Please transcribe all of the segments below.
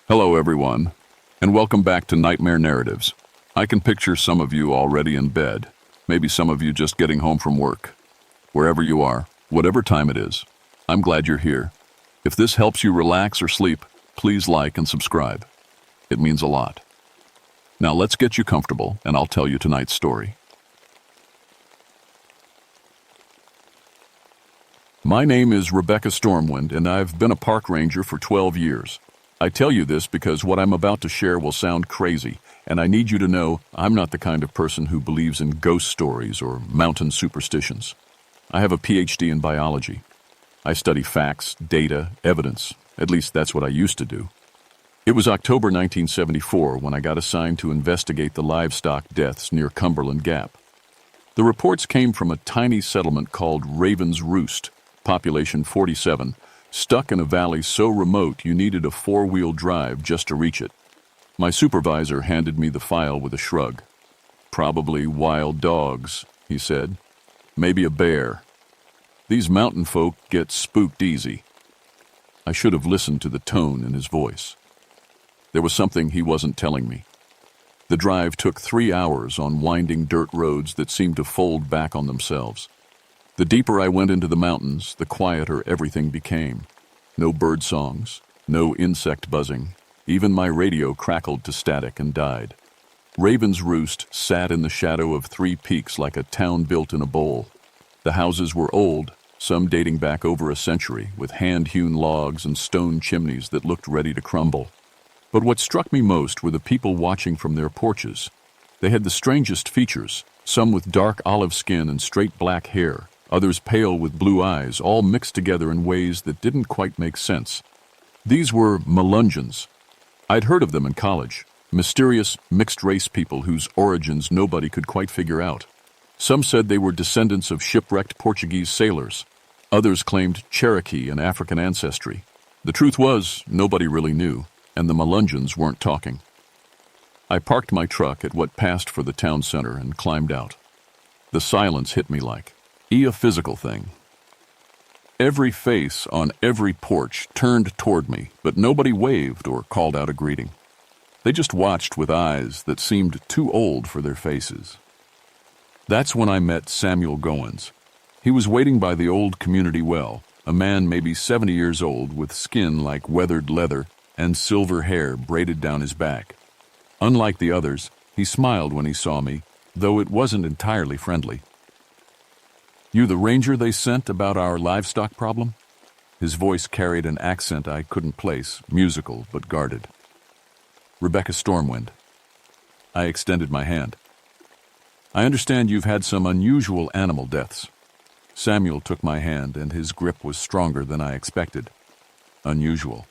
Hello, everyone, and welcome back to Nightmare Narratives. I can picture some of you already in bed, maybe some of you just getting home from work. Wherever you are, whatever time it is, I'm glad you're here. If this helps you relax or sleep, please like and subscribe. It means a lot. Now let's get you comfortable, and I'll tell you tonight's story. My name is Rebecca Stormwind, and I've been a park ranger for 12 years. I tell you this because what I'm about to share will sound crazy, and I need you to know I'm not the kind of person who believes in ghost stories or mountain superstitions. I have a PhD in biology. I study facts, data, evidence. At least that's what I used to do. It was October 1974 when I got assigned to investigate the livestock deaths near Cumberland Gap. The reports came from a tiny settlement called Raven's Roost, population 47, stuck in a valley so remote you needed a four-wheel drive just to reach it. My supervisor handed me the file with a shrug. "Probably wild dogs," he said. "Maybe a bear. These mountain folk get spooked easy." I should have listened to the tone in his voice. There was something he wasn't telling me. The drive took 3 hours on winding dirt roads that seemed to fold back on themselves. The deeper I went into the mountains, the quieter everything became. No bird songs, no insect buzzing. Even my radio crackled to static and died. Raven's Roost sat in the shadow of 3 peaks like a town built in a bowl. The houses were old, some dating back over a century, with hand-hewn logs and stone chimneys that looked ready to crumble. But what struck me most were the people watching from their porches. They had the strangest features, some with dark olive skin and straight black hair, others pale with blue eyes, all mixed together in ways that didn't quite make sense. These were Melungeons. I'd heard of them in college, mysterious mixed-race people whose origins nobody could quite figure out. Some said they were descendants of shipwrecked Portuguese sailors. Others claimed Cherokee and African ancestry. The truth was, nobody really knew, and the Melungeons weren't talking. I parked my truck at what passed for the town center and climbed out. The silence hit me like a physical thing. Every face on every porch turned toward me, but nobody waved or called out a greeting. They just watched with eyes that seemed too old for their faces. That's when I met Samuel Goins. He was waiting by the old community well, a man maybe 70 years old with skin like weathered leather and silver hair braided down his back. Unlike the others, he smiled when he saw me, though it wasn't entirely friendly. "You the ranger they sent about our livestock problem?" His voice carried an accent I couldn't place, musical but guarded. "Rebecca Stormwind." I extended my hand. "I understand you've had some unusual animal deaths." Samuel took my hand, and his grip was stronger than I expected. Unusual.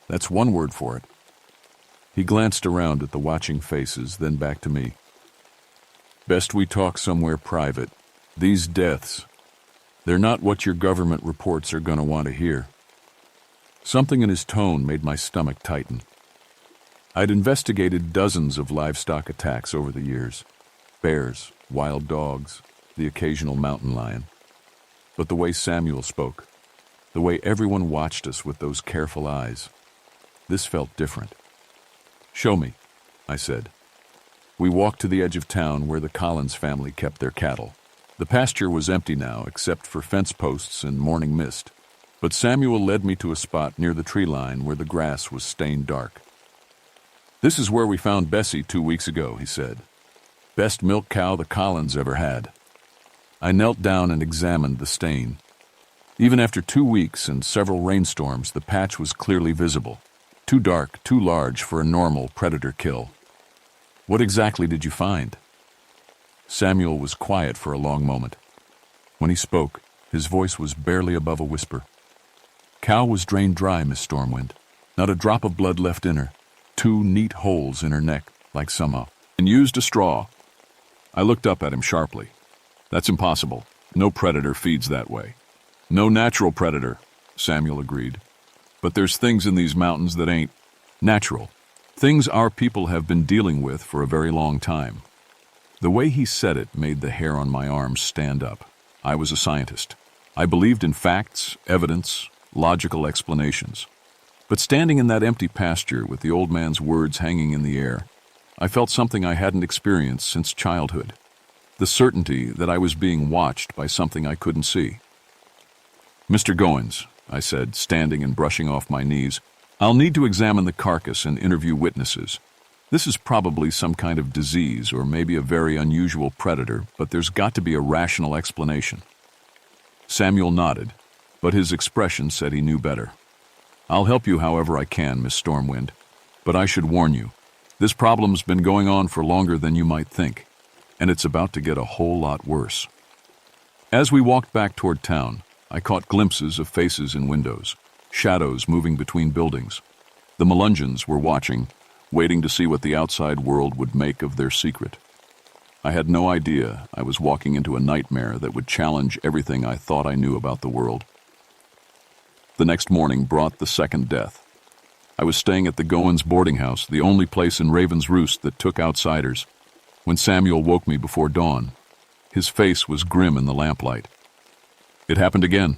That's one word for it. He glanced around at the watching faces, then back to me. "Best we talk somewhere private. These deaths, they're not what your government reports are going to want to hear." Something in his tone made my stomach tighten. I'd investigated dozens of livestock attacks over the years. Bears, wild dogs, the occasional mountain lion. But the way Samuel spoke, the way everyone watched us with those careful eyes, this felt different. "Show me," I said. We walked to the edge of town where the Collins family kept their cattle. The pasture was empty now, except for fence posts and morning mist. But Samuel led me to a spot near the tree line where the grass was stained dark. "This is where we found Bessie 2 weeks ago," he said. "Best milk cow the Collins ever had." I knelt down and examined the stain. Even after 2 weeks and several rainstorms, the patch was clearly visible. Too dark, too large for a normal predator kill. "What exactly did you find?" Samuel was quiet for a long moment. When he spoke, his voice was barely above a whisper. "Cow was drained dry, Miss Stormwind. Not a drop of blood left in her. 2 neat holes in her neck, like somehow. And used a straw." I looked up at him sharply. "That's impossible. No predator feeds that way." "No natural predator," Samuel agreed. "But there's things in these mountains that ain't natural. Things our people have been dealing with for a very long time." The way he said it made the hair on my arms stand up. I was a scientist. I believed in facts, evidence, logical explanations. But standing in that empty pasture with the old man's words hanging in the air, I felt something I hadn't experienced since childhood. The certainty that I was being watched by something I couldn't see. "Mr. Goins," I said, standing and brushing off my knees, "I'll need to examine the carcass and interview witnesses. This is probably some kind of disease or maybe a very unusual predator, but there's got to be a rational explanation." Samuel nodded, but his expression said he knew better. "I'll help you however I can, Miss Stormwind, but I should warn you, this problem's been going on for longer than you might think, and it's about to get a whole lot worse." As we walked back toward town, I caught glimpses of faces in windows, shadows moving between buildings. The Melungeons were watching, waiting to see what the outside world would make of their secret. I had no idea I was walking into a nightmare that would challenge everything I thought I knew about the world. The next morning brought the second death. I was staying at the Goins boarding house, the only place in Raven's Roost that took outsiders, when Samuel woke me before dawn. His face was grim in the lamplight. "It happened again,"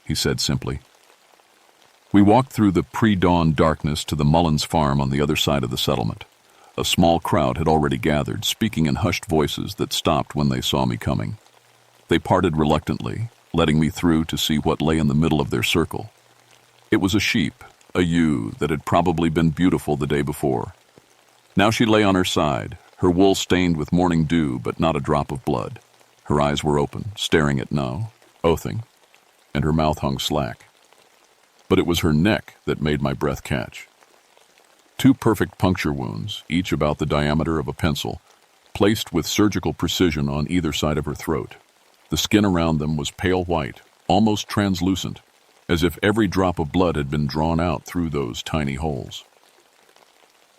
he said simply. We walked through the pre-dawn darkness to the Mullins farm on the other side of the settlement. A small crowd had already gathered, speaking in hushed voices that stopped when they saw me coming. They parted reluctantly, letting me through to see what lay in the middle of their circle. It was a sheep, a ewe that had probably been beautiful the day before. Now she lay on her side, her wool stained with morning dew but not a drop of blood. Her eyes were open, staring at No, oathing, and her mouth hung slack. But it was her neck that made my breath catch. 2 perfect puncture wounds, each about the diameter of a pencil, placed with surgical precision on either side of her throat. The skin around them was pale white, almost translucent, as if every drop of blood had been drawn out through those tiny holes.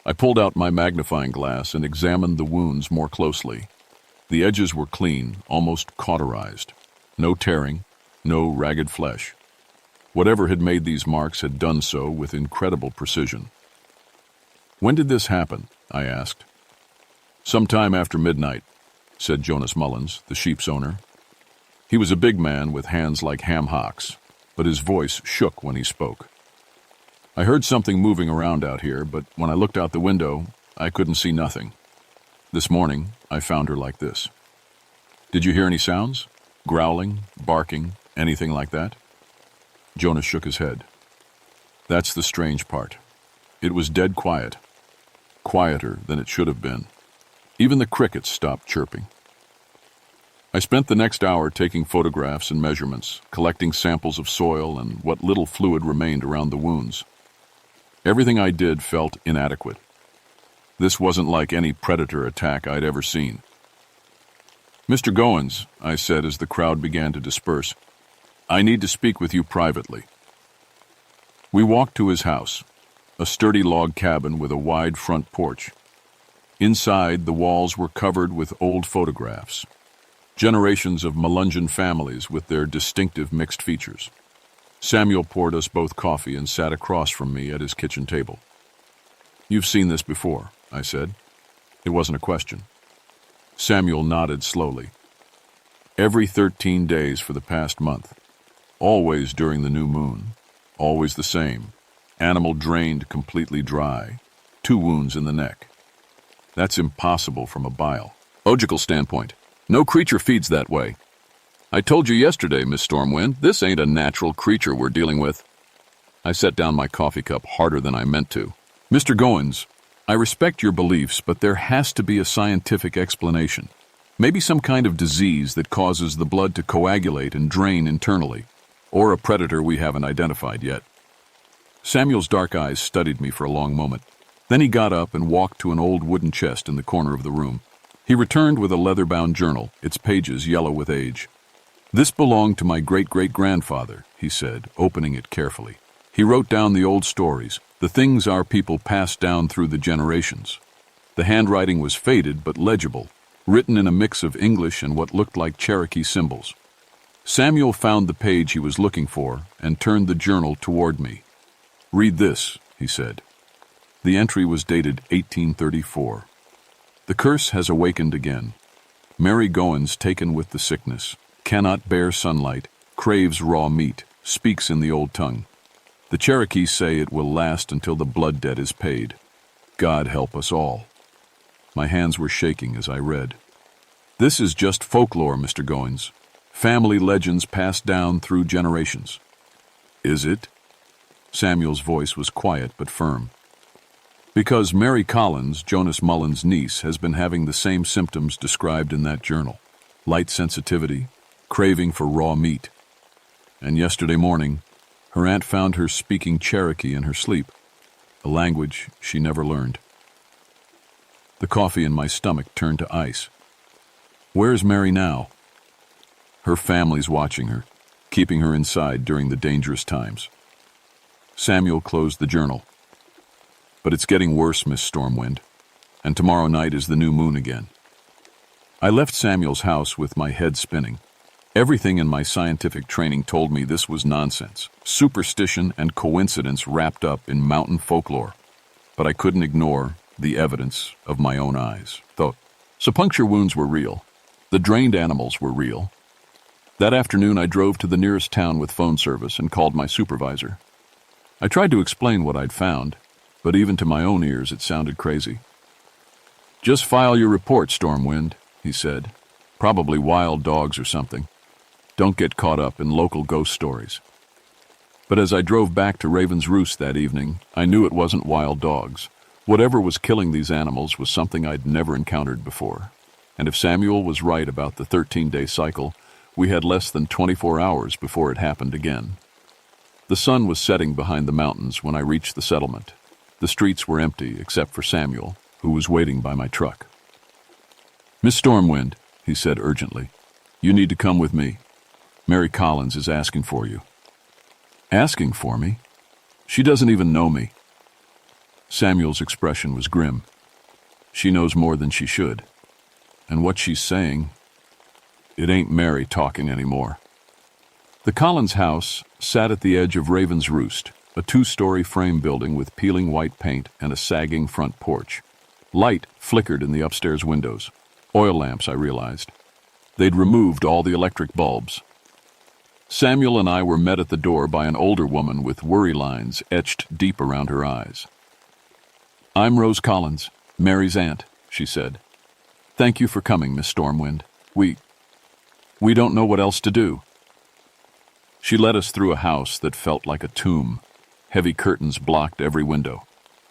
I pulled out my magnifying glass and examined the wounds more closely. The edges were clean, almost cauterized. No tearing, no ragged flesh. Whatever had made these marks had done so with incredible precision. "When did this happen?" I asked. "Sometime after midnight," said Jonas Mullins, the sheep's owner. He was a big man with hands like ham hocks, but his voice shook when he spoke. "I heard something moving around out here, but when I looked out the window, I couldn't see nothing. This morning, I found her like this." "Did you hear any sounds? Growling, barking, anything like that?" Jonas shook his head. "That's the strange part. It was dead quiet. Quieter than it should have been. Even the crickets stopped chirping." I spent the next hour taking photographs and measurements, collecting samples of soil and what little fluid remained around the wounds. Everything I did felt inadequate. This wasn't like any predator attack I'd ever seen. "Mr. Goins," I said as the crowd began to disperse, "I need to speak with you privately." We walked to his house, a sturdy log cabin with a wide front porch. Inside, the walls were covered with old photographs, generations of Melungeon families with their distinctive mixed features. Samuel poured us both coffee and sat across from me at his kitchen table. "You've seen this before," I said. It wasn't a question. Samuel nodded slowly. "Every 13 days for the past month. Always during the new moon. Always the same. Animal drained completely dry. 2 wounds in the neck. That's impossible from a biological standpoint. No creature feeds that way. I told you yesterday, Miss Stormwind, this ain't a natural creature we're dealing with." I set down my coffee cup harder than I meant to. "Mr. Goins, I respect your beliefs, but there has to be a scientific explanation. Maybe some kind of disease that causes the blood to coagulate and drain internally, or a predator we haven't identified yet." Samuel's dark eyes studied me for a long moment. Then he got up and walked to an old wooden chest in the corner of the room. He returned with a leather-bound journal, its pages yellow with age. "This belonged to my great-great-grandfather," he said, opening it carefully. "He wrote down the old stories, the things our people passed down through the generations. The handwriting was faded but legible, written in a mix of English and what looked like Cherokee symbols." Samuel found the page he was looking for and turned the journal toward me. "Read this," he said. The entry was dated 1834. "The curse has awakened again. Mary Goins taken with the sickness, cannot bear sunlight, craves raw meat, speaks in the old tongue. The Cherokees say it will last until the blood debt is paid. God help us all. My hands were shaking as I read. This is just folklore, Mr. Goins. Family legends passed down through generations. Is it? Samuel's voice was quiet but firm. Because Mary Collins, Jonas Mullen's niece, has been having the same symptoms described in that journal. Light sensitivity, craving for raw meat. And yesterday morning, her aunt found her speaking Cherokee in her sleep, a language she never learned. The coffee in my stomach turned to ice. Where's Mary now? Her family's watching her, keeping her inside during the dangerous times. Samuel closed the journal. But it's getting worse, Miss Stormwind, and tomorrow night is the new moon again. I left Samuel's house with my head spinning. Everything in my scientific training told me this was nonsense, superstition and coincidence wrapped up in mountain folklore. But I couldn't ignore the evidence of my own eyes. So puncture wounds were real. The drained animals were real. That afternoon I drove to the nearest town with phone service and called my supervisor. I tried to explain what I'd found, but even to my own ears it sounded crazy. Just file your report, Stormwind, he said. Probably wild dogs or something. Don't get caught up in local ghost stories. But as I drove back to Raven's Roost that evening, I knew it wasn't wild dogs. Whatever was killing these animals was something I'd never encountered before. And if Samuel was right about the 13-day cycle, we had less than 24 hours before it happened again. The sun was setting behind the mountains when I reached the settlement. The streets were empty except for Samuel, who was waiting by my truck. Miss Stormwind, he said urgently, you need to come with me. Mary Collins is asking for you. Asking for me? She doesn't even know me. Samuel's expression was grim. She knows more than she should. And what she's saying, it ain't Mary talking anymore. The Collins house sat at the edge of Raven's Roost, a 2-story frame building with peeling white paint and a sagging front porch. Light flickered in the upstairs windows. Oil lamps, I realized. They'd removed all the electric bulbs. Samuel and I were met at the door by an older woman with worry lines etched deep around her eyes. I'm Rose Collins, Mary's aunt, she said. Thank you for coming, Miss Stormwind. We don't know what else to do. She led us through a house that felt like a tomb. Heavy curtains blocked every window.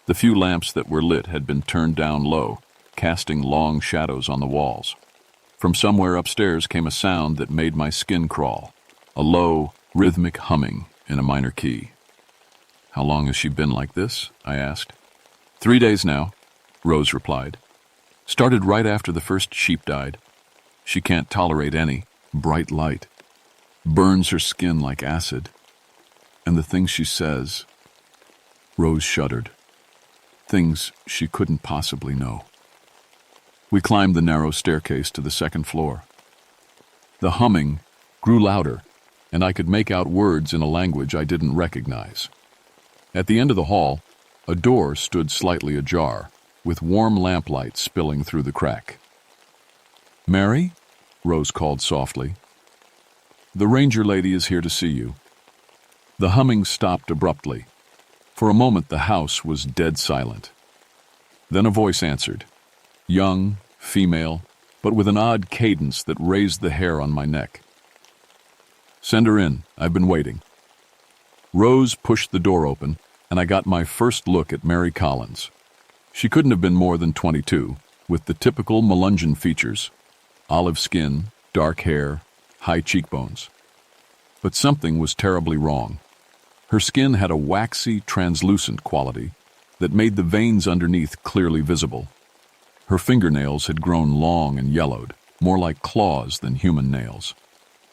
The few lamps that were lit had been turned down low, casting long shadows on the walls. From somewhere upstairs came a sound that made my skin crawl, a low, rhythmic humming in a minor key. How long has she been like this? I asked. 3 days now, Rose replied. Started right after the first sheep died. She can't tolerate any bright light. Burns her skin like acid. And the things she says... Rose shuddered. Things she couldn't possibly know. We climbed the narrow staircase to the second floor. The humming grew louder, and I could make out words in a language I didn't recognize. At the end of the hall, a door stood slightly ajar, with warm lamplight spilling through the crack. Mary? Rose called softly. The ranger lady is here to see you. The humming stopped abruptly. For a moment the house was dead silent. Then a voice answered. Young, female, but with an odd cadence that raised the hair on my neck. Send her in. I've been waiting. Rose pushed the door open, and I got my first look at Mary Collins. She couldn't have been more than 22, with the typical Melungeon features. Olive skin, dark hair, high cheekbones. But something was terribly wrong. Her skin had a waxy, translucent quality that made the veins underneath clearly visible. Her fingernails had grown long and yellowed, more like claws than human nails.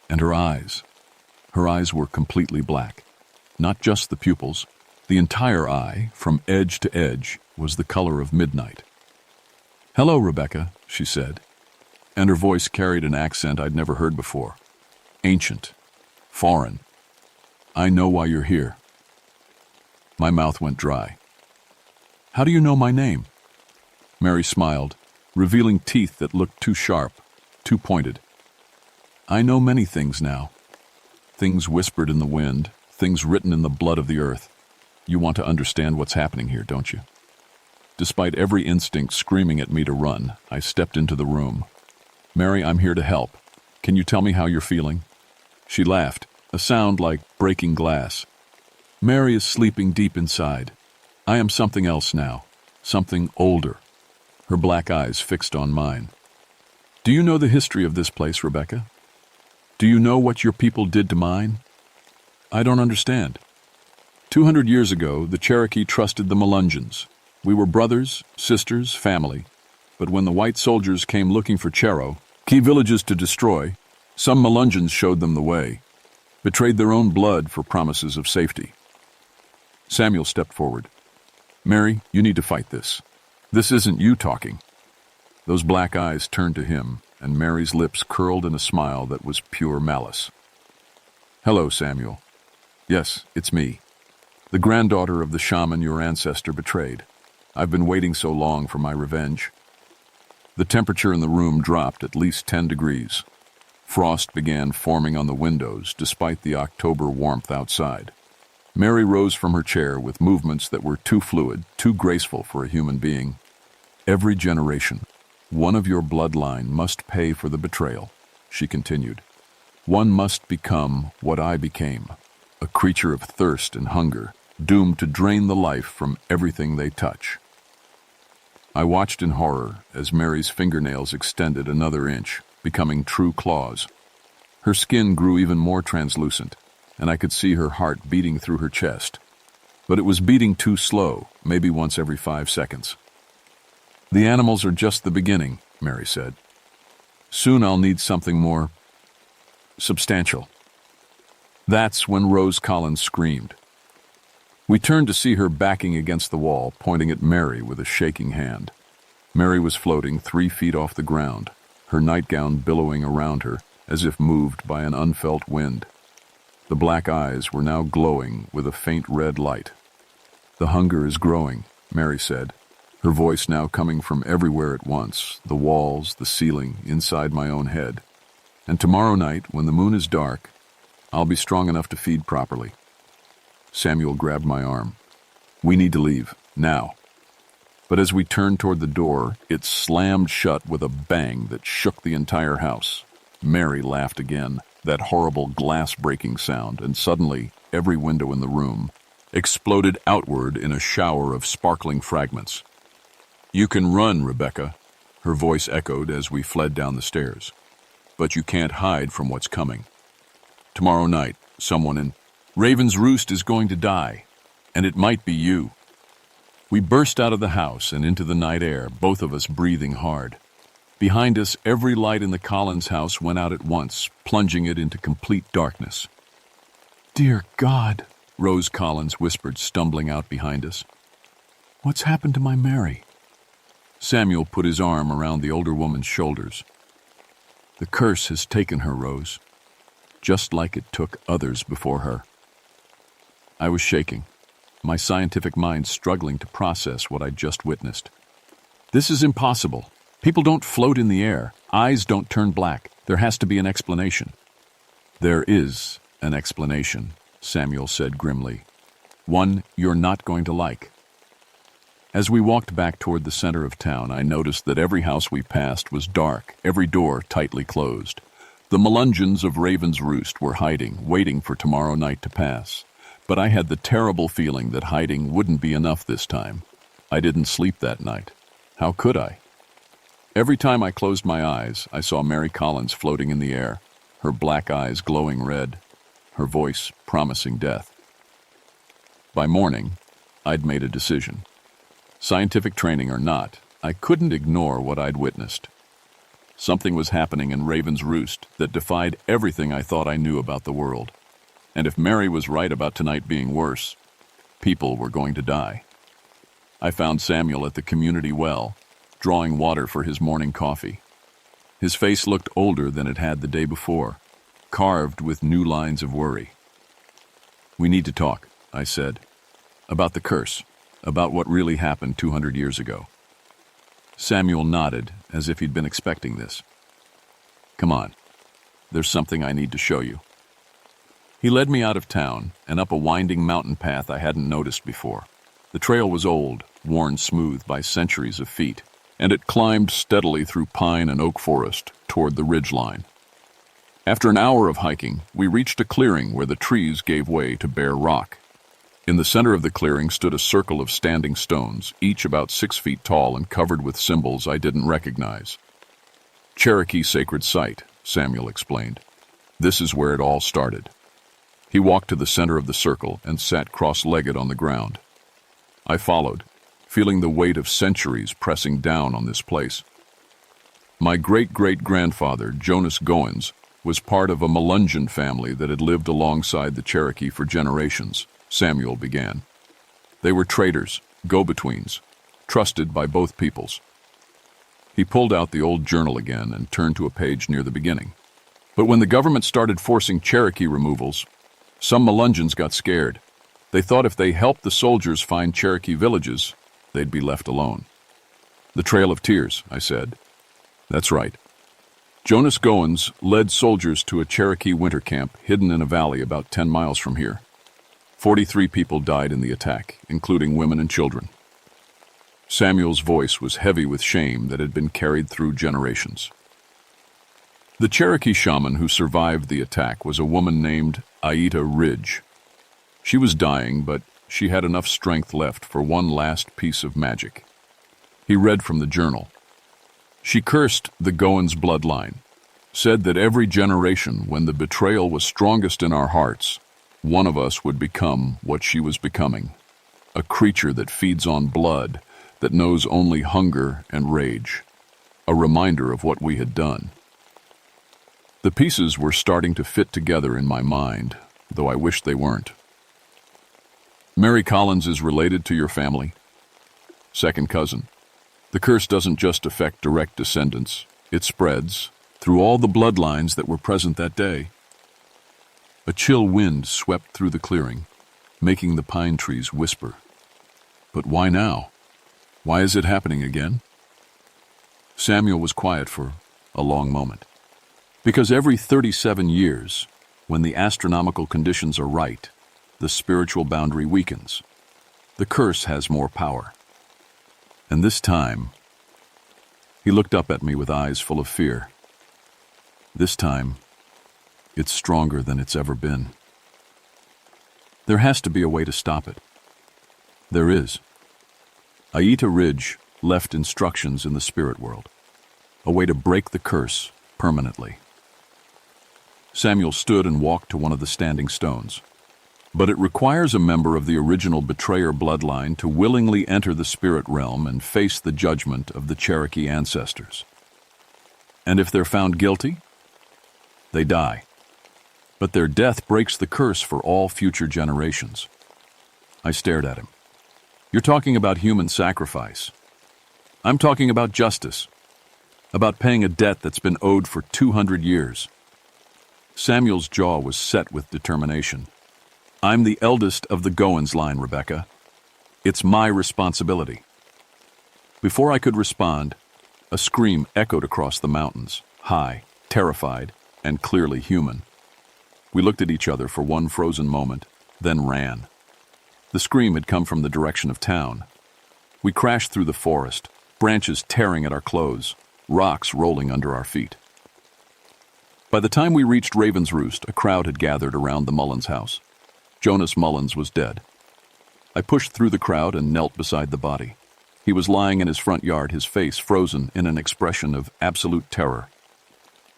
And her eyes were completely black. Not just the pupils. The entire eye, from edge to edge, was the color of midnight. Hello, Rebecca, she said, and her voice carried an accent I'd never heard before. Ancient. Foreign. I know why you're here. My mouth went dry. How do you know my name? Mary smiled, revealing teeth that looked too sharp, too pointed. I know many things now. Things whispered in the wind, things written in the blood of the earth. You want to understand what's happening here, don't you? Despite every instinct screaming at me to run, I stepped into the room. Mary, I'm here to help. Can you tell me how you're feeling? She laughed, a sound like breaking glass. Mary is sleeping deep inside. I am something else now, something older. Her black eyes fixed on mine. Do you know the history of this place, Rebecca? Do you know what your people did to mine? I don't understand. 200 years ago, the Cherokee trusted the Melungeons. We were brothers, sisters, family. But when the white soldiers came looking for Chero, key villages to destroy, some Melungeons showed them the way, betrayed their own blood for promises of safety. Samuel stepped forward. Mary, you need to fight this. This isn't you talking. Those black eyes turned to him, and Mary's lips curled in a smile that was pure malice. Hello, Samuel. Yes, it's me, the granddaughter of the shaman your ancestor betrayed. I've been waiting so long for my revenge. The temperature in the room dropped at least 10 degrees. Frost began forming on the windows despite the October warmth outside. Mary rose from her chair with movements that were too fluid, too graceful for a human being. Every generation, one of your bloodline must pay for the betrayal, she continued. One must become what I became, a creature of thirst and hunger, doomed to drain the life from everything they touch. I watched in horror as Mary's fingernails extended another inch, becoming true claws. Her skin grew even more translucent, and I could see her heart beating through her chest. But it was beating too slow, maybe once every 5 seconds. The animals are just the beginning, Mary said. Soon I'll need something more substantial. That's when Rose Collins screamed. We turned to see her backing against the wall, pointing at Mary with a shaking hand. Mary was floating 3 feet off the ground, her nightgown billowing around her as if moved by an unfelt wind. The black eyes were now glowing with a faint red light. The hunger is growing, Mary said, her voice now coming from everywhere at once, the walls, the ceiling, inside my own head. And tomorrow night, when the moon is dark, I'll be strong enough to feed properly. Samuel grabbed my arm. We need to leave, now. But as we turned toward the door, it slammed shut with a bang that shook the entire house. Mary laughed again, that horrible glass-breaking sound, and suddenly, every window in the room exploded outward in a shower of sparkling fragments. You can run, Rebecca, her voice echoed as we fled down the stairs. But you can't hide from what's coming. Tomorrow night, someone in Raven's Roost is going to die, and it might be you. We burst out of the house and into the night air, both of us breathing hard. Behind us, every light in the Collins house went out at once, plunging it into complete darkness. Dear God, Rose Collins whispered, stumbling out behind us. What's happened to my Mary? Samuel put his arm around the older woman's shoulders. The curse has taken her, Rose, just like it took others before her. I was shaking, my scientific mind struggling to process what I'd just witnessed. This is impossible. People don't float in the air. Eyes don't turn black. There has to be an explanation. There is an explanation, Samuel said grimly. One you're not going to like. As we walked back toward the center of town, I noticed that every house we passed was dark, every door tightly closed. The Melungeons of Raven's Roost were hiding, waiting for tomorrow night to pass. But I had the terrible feeling that hiding wouldn't be enough this time. I didn't sleep that night. How could I? Every time I closed my eyes, I saw Mary Collins floating in the air, her black eyes glowing red, her voice promising death. By morning, I'd made a decision. Scientific training or not, I couldn't ignore what I'd witnessed. Something was happening in Raven's Roost that defied everything I thought I knew about the world. And if Mary was right about tonight being worse, people were going to die. I found Samuel at the community well, drawing water for his morning coffee. His face looked older than it had the day before, carved with new lines of worry. We need to talk, I said, about the curse, about what really happened 200 years ago. Samuel nodded, as if he'd been expecting this. Come on, there's something I need to show you. He led me out of town and up a winding mountain path I hadn't noticed before. The trail was old, worn smooth by centuries of feet, and it climbed steadily through pine and oak forest toward the ridgeline. After an hour of hiking, we reached a clearing where the trees gave way to bare rock. In the center of the clearing stood a circle of standing stones, each about 6 feet tall and covered with symbols I didn't recognize. Cherokee Sacred Site, Samuel explained. This is where it all started. He walked to the center of the circle and sat cross-legged on the ground. I followed, feeling the weight of centuries pressing down on this place. My great-great-grandfather, Jonas Goins, was part of a Melungeon family that had lived alongside the Cherokee for generations, Samuel began. They were traders, go-betweens, trusted by both peoples. He pulled out the old journal again and turned to a page near the beginning. But when the government started forcing Cherokee removals, some Melungeons got scared. They thought if they helped the soldiers find Cherokee villages, they'd be left alone. The Trail of Tears, I said. That's right. Jonas Goins led soldiers to a Cherokee winter camp hidden in a valley about 10 miles from here. 43 people died in the attack, including women and children. Samuel's voice was heavy with shame that had been carried through generations. The Cherokee shaman who survived the attack was a woman named Aita Ridge. She was dying, but she had enough strength left for one last piece of magic. He read from the journal. She cursed the Goins bloodline, said that every generation, when the betrayal was strongest in our hearts, one of us would become what she was becoming, a creature that feeds on blood, that knows only hunger and rage, a reminder of what we had done. The pieces were starting to fit together in my mind, though I wished they weren't. Mary Collins is related to your family? Second cousin. The curse doesn't just affect direct descendants. It spreads through all the bloodlines that were present that day. A chill wind swept through the clearing, making the pine trees whisper. But why now? Why is it happening again? Samuel was quiet for a long moment. Because every 37 years, when the astronomical conditions are right, the spiritual boundary weakens. The curse has more power. And this time, he looked up at me with eyes full of fear. This time, it's stronger than it's ever been. There has to be a way to stop it. There is. Aita Ridge left instructions in the spirit world, a way to break the curse permanently. Samuel stood and walked to one of the standing stones. But it requires a member of the original betrayer bloodline to willingly enter the spirit realm and face the judgment of the Cherokee ancestors. And if they're found guilty, they die. But their death breaks the curse for all future generations. I stared at him. You're talking about human sacrifice. I'm talking about justice, about paying a debt that's been owed for 200 years. Samuel's jaw was set with determination. I'm the eldest of the Goins line, Rebecca. It's my responsibility. Before I could respond, a scream echoed across the mountains, high, terrified, and clearly human. We looked at each other for one frozen moment, then ran. The scream had come from the direction of town. We crashed through the forest, branches tearing at our clothes, rocks rolling under our feet. By the time we reached Raven's Roost, a crowd had gathered around the Mullins house. Jonas Mullins was dead. I pushed through the crowd and knelt beside the body. He was lying in his front yard, his face frozen in an expression of absolute terror.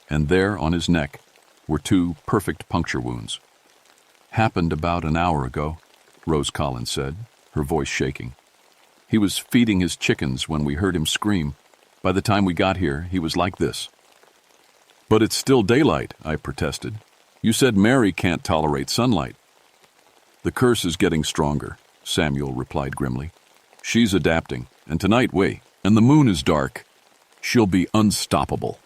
And there, on his neck, were 2 perfect puncture wounds. Happened about an hour ago, Rose Collins said, her voice shaking. He was feeding his chickens when we heard him scream. By the time we got here, he was like this. But it's still daylight, I protested. You said Mary can't tolerate sunlight. The curse is getting stronger, Samuel replied grimly. She's adapting, and tonight, and the moon is dark. She'll be unstoppable.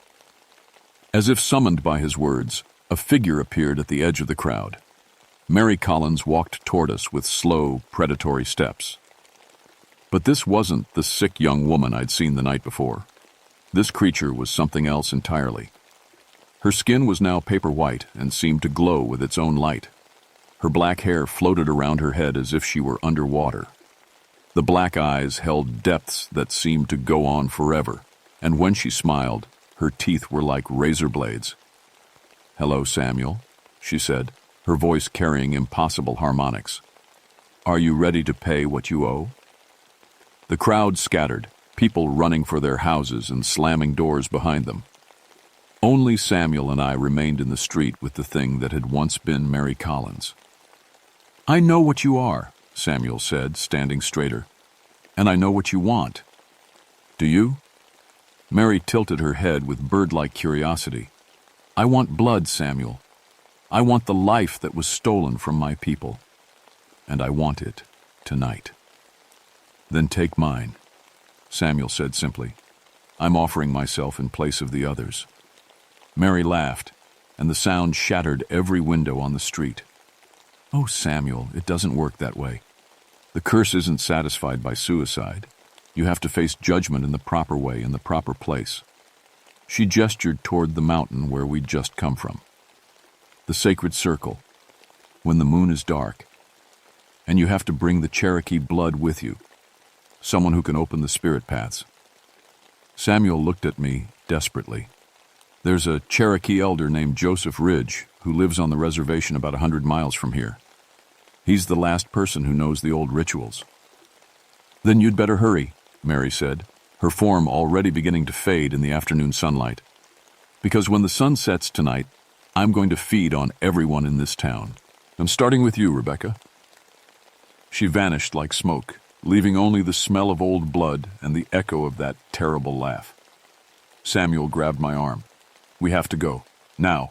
As if summoned by his words, a figure appeared at the edge of the crowd. Mary Collins walked toward us with slow, predatory steps. But this wasn't the sick young woman I'd seen the night before. This creature was something else entirely. Her skin was now paper white and seemed to glow with its own light, Her black hair floated around her head as if she were underwater. The black eyes held depths that seemed to go on forever, and when she smiled, her teeth were like razor blades. "Hello, Samuel," she said, her voice carrying impossible harmonics. "Are you ready to pay what you owe?" The crowd scattered, people running for their houses and slamming doors behind them. Only Samuel and I remained in the street with the thing that had once been Mary Collins. "I know what you are," Samuel said, standing straighter. "And I know what you want." "Do you?" Mary tilted her head with bird-like curiosity. "I want blood, Samuel. I want the life that was stolen from my people. And I want it tonight." "Then take mine," Samuel said simply. "I'm offering myself in place of the others." Mary laughed, and the sound shattered every window on the street. "Oh, Samuel, it doesn't work that way. The curse isn't satisfied by suicide. You have to face judgment in the proper way, in the proper place." She gestured toward the mountain where we'd just come from. "The sacred circle, when the moon is dark. And you have to bring the Cherokee blood with you, someone who can open the spirit paths." Samuel looked at me desperately. "There's a Cherokee elder named Joseph Ridge who lives on the reservation about 100 miles from here. He's the last person who knows the old rituals." "Then you'd better hurry," Mary said, her form already beginning to fade in the afternoon sunlight. "Because when the sun sets tonight, I'm going to feed on everyone in this town. I'm starting with you, Rebecca." She vanished like smoke, leaving only the smell of old blood and the echo of that terrible laugh. Samuel grabbed my arm. "We have to go. Now.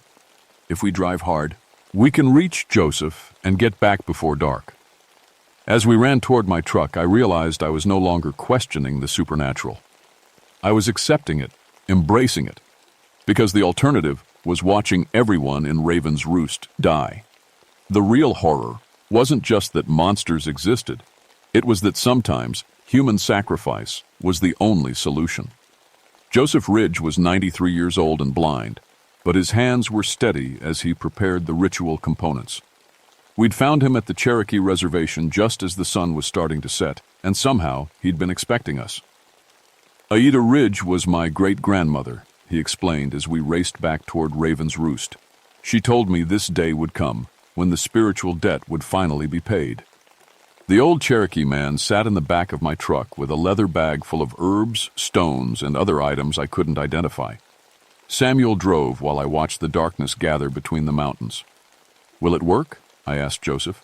If we drive hard, we can reach Joseph and get back before dark." As we ran toward my truck, I realized I was no longer questioning the supernatural. I was accepting it, embracing it, because the alternative was watching everyone in Raven's Roost die. The real horror wasn't just that monsters existed. It was that sometimes human sacrifice was the only solution. Joseph Ridge was 93 years old and blind, but his hands were steady as he prepared the ritual components. We'd found him at the Cherokee reservation just as the sun was starting to set, and somehow he'd been expecting us. "Aida Ridge was my great-grandmother," he explained as we raced back toward Raven's Roost. "She told me this day would come, when the spiritual debt would finally be paid." The old Cherokee man sat in the back of my truck with a leather bag full of herbs, stones, and other items I couldn't identify. Samuel drove while I watched the darkness gather between the mountains. "Will it work?" I asked Joseph.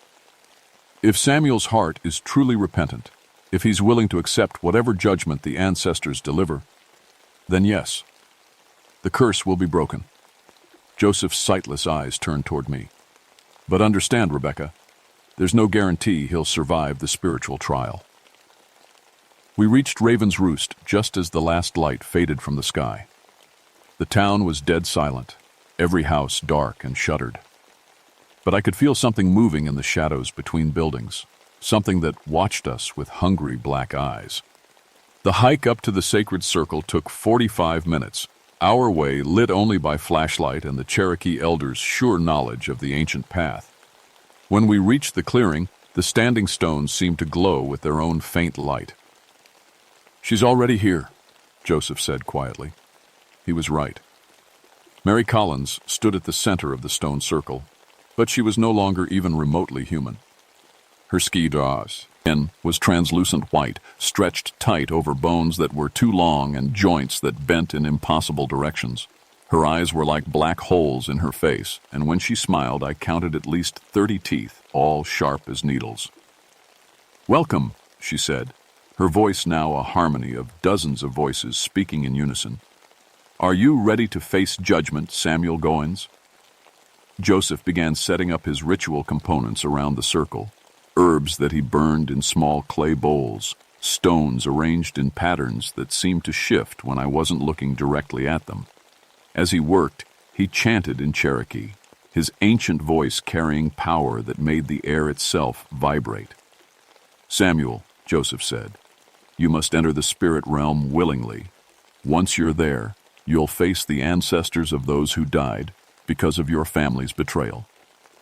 "If Samuel's heart is truly repentant, if he's willing to accept whatever judgment the ancestors deliver, then yes, the curse will be broken." Joseph's sightless eyes turned toward me. "But understand, Rebecca, there's no guarantee he'll survive the spiritual trial." We reached Raven's Roost just as the last light faded from the sky. The town was dead silent, every house dark and shuttered. But I could feel something moving in the shadows between buildings, something that watched us with hungry black eyes. The hike up to the sacred circle took 45 minutes, our way lit only by flashlight and the Cherokee elders' sure knowledge of the ancient path. When we reached the clearing, the standing stones seemed to glow with their own faint light. "She's already here," Joseph said quietly. He was right. Mary Collins stood at the center of the stone circle, but she was no longer even remotely human. Her skin was translucent white, stretched tight over bones that were too long and joints that bent in impossible directions. Her eyes were like black holes in her face, and when she smiled, I counted at least 30 teeth, all sharp as needles. "Welcome," she said, her voice now a harmony of dozens of voices speaking in unison. "Are you ready to face judgment, Samuel Goins?" Joseph began setting up his ritual components around the circle, herbs that he burned in small clay bowls, stones arranged in patterns that seemed to shift when I wasn't looking directly at them. As he worked, he chanted in Cherokee, his ancient voice carrying power that made the air itself vibrate. "Samuel," Joseph said, "you must enter the spirit realm willingly. Once you're there, you'll face the ancestors of those who died because of your family's betrayal.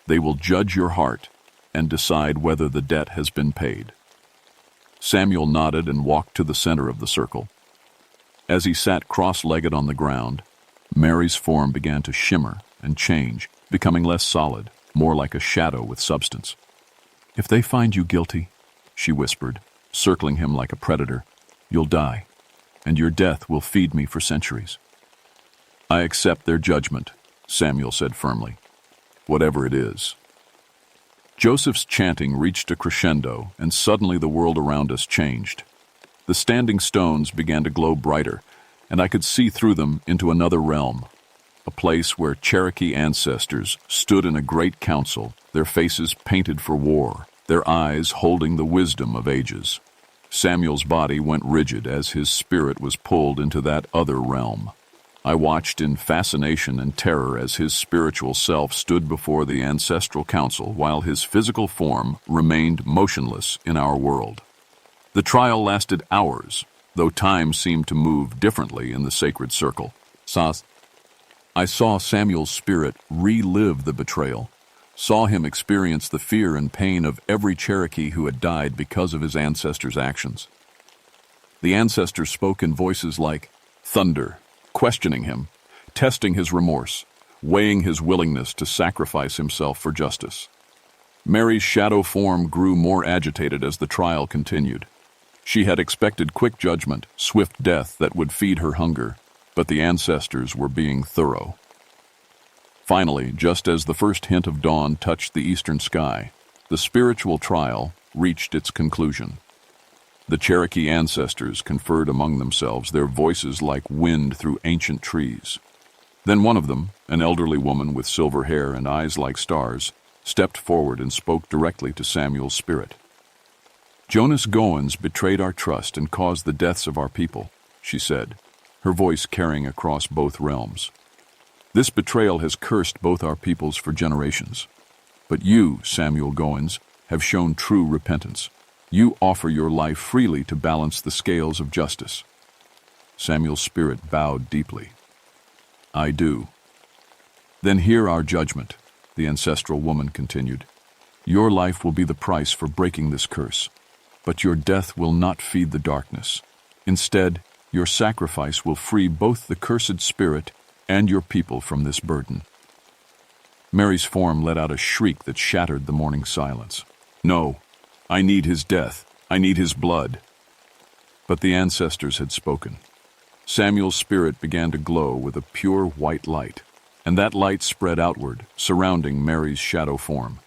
They will judge your heart and decide whether the debt has been paid. Samuel nodded and walked to the center of the circle. As he sat cross-legged on the ground, Mary's form began to shimmer and change, becoming less solid, more like a shadow with substance. "If they find you guilty," she whispered, circling him like a predator, "you'll die, and your death will feed me for centuries." "I accept their judgment," Samuel said firmly, "whatever it is." Joseph's chanting reached a crescendo, and suddenly the world around us changed. The standing stones began to glow brighter, and I could see through them into another realm, a place where Cherokee ancestors stood in a great council, their faces painted for war, their eyes holding the wisdom of ages. Samuel's body went rigid as his spirit was pulled into that other realm. I watched in fascination and terror as his spiritual self stood before the ancestral council while his physical form remained motionless in our world. The trial lasted hours, though time seemed to move differently in the sacred circle. I saw Samuel's spirit relive the betrayal, saw him experience the fear and pain of every Cherokee who had died because of his ancestors' actions. The ancestors spoke in voices like thunder, questioning him, testing his remorse, weighing his willingness to sacrifice himself for justice. Mary's shadow form grew more agitated as the trial continued. She had expected quick judgment, swift death that would feed her hunger, but the ancestors were being thorough. Finally, just as the first hint of dawn touched the eastern sky, the spiritual trial reached its conclusion. The Cherokee ancestors conferred among themselves, their voices like wind through ancient trees. Then one of them, an elderly woman with silver hair and eyes like stars, stepped forward and spoke directly to Samuel's spirit. "Jonas Goins betrayed our trust and caused the deaths of our people," she said, her voice carrying across both realms. "This betrayal has cursed both our peoples for generations. But you, Samuel Goins, have shown true repentance. You offer your life freely to balance the scales of justice." Samuel's spirit bowed deeply. "I do." "Then hear our judgment," the ancestral woman continued. "Your life will be the price for breaking this curse, but your death will not feed the darkness. Instead, your sacrifice will free both the cursed spirit and your people from this burden." Mary's form let out a shriek that shattered the morning silence. "No, I need his death. I need his blood." But the ancestors had spoken. Samuel's spirit began to glow with a pure white light, and that light spread outward, surrounding Mary's shadow form.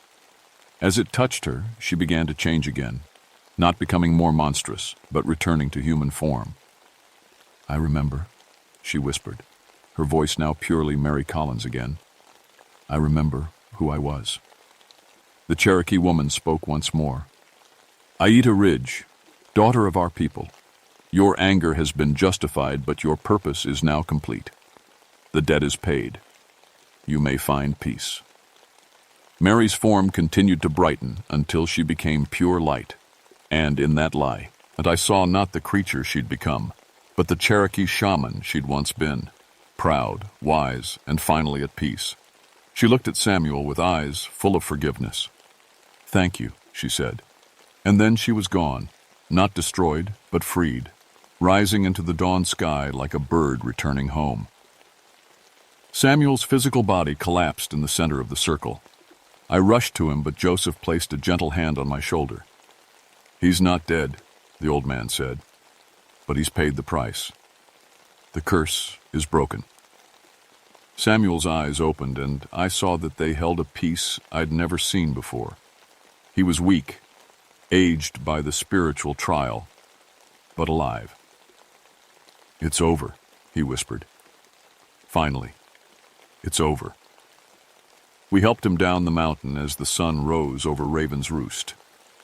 As it touched her, she began to change again, not becoming more monstrous, but returning to human form. "I remember," she whispered, her voice now purely Mary Collins again. "I remember who I was." The Cherokee woman spoke once more. "Aida Ridge, daughter of our people, your anger has been justified, but your purpose is now complete. The debt is paid. You may find peace." Mary's form continued to brighten until she became pure light, and in that light, I saw not the creature she'd become, but the Cherokee shaman she'd once been, proud, wise, and finally at peace. She looked at Samuel with eyes full of forgiveness. "Thank you," she said. And then she was gone, not destroyed, but freed, rising into the dawn sky like a bird returning home. Samuel's physical body collapsed in the center of the circle. I rushed to him, but Joseph placed a gentle hand on my shoulder. "He's not dead," the old man said, "but he's paid the price. The curse is broken." Samuel's eyes opened, and I saw that they held a peace I'd never seen before. He was weak, aged by the spiritual trial, but alive. "It's over," he whispered. "Finally, it's over." We helped him down the mountain as the sun rose over Raven's Roost.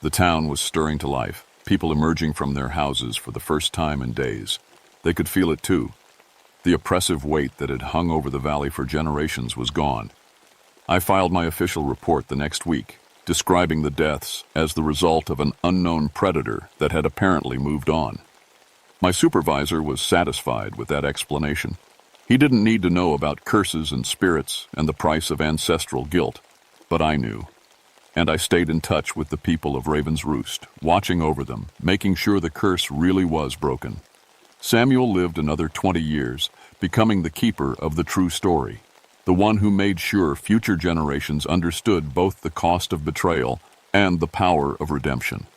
The town was stirring to life, people emerging from their houses for the first time in days. They could feel it too. The oppressive weight that had hung over the valley for generations was gone. I filed my official report the next week, describing the deaths as the result of an unknown predator that had apparently moved on. My supervisor was satisfied with that explanation. He didn't need to know about curses and spirits and the price of ancestral guilt, but I knew. And I stayed in touch with the people of Raven's Roost, watching over them, making sure the curse really was broken. Samuel lived another 20 years, becoming the keeper of the true story, the one who made sure future generations understood both the cost of betrayal and the power of redemption.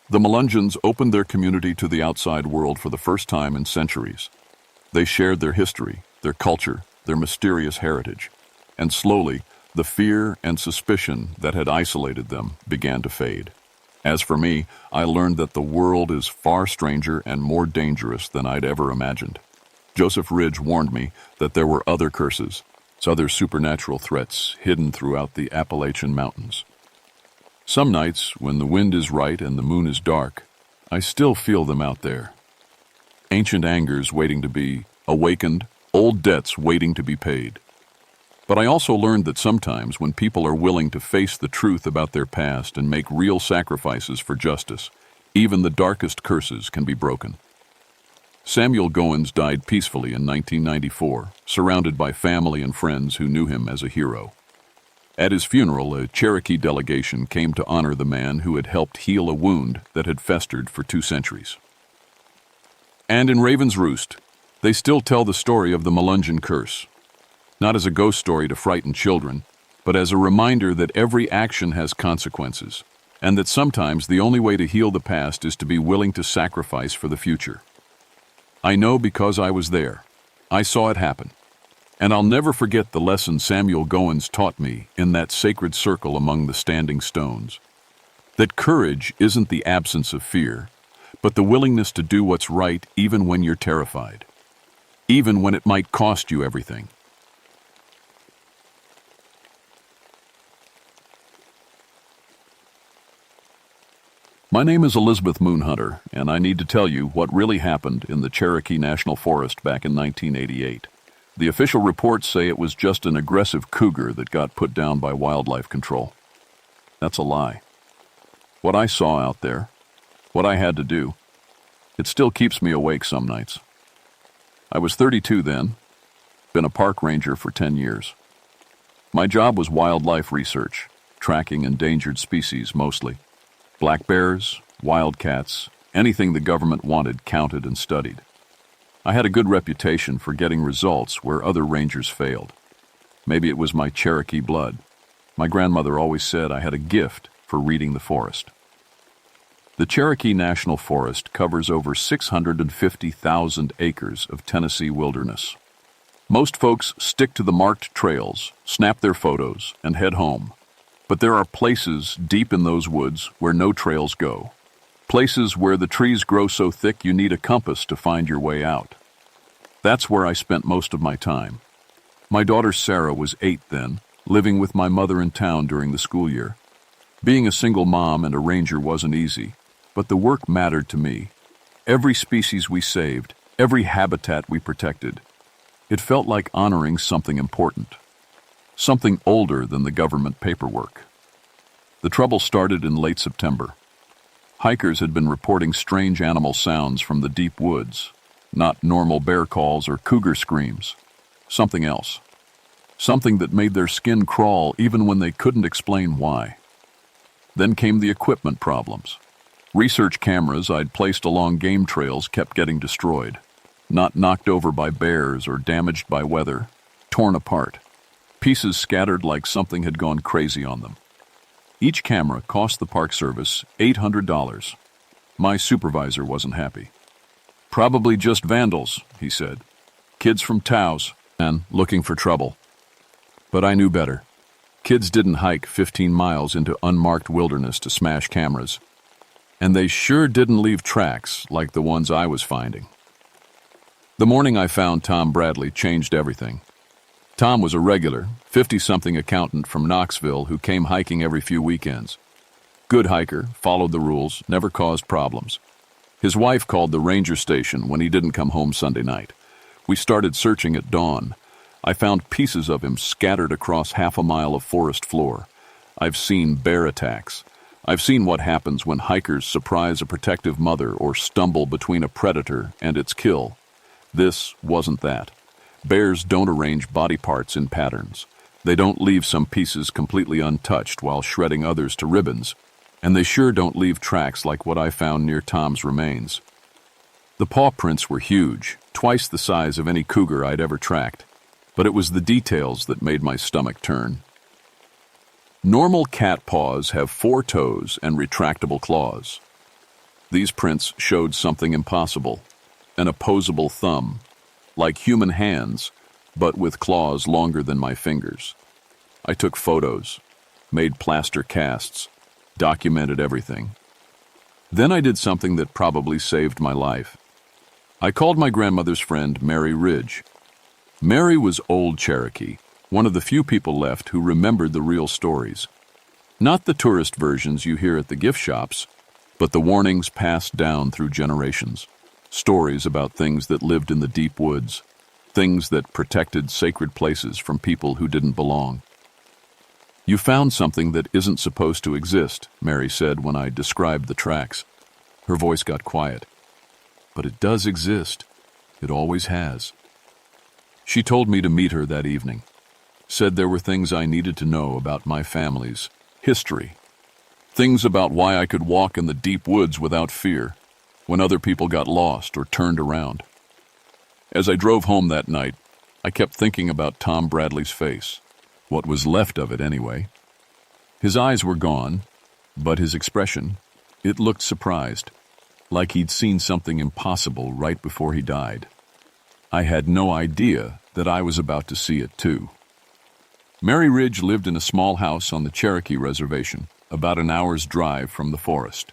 The Melungeons opened their community to the outside world for the first time in centuries. They shared their history, their culture, their mysterious heritage, and slowly, the fear and suspicion that had isolated them began to fade. As for me, I learned that the world is far stranger and more dangerous than I'd ever imagined. Joseph Ridge warned me that there were other curses, other supernatural threats hidden throughout the Appalachian mountains. Some nights, when the wind is right and the moon is dark, I still feel them out there. Ancient angers waiting to be awakened, old debts waiting to be paid. But I also learned that sometimes when people are willing to face the truth about their past and make real sacrifices for justice, even the darkest curses can be broken. Samuel Goins died peacefully in 1994, surrounded by family and friends who knew him as a hero. At his funeral, a Cherokee delegation came to honor the man who had helped heal a wound that had festered for 2 centuries. And in Raven's Roost, they still tell the story of the Melungeon Curse, not as a ghost story to frighten children, but as a reminder that every action has consequences, and that sometimes the only way to heal the past is to be willing to sacrifice for the future. I know because I was there. I saw it happen. And I'll never forget the lesson Samuel Goins taught me in that sacred circle among the standing stones. That courage isn't the absence of fear, but the willingness to do what's right even when you're terrified, even when it might cost you everything. My name is Elizabeth Moonhunter, and I need to tell you what really happened in the Cherokee National Forest back in 1988. The official reports say it was just an aggressive cougar that got put down by wildlife control. That's a lie. What I saw out there, what I had to do, it still keeps me awake some nights. I was 32 then, been a park ranger for 10 years. My job was wildlife research, tracking endangered species mostly. Black bears, wildcats, anything the government wanted counted and studied. I had a good reputation for getting results where other rangers failed. Maybe it was my Cherokee blood. My grandmother always said I had a gift for reading the forest. The Cherokee National Forest covers over 650,000 acres of Tennessee wilderness. Most folks stick to the marked trails, snap their photos, and head home. But there are places deep in those woods where no trails go. Places where the trees grow so thick you need a compass to find your way out. That's where I spent most of my time. My daughter Sarah was 8 then, living with my mother in town during the school year. Being a single mom and a ranger wasn't easy, but the work mattered to me. Every species we saved, every habitat we protected, it felt like honoring something important. Something older than the government paperwork. The trouble started in late September. Hikers had been reporting strange animal sounds from the deep woods, not normal bear calls or cougar screams. Something else. Something that made their skin crawl even when they couldn't explain why. Then came the equipment problems. Research cameras I'd placed along game trails kept getting destroyed, not knocked over by bears or damaged by weather, torn apart. Pieces scattered like something had gone crazy on them. Each camera cost the Park Service $800. My supervisor wasn't happy. Probably just vandals, he said. Kids from Taos and looking for trouble. But I knew better. Kids didn't hike 15 miles into unmarked wilderness to smash cameras. And they sure didn't leave tracks like the ones I was finding. The morning I found Tom Bradley changed everything. Tom was a regular, 50-something accountant from Knoxville who came hiking every few weekends. Good hiker, followed the rules, never caused problems. His wife called the ranger station when he didn't come home Sunday night. We started searching at dawn. I found pieces of him scattered across half a mile of forest floor. I've seen bear attacks. I've seen what happens when hikers surprise a protective mother or stumble between a predator and its kill. This wasn't that. Bears don't arrange body parts in patterns. They don't leave some pieces completely untouched while shredding others to ribbons, and they sure don't leave tracks like what I found near Tom's remains. The paw prints were huge, twice the size of any cougar I'd ever tracked, but it was the details that made my stomach turn. Normal cat paws have 4 toes and retractable claws. These prints showed something impossible, an opposable thumb, like human hands, but with claws longer than my fingers. I took photos, made plaster casts, documented everything. Then I did something that probably saved my life. I called my grandmother's friend, Mary Ridge. Mary was old Cherokee, one of the few people left who remembered the real stories. Not the tourist versions you hear at the gift shops, but the warnings passed down through generations. Stories about things that lived in the deep woods, things that protected sacred places from people who didn't belong. "You found something that isn't supposed to exist," Mary said when I described the tracks. Her voice got quiet. "But it does exist. It always has." She told me to meet her that evening. Said there were things I needed to know about my family's history. Things about why I could walk in the deep woods without fear, when other people got lost or turned around. As I drove home that night, I kept thinking about Tom Bradley's face. What was left of it, anyway. His eyes were gone, but his expression, it looked surprised, like he'd seen something impossible right before he died. I had no idea that I was about to see it, too. Mary Ridge lived in a small house on the Cherokee Reservation, about an hour's drive from the forest.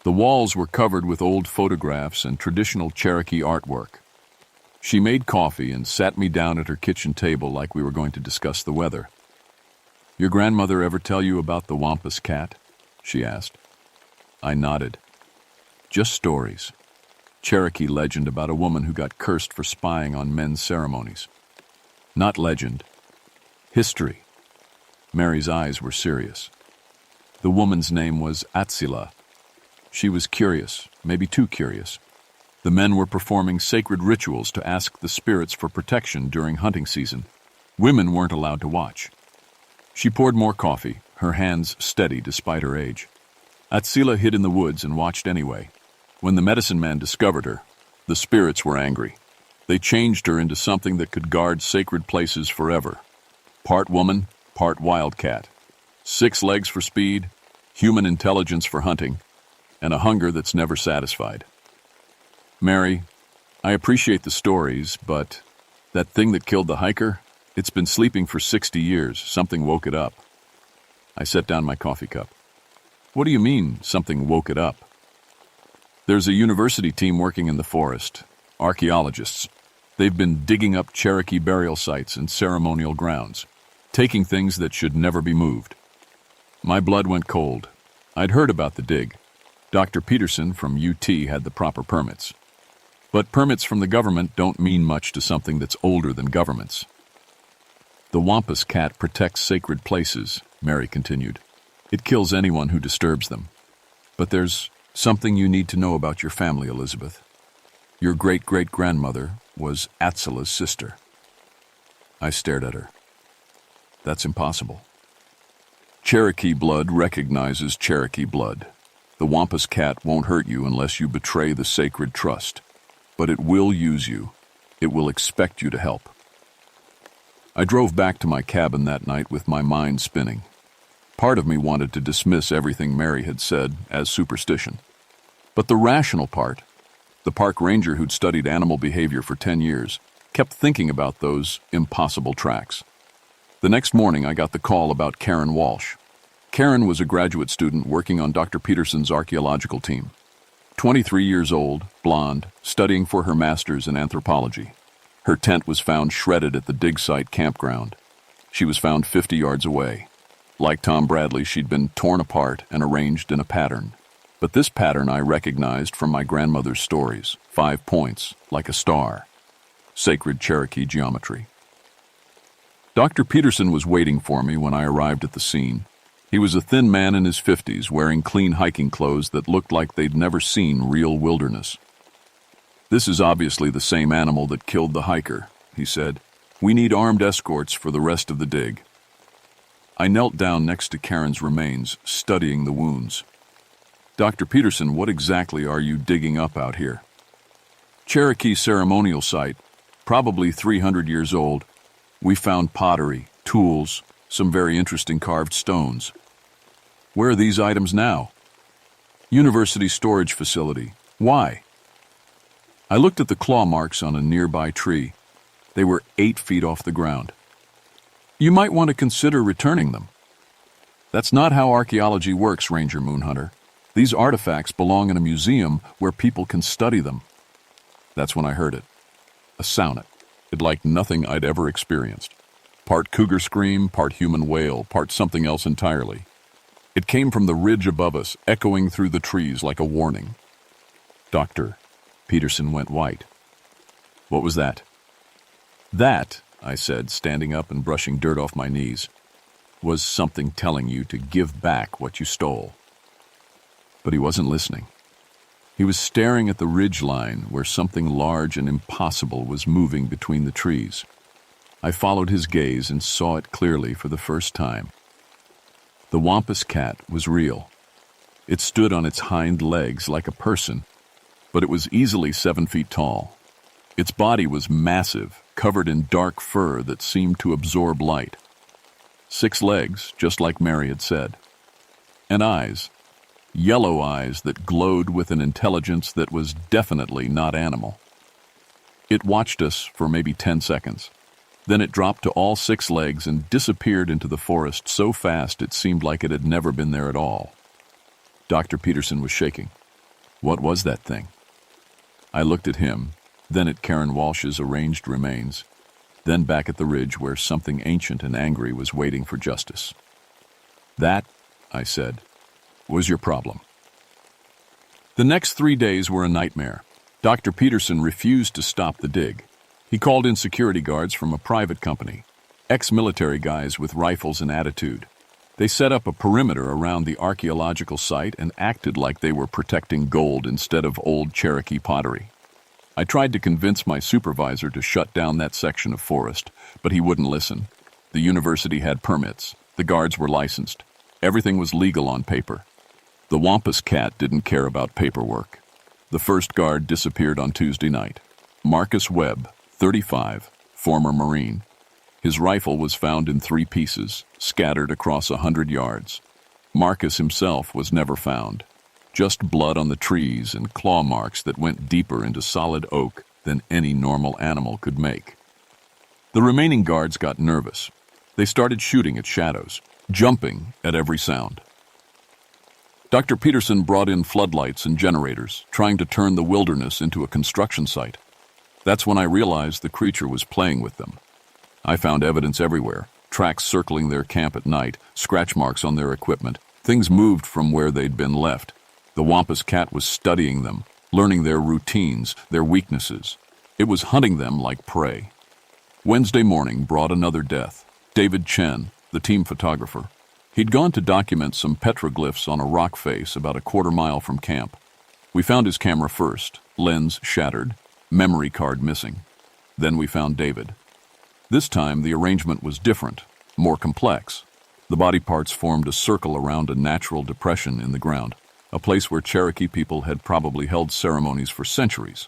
The walls were covered with old photographs and traditional Cherokee artwork. She made coffee and sat me down at her kitchen table like we were going to discuss the weather. "Your grandmother ever tell you about the Wampus Cat?" she asked. I nodded. "Just stories. Cherokee legend about a woman who got cursed for spying on men's ceremonies. Not legend. History." Mary's eyes were serious. The woman's name was Atsila. She was curious, maybe too curious. The men were performing sacred rituals to ask the spirits for protection during hunting season. Women weren't allowed to watch. She poured more coffee, her hands steady despite her age. Atsila hid in the woods and watched anyway. When the medicine man discovered her, the spirits were angry. They changed her into something that could guard sacred places forever. Part woman, part wildcat. 6 legs for speed, human intelligence for hunting, and a hunger that's never satisfied. "Mary, I appreciate the stories, but that thing that killed the hiker, it's been sleeping for 60 years. Something woke it up." I set down my coffee cup. "What do you mean, something woke it up?" "There's a university team working in the forest, archaeologists. They've been digging up Cherokee burial sites and ceremonial grounds, taking things that should never be moved." My blood went cold. I'd heard about the dig. Dr. Peterson from UT had the proper permits. But permits from the government don't mean much to something that's older than governments. "The Wampus Cat protects sacred places," Mary continued. "It kills anyone who disturbs them. But there's something you need to know about your family, Elizabeth. Your great-great-grandmother was Atsila's sister." I stared at her. "That's impossible." "Cherokee blood recognizes Cherokee blood. The Wampus Cat won't hurt you unless you betray the sacred trust. But it will use you. It will expect you to help." I drove back to my cabin that night with my mind spinning. Part of me wanted to dismiss everything Mary had said as superstition. But the rational part, the park ranger who'd studied animal behavior for 10 years, kept thinking about those impossible tracks. The next morning, I got the call about Karen Walsh. Karen was a graduate student working on Dr. Peterson's archaeological team. 23 years old, blonde, studying for her master's in anthropology. Her tent was found shredded at the dig site campground. She was found 50 yards away. Like Tom Bradley, she'd been torn apart and arranged in a pattern. But this pattern I recognized from my grandmother's stories, 5 points, like a star. Sacred Cherokee geometry. Dr. Peterson was waiting for me when I arrived at the scene. He was a thin man in his 50s, wearing clean hiking clothes that looked like they'd never seen real wilderness. "This is obviously the same animal that killed the hiker," he said. "We need armed escorts for the rest of the dig. I knelt down next to Karen's remains, studying the wounds. "Dr. Peterson, what exactly are you digging up out here?" "Cherokee ceremonial site, probably 300 years old. We found pottery, tools, some very interesting carved stones." "Where are these items now?" "University storage facility. Why?" I looked at the claw marks on a nearby tree. They were 8 feet off the ground. "You might want to consider returning them." "That's not how archaeology works, Ranger Moonhunter. These artifacts belong in a museum where people can study them." That's when I heard it. A sound. It like nothing I'd ever experienced. Part cougar scream, part human wail, part something else entirely. It came from the ridge above us, echoing through the trees like a warning. Dr. Peterson went white. "What was that?" "That," I said, standing up and brushing dirt off my knees, "was something telling you to give back what you stole." But he wasn't listening. He was staring at the ridge line where something large and impossible was moving between the trees. I followed his gaze and saw it clearly for the first time. The Wampus Cat was real. It stood on its hind legs like a person, but it was easily 7 feet tall. Its body was massive, covered in dark fur that seemed to absorb light. 6 legs, just like Mary had said. And eyes. Yellow eyes that glowed with an intelligence that was definitely not animal. It watched us for maybe 10 seconds. Then it dropped to all 6 legs and disappeared into the forest so fast it seemed like it had never been there at all. Dr. Peterson was shaking. What was that thing? I looked at him, then at Karen Walsh's arranged remains, then back at the ridge where something ancient and angry was waiting for justice. "That," I said, "was your problem." The next 3 days were a nightmare. Dr. Peterson refused to stop the dig. He called in security guards from a private company, ex-military guys with rifles and attitude. They set up a perimeter around the archaeological site and acted like they were protecting gold instead of old Cherokee pottery. I tried to convince my supervisor to shut down that section of forest, but he wouldn't listen. The university had permits. The guards were licensed. Everything was legal on paper. The Wampus Cat didn't care about paperwork. The first guard disappeared on Tuesday night. Marcus Webb, 35, former Marine. His rifle was found in 3 pieces, scattered across 100 yards. Marcus himself was never found. Just blood on the trees and claw marks that went deeper into solid oak than any normal animal could make. The remaining guards got nervous. They started shooting at shadows, jumping at every sound. Dr. Peterson brought in floodlights and generators, trying to turn the wilderness into a construction site. That's when I realized the creature was playing with them. I found evidence everywhere, tracks circling their camp at night, scratch marks on their equipment. Things moved from where they'd been left. The Wampus Cat was studying them, learning their routines, their weaknesses. It was hunting them like prey. Wednesday morning brought another death. David Chen, the team photographer. He'd gone to document some petroglyphs on a rock face about a quarter-mile from camp. We found his camera first, lens shattered, memory card missing. Then we found David. This time the arrangement was different, more complex. The body parts formed a circle around a natural depression in the ground, a place where Cherokee people had probably held ceremonies for centuries.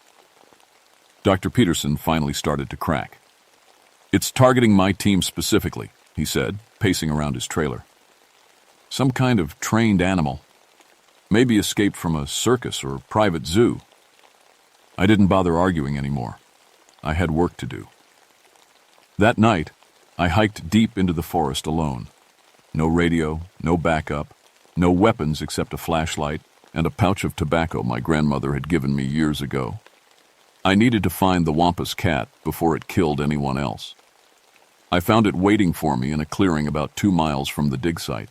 Dr. Peterson finally started to crack. "It's targeting my team specifically," he said, pacing around his trailer. "Some kind of trained animal. Maybe escaped from a circus or private zoo." I didn't bother arguing anymore. I had work to do. That night, I hiked deep into the forest alone. No radio, no backup, no weapons except a flashlight and a pouch of tobacco my grandmother had given me years ago. I needed to find the Wampus Cat before it killed anyone else. I found it waiting for me in a clearing about 2 miles from the dig site.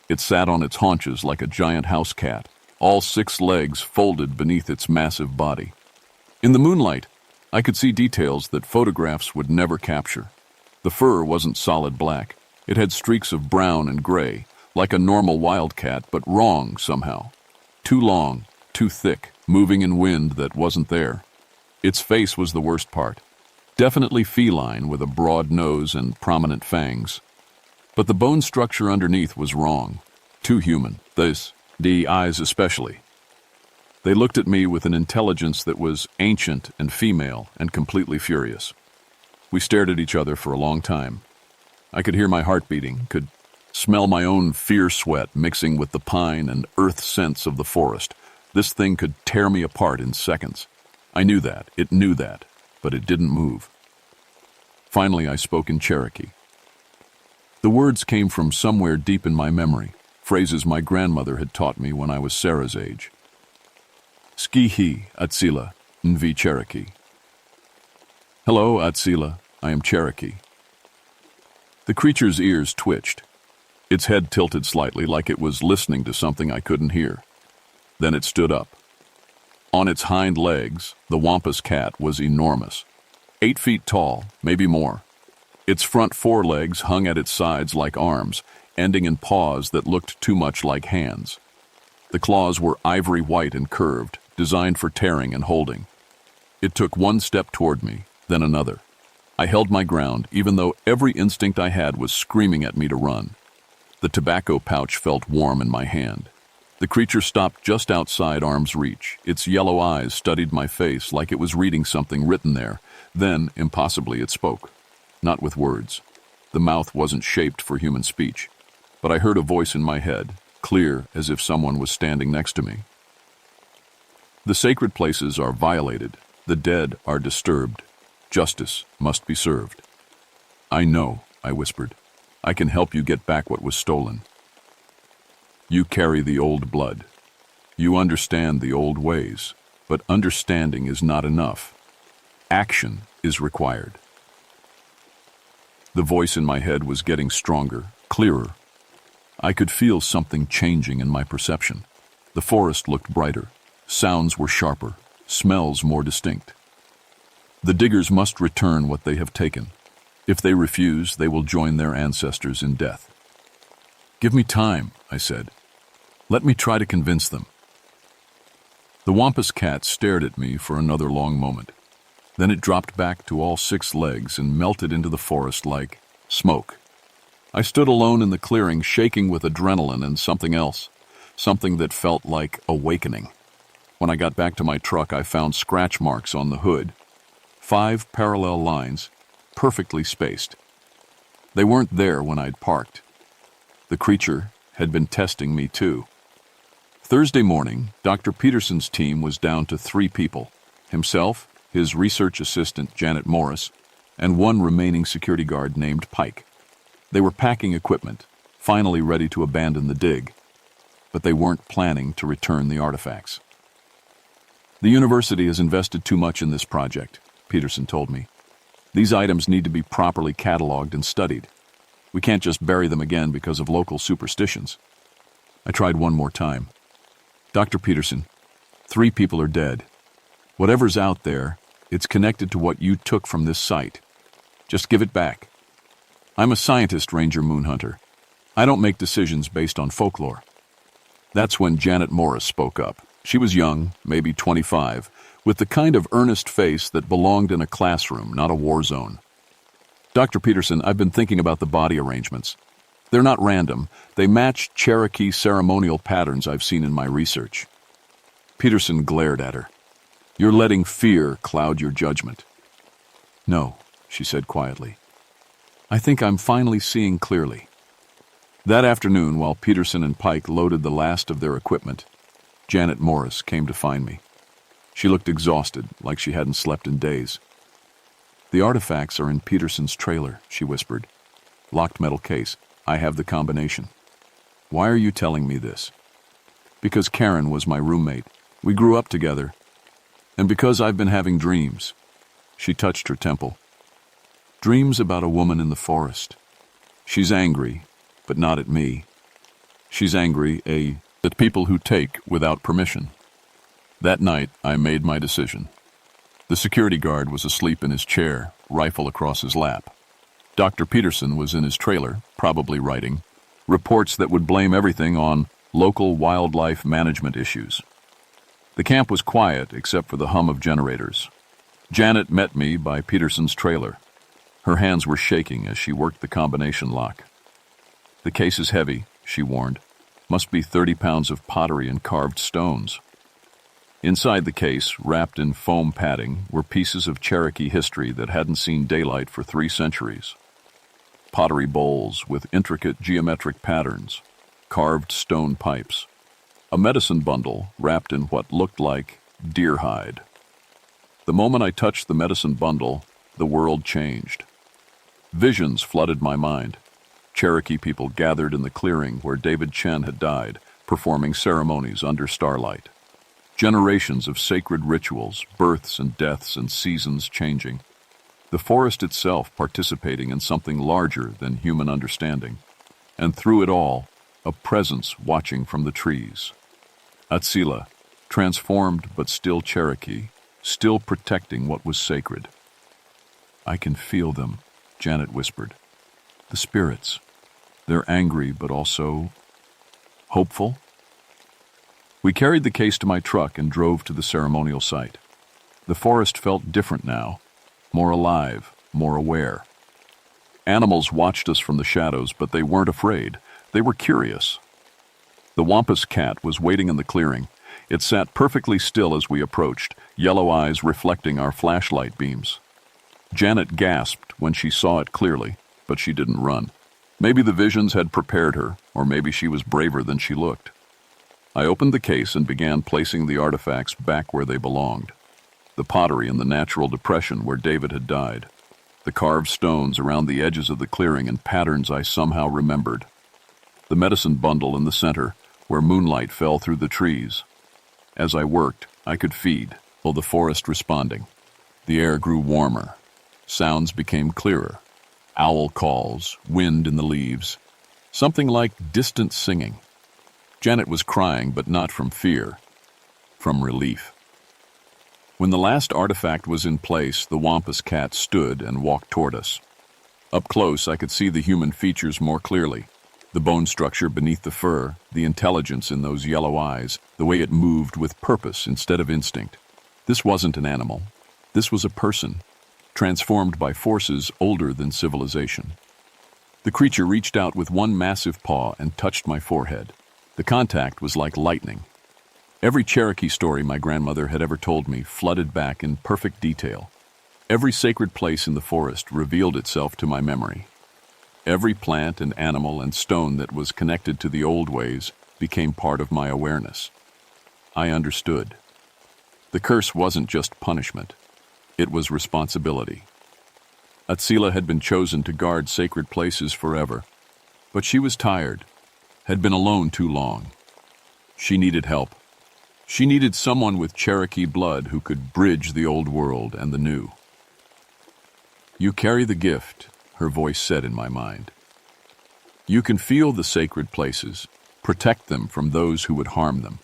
It sat on its haunches like a giant house cat, all 6 legs folded beneath its massive body. In the moonlight, I could see details that photographs would never capture. The fur wasn't solid black. It had streaks of brown and gray, like a normal wildcat, but wrong somehow. Too long, too thick, moving in wind that wasn't there. Its face was the worst part. Definitely feline with a broad nose and prominent fangs. But the bone structure underneath was wrong. Too human. The eyes especially. They looked at me with an intelligence that was ancient and female and completely furious. We stared at each other for a long time. I could hear my heart beating, could smell my own fear sweat mixing with the pine and earth scents of the forest. This thing could tear me apart in seconds. I knew that, it knew that, but it didn't move. Finally, I spoke in Cherokee. The words came from somewhere deep in my memory, phrases my grandmother had taught me when I was Sarah's age. Ski-hi, Atsila, Nvi Cherokee. Hello, Atsila, I am Cherokee. The creature's ears twitched. Its head tilted slightly like it was listening to something I couldn't hear. Then it stood up. On its hind legs, the Wampus Cat was enormous. 8 feet tall, maybe more. Its front forelegs hung at its sides like arms, ending in paws that looked too much like hands. The claws were ivory white and curved, designed for tearing and holding. It took one step toward me, then another. I held my ground, even though every instinct I had was screaming at me to run. The tobacco pouch felt warm in my hand. The creature stopped just outside arm's reach. Its yellow eyes studied my face like it was reading something written there. Then, impossibly, it spoke. Not with words. The mouth wasn't shaped for human speech. But I heard a voice in my head, clear as if someone was standing next to me. The sacred places are violated. The dead are disturbed. Justice must be served. I know, I whispered. I can help you get back what was stolen. You carry the old blood. You understand the old ways, but understanding is not enough. Action is required. The voice in my head was getting stronger, clearer. I could feel something changing in my perception. The forest looked brighter. Sounds were sharper. Smells more distinct. The diggers must return what they have taken. If they refuse, they will join their ancestors in death. Give me time, I said. Let me try to convince them. The Wampus Cat stared at me for another long moment. Then it dropped back to all 6 legs and melted into the forest like smoke. I stood alone in the clearing, shaking with adrenaline and something else, something that felt like awakening. When I got back to my truck, I found scratch marks on the hood. 5 parallel lines, perfectly spaced. They weren't there when I'd parked. The creature had been testing me too. Thursday morning, Dr. Peterson's team was down to 3 people: himself, his research assistant Janet Morris, and 1 remaining security guard named Pike. They were packing equipment, finally ready to abandon the dig, but they weren't planning to return the artifacts. The university has invested too much in this project, Peterson told me. These items need to be properly cataloged and studied. We can't just bury them again because of local superstitions. I tried one more time. Dr. Peterson, 3 people are dead. Whatever's out there, it's connected to what you took from this site. Just give it back. I'm a scientist, Ranger Moonhunter. I don't make decisions based on folklore. That's when Janet Morris spoke up. She was young, maybe 25, with the kind of earnest face that belonged in a classroom, not a war zone. Dr. Peterson, I've been thinking about the body arrangements. They're not random. They match Cherokee ceremonial patterns I've seen in my research. Peterson glared at her. You're letting fear cloud your judgment. No, she said quietly. I think I'm finally seeing clearly. That afternoon, while Peterson and Pike loaded the last of their equipment, Janet Morris came to find me. She looked exhausted, like she hadn't slept in days. The artifacts are in Peterson's trailer, she whispered. Locked metal case. I have the combination. Why are you telling me this? Because Karen was my roommate. We grew up together. And because I've been having dreams. She touched her temple. Dreams about a woman in the forest. She's angry, but not at me. She's angry, at people who take without permission. That night, I made my decision. The security guard was asleep in his chair, rifle across his lap. Dr. Peterson was in his trailer, probably writing reports that would blame everything on local wildlife management issues. The camp was quiet except for the hum of generators. Janet met me by Peterson's trailer. Her hands were shaking as she worked the combination lock. The case is heavy, she warned. Must be 30 pounds of pottery and carved stones. Inside the case, wrapped in foam padding, were pieces of Cherokee history that hadn't seen daylight for 3 centuries. Pottery bowls with intricate geometric patterns, carved stone pipes, a medicine bundle wrapped in what looked like deer hide. The moment I touched the medicine bundle, the world changed. Visions flooded my mind. Cherokee people gathered in the clearing where David Chen had died, performing ceremonies under starlight. Generations of sacred rituals, births and deaths and seasons changing. The forest itself participating in something larger than human understanding. And through it all, a presence watching from the trees. Atsila, transformed but still Cherokee, still protecting what was sacred. I can feel them, Janet whispered. The spirits. They're angry but also hopeful. We carried the case to my truck and drove to the ceremonial site. The forest felt different now, more alive, more aware. Animals watched us from the shadows, but they weren't afraid. They were curious. The Wampus Cat was waiting in the clearing. It sat perfectly still as we approached, yellow eyes reflecting our flashlight beams. Janet gasped when she saw it clearly, but she didn't run. Maybe the visions had prepared her, or maybe she was braver than she looked. I opened the case and began placing the artifacts back where they belonged. The pottery in the natural depression where David had died. The carved stones around the edges of the clearing in patterns I somehow remembered. The medicine bundle in the center, where moonlight fell through the trees. As I worked, I could feel the forest responding. The air grew warmer. Sounds became clearer. Owl calls, wind in the leaves. Something like distant singing. Janet was crying, but not from fear, from relief. When the last artifact was in place, the Wampus Cat stood and walked toward us. Up close, I could see the human features more clearly. The bone structure beneath the fur, the intelligence in those yellow eyes, the way it moved with purpose instead of instinct. This wasn't an animal. This was a person, transformed by forces older than civilization. The creature reached out with one massive paw and touched my forehead. The contact was like lightning. Every Cherokee story my grandmother had ever told me flooded back in perfect detail. Every sacred place in the forest revealed itself to my memory. Every plant and animal and stone that was connected to the old ways became part of my awareness. I understood. The curse wasn't just punishment. It was responsibility. Atsila had been chosen to guard sacred places forever, but she was tired, had been alone too long. She needed help. She needed someone with Cherokee blood who could bridge the old world and the new. You carry the gift, her voice said in my mind. You can feel the sacred places, protect them from those who would harm them.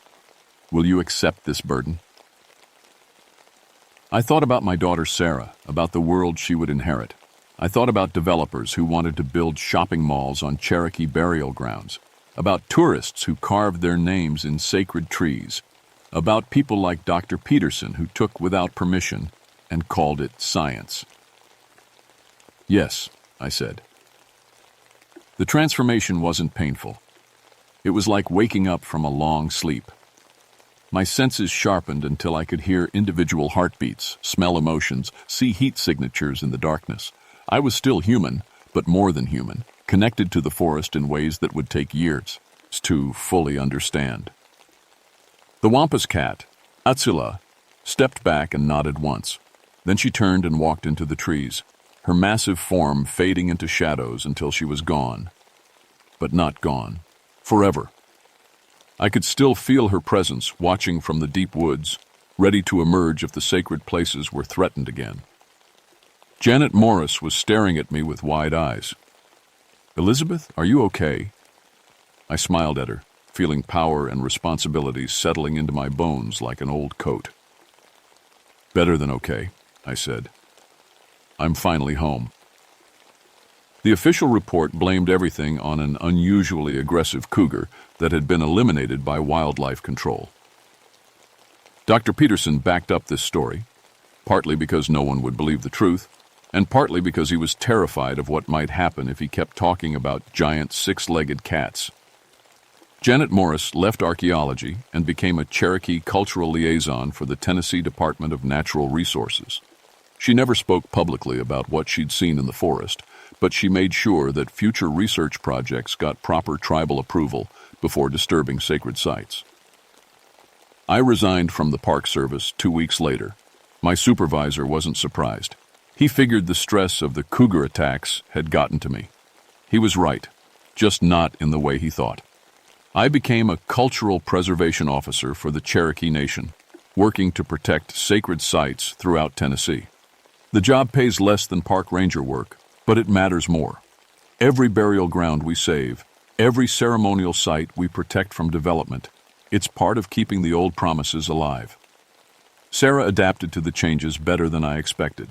Will you accept this burden? I thought about my daughter Sarah, about the world she would inherit. I thought about developers who wanted to build shopping malls on Cherokee burial grounds, about tourists who carved their names in sacred trees, about people like Dr. Peterson who took without permission and called it science. Yes, I said. The transformation wasn't painful. It was like waking up from a long sleep. My senses sharpened until I could hear individual heartbeats, smell emotions, see heat signatures in the darkness. I was still human, but more than human, connected to the forest in ways that would take years to fully understand. The Wampus Cat, Atsila, stepped back and nodded once. Then she turned and walked into the trees, her massive form fading into shadows until she was gone. But not gone. Forever. I could still feel her presence watching from the deep woods, ready to emerge if the sacred places were threatened again. Janet Morris was staring at me with wide eyes. Elizabeth, are you okay? I smiled at her, feeling power and responsibility settling into my bones like an old coat. Better than okay, I said. I'm finally home. The official report blamed everything on an unusually aggressive cougar that had been eliminated by wildlife control. Dr. Peterson backed up this story, partly because no one would believe the truth, and partly because he was terrified of what might happen if he kept talking about giant six-legged cats. Janet Morris left archaeology and became a Cherokee cultural liaison for the Tennessee Department of Natural Resources. She never spoke publicly about what she'd seen in the forest, but she made sure that future research projects got proper tribal approval before disturbing sacred sites. I resigned from the Park Service 2 weeks later. My supervisor wasn't surprised. He figured the stress of the cougar attacks had gotten to me. He was right, just not in the way he thought. I became a cultural preservation officer for the Cherokee Nation, working to protect sacred sites throughout Tennessee. The job pays less than park ranger work, but it matters more. Every burial ground we save, every ceremonial site we protect from development, it's part of keeping the old promises alive. Sarah adapted to the changes better than I expected.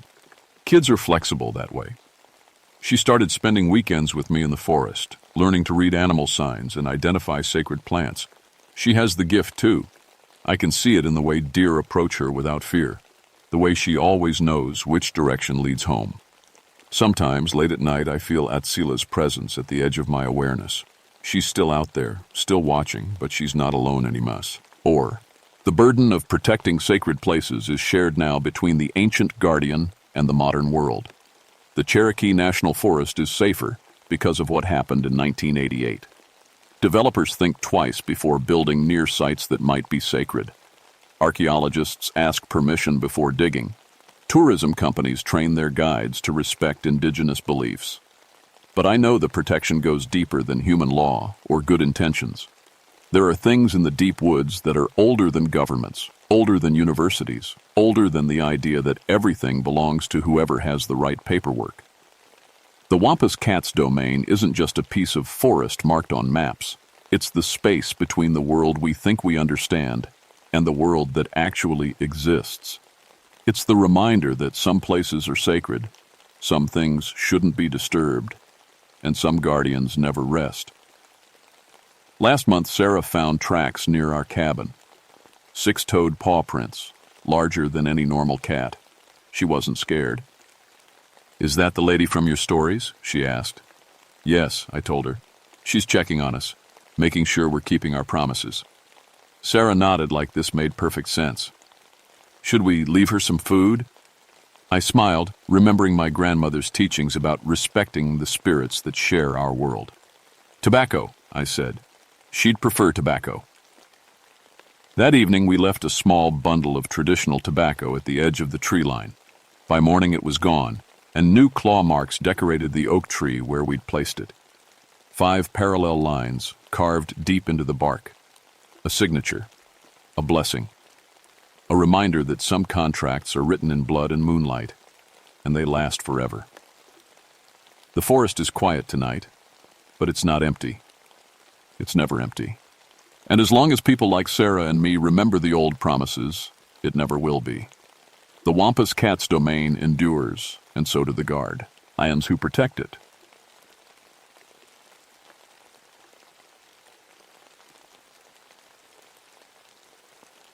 Kids are flexible that way. She started spending weekends with me in the forest, learning to read animal signs and identify sacred plants. She has the gift, too. I can see it in the way deer approach her without fear, the way she always knows which direction leads home. Sometimes, late at night, I feel Atzila's presence at the edge of my awareness. She's still out there, still watching, but she's not alone anymore. Or, the burden of protecting sacred places is shared now between the ancient guardian and the modern world. The Cherokee National Forest is safer because of what happened in 1988. Developers think twice before building near sites that might be sacred. Archaeologists ask permission before digging. Tourism companies train their guides to respect indigenous beliefs. But I know the protection goes deeper than human law or good intentions. There are things in the deep woods that are older than governments, older than universities, older than the idea that everything belongs to whoever has the right paperwork. The Wampus Cat's domain isn't just a piece of forest marked on maps. It's the space between the world we think we understand and the world that actually exists. It's the reminder that some places are sacred, some things shouldn't be disturbed, and some guardians never rest. Last month, Sarah found tracks near our cabin. 6-toed paw prints, larger than any normal cat. She wasn't scared. "Is that the lady from your stories?" she asked. "Yes," I told her. "She's checking on us, making sure we're keeping our promises." Sarah nodded like this made perfect sense. "Should we leave her some food?" I smiled, remembering my grandmother's teachings about respecting the spirits that share our world. "Tobacco," I said. She'd prefer tobacco. That evening, we left a small bundle of traditional tobacco at the edge of the tree line. By morning, it was gone, and new claw marks decorated the oak tree where we'd placed it. 5 parallel lines carved deep into the bark. A signature, a blessing, a reminder that some contracts are written in blood and moonlight, and they last forever. The forest is quiet tonight, but it's not empty. It's never empty. And as long as people like Sarah and me remember the old promises, it never will be. The Wampus Cat's domain endures, and so do the guard, lions who protect it.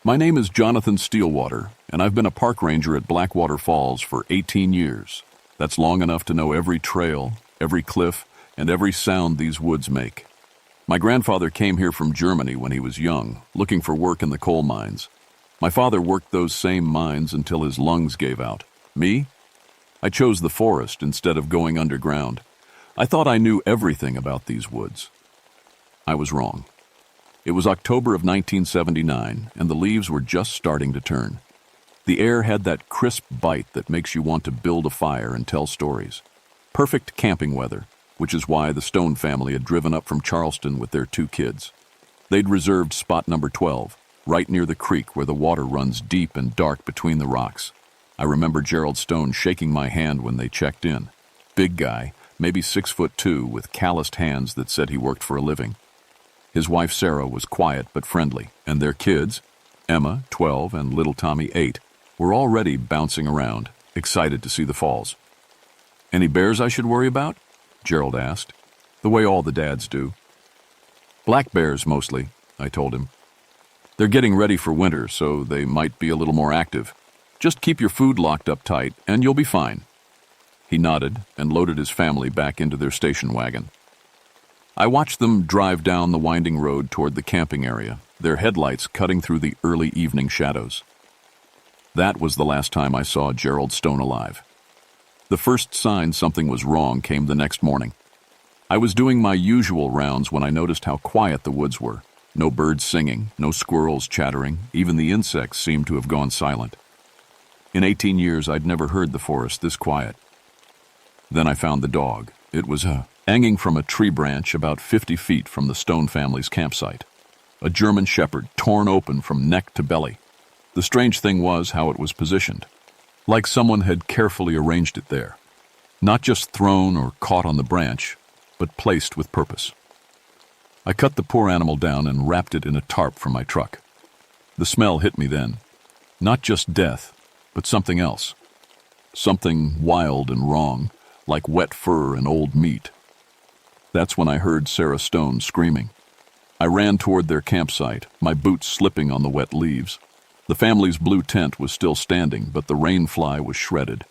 My name is Jonathan Steelwater, and I've been a park ranger at Blackwater Falls for 18 years. That's long enough to know every trail, every cliff, and every sound these woods make. My grandfather came here from Germany when he was young, looking for work in the coal mines. My father worked those same mines until his lungs gave out. Me? I chose the forest instead of going underground. I thought I knew everything about these woods. I was wrong. It was October of 1979, and the leaves were just starting to turn. The air had that crisp bite that makes you want to build a fire and tell stories. Perfect camping weather, which is why the Stone family had driven up from Charleston with their 2 kids. They'd reserved spot number 12, right near the creek where the water runs deep and dark between the rocks. I remember Gerald Stone shaking my hand when they checked in. Big guy, maybe 6'2", with calloused hands that said he worked for a living. His wife Sarah was quiet but friendly, and their kids, Emma, 12, and little Tommy, 8, were already bouncing around, excited to see the falls. "Any bears I should worry about?" Gerald asked, the way all the dads do. "Black bears, mostly," I told him. "They're getting ready for winter, so they might be a little more active. Just keep your food locked up tight, and you'll be fine." He nodded and loaded his family back into their station wagon. I watched them drive down the winding road toward the camping area, their headlights cutting through the early evening shadows. That was the last time I saw Gerald Stone alive. The first sign something was wrong came the next morning. I was doing my usual rounds when I noticed how quiet the woods were. No birds singing, no squirrels chattering, even the insects seemed to have gone silent. In 18 years, I'd never heard the forest this quiet. Then I found the dog. It was hanging from a tree branch about 50 feet from the Stone family's campsite. A German shepherd, torn open from neck to belly. The strange thing was how it was positioned, like someone had carefully arranged it there. Not just thrown or caught on the branch, but placed with purpose. I cut the poor animal down and wrapped it in a tarp from my truck. The smell hit me then. Not just death, but something else. Something wild and wrong, like wet fur and old meat. That's when I heard Sarah Stone screaming. I ran toward their campsite, my boots slipping on the wet leaves. The family's blue tent was still standing, but the rain fly was shredded.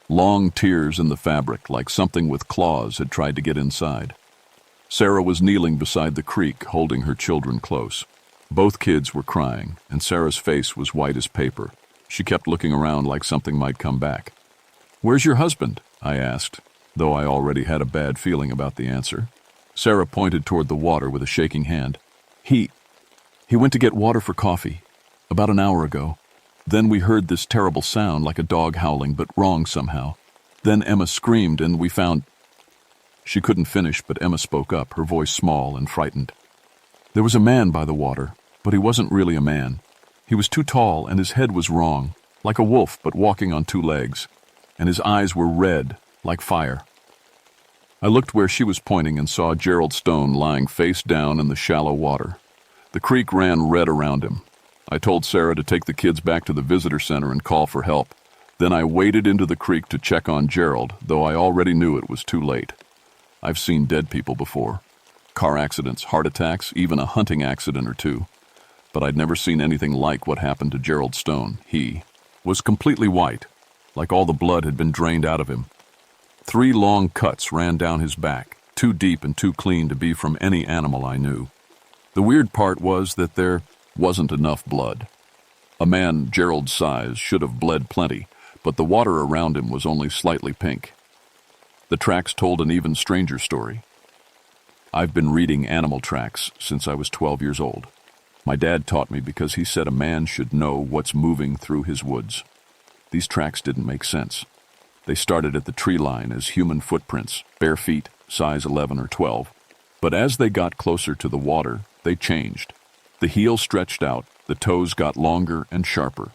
Long tears in the fabric, like something with claws had tried to get inside. Sarah was kneeling beside the creek, holding her children close. Both kids were crying, and Sarah's face was white as paper. She kept looking around like something might come back. "Where's your husband?" I asked, though I already had a bad feeling about the answer. Sarah pointed toward the water with a shaking hand. He went to get water for coffee, about an hour ago. Then we heard this terrible sound like a dog howling, but wrong somehow. Then Emma screamed and we found—" She couldn't finish, but Emma spoke up, her voice small and frightened. "There was a man by the water, but he wasn't really a man. He was too tall and his head was wrong, like a wolf but walking on two legs, and his eyes were red, like fire." I looked where she was pointing and saw Gerald Stone lying face down in the shallow water. The creek ran red around him. I told Sarah to take the kids back to the visitor center and call for help. Then I waded into the creek to check on Gerald, though I already knew it was too late. I've seen dead people before. Car accidents, heart attacks, even a hunting accident or two. But I'd never seen anything like what happened to Gerald Stone. He was completely white, like all the blood had been drained out of him. 3 long cuts ran down his back, too deep and too clean to be from any animal I knew. The weird part was that there wasn't enough blood. A man Gerald's size should have bled plenty, but the water around him was only slightly pink. The tracks told an even stranger story. I've been reading animal tracks since I was 12 years old. My dad taught me because he said a man should know what's moving through his woods. These tracks didn't make sense. They started at the tree line as human footprints, bare feet, size 11 or 12. But as they got closer to the water, they changed. The heel stretched out, the toes got longer and sharper.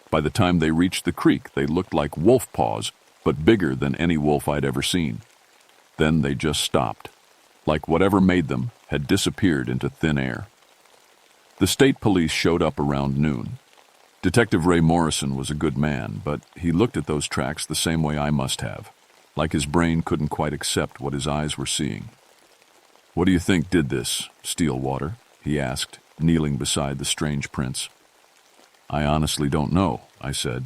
By the time they reached the creek, they looked like wolf paws, but bigger than any wolf I'd ever seen. Then they just stopped, like whatever made them had disappeared into thin air. The state police showed up around noon. Detective Ray Morrison was a good man, but he looked at those tracks the same way I must have, like his brain couldn't quite accept what his eyes were seeing. "What do you think did this, Stillwater?" he asked, kneeling beside the strange prints. "I honestly don't know," I said.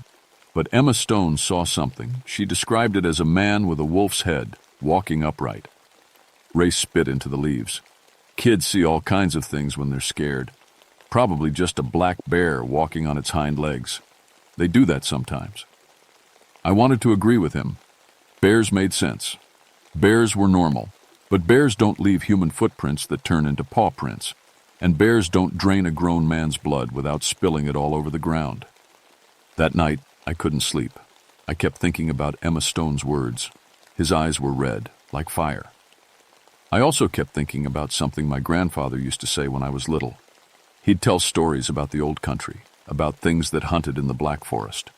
But Emma Stone saw something. She described it as a man with a wolf's head, walking upright. Ray spit into the leaves. "Kids see all kinds of things when they're scared. Probably just a black bear walking on its hind legs. They do that sometimes." I wanted to agree with him. Bears made sense. Bears were normal, but bears don't leave human footprints that turn into paw prints, and bears don't drain a grown man's blood without spilling it all over the ground. That night, I couldn't sleep. I kept thinking about Emma Stone's words. His eyes were red, like fire. I also kept thinking about something my grandfather used to say when I was little. He'd tell stories about the old country, about things that hunted in the Black Forest.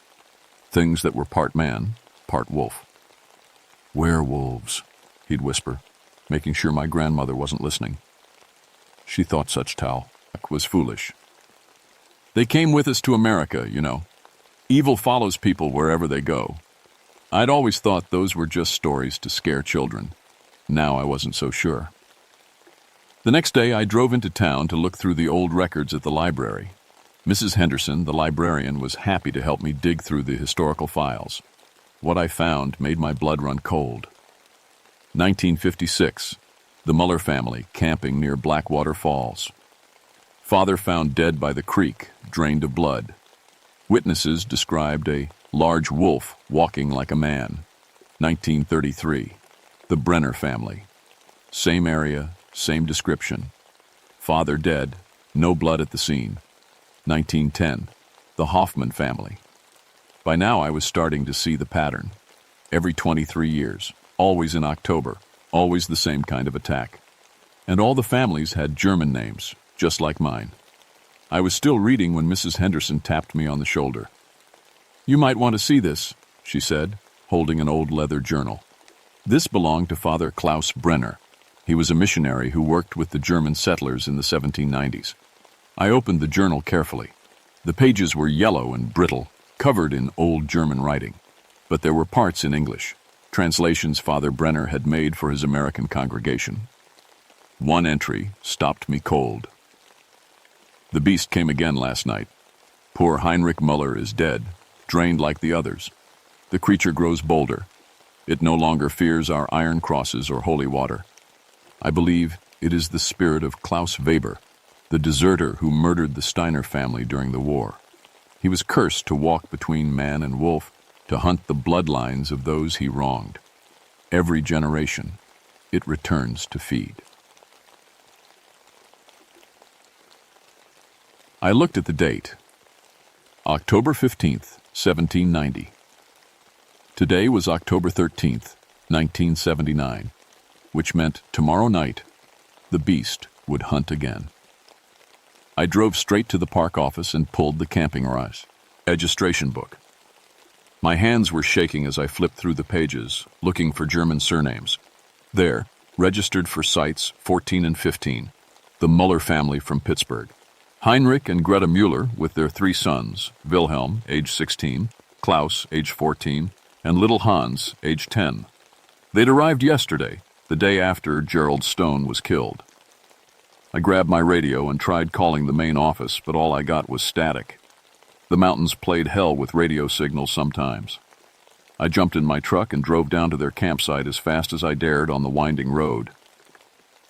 Things that were part man, part wolf. "Werewolves," he'd whisper, making sure my grandmother wasn't listening. She thought such talk was foolish. "They came with us to America, you know. Evil follows people wherever they go." I'd always thought those were just stories to scare children. Now I wasn't so sure. The next day I drove into town to look through the old records at the library. Mrs. Henderson, the librarian, was happy to help me dig through the historical files. What I found made my blood run cold. 1956. The Muller family camping near Blackwater Falls. Father found dead by the creek, drained of blood. Witnesses described a large wolf walking like a man. 1933. The Brenner family. Same area, same description. Father dead, no blood at the scene. 1910. The Hoffman family. By now I was starting to see the pattern. Every 23 years, always in October, always the same kind of attack. And all the families had German names, just like mine. I was still reading when Mrs. Henderson tapped me on the shoulder. "You might want to see this," she said, holding an old leather journal. This belonged to Father Klaus Brenner. He was a missionary who worked with the German settlers in the 1790s. I opened the journal carefully. The pages were yellow and brittle, covered in old German writing. But there were parts in English, translations Father Brenner had made for his American congregation. One entry stopped me cold. "The beast came again last night. Poor Heinrich Muller is dead, drained like the others. The creature grows bolder. It no longer fears our iron crosses or holy water. I believe it is the spirit of Klaus Weber, the deserter who murdered the Steiner family during the war. He was cursed to walk between man and wolf, to hunt the bloodlines of those he wronged. Every generation, it returns to feed." I looked at the date. October 15th, 1790. Today was October 13th, 1979, which meant tomorrow night, the beast would hunt again. I drove straight to the park office and pulled the camping registration book. My hands were shaking as I flipped through the pages, looking for German surnames. There, registered for sites 14 and 15, the Muller family from Pittsburgh. Heinrich and Greta Mueller with their 3 sons, Wilhelm, age 16, Klaus, age 14, and little Hans, age 10. They'd arrived yesterday, the day after Gerald Stone was killed. I grabbed my radio and tried calling the main office, but all I got was static. The mountains played hell with radio signals sometimes. I jumped in my truck and drove down to their campsite as fast as I dared on the winding road.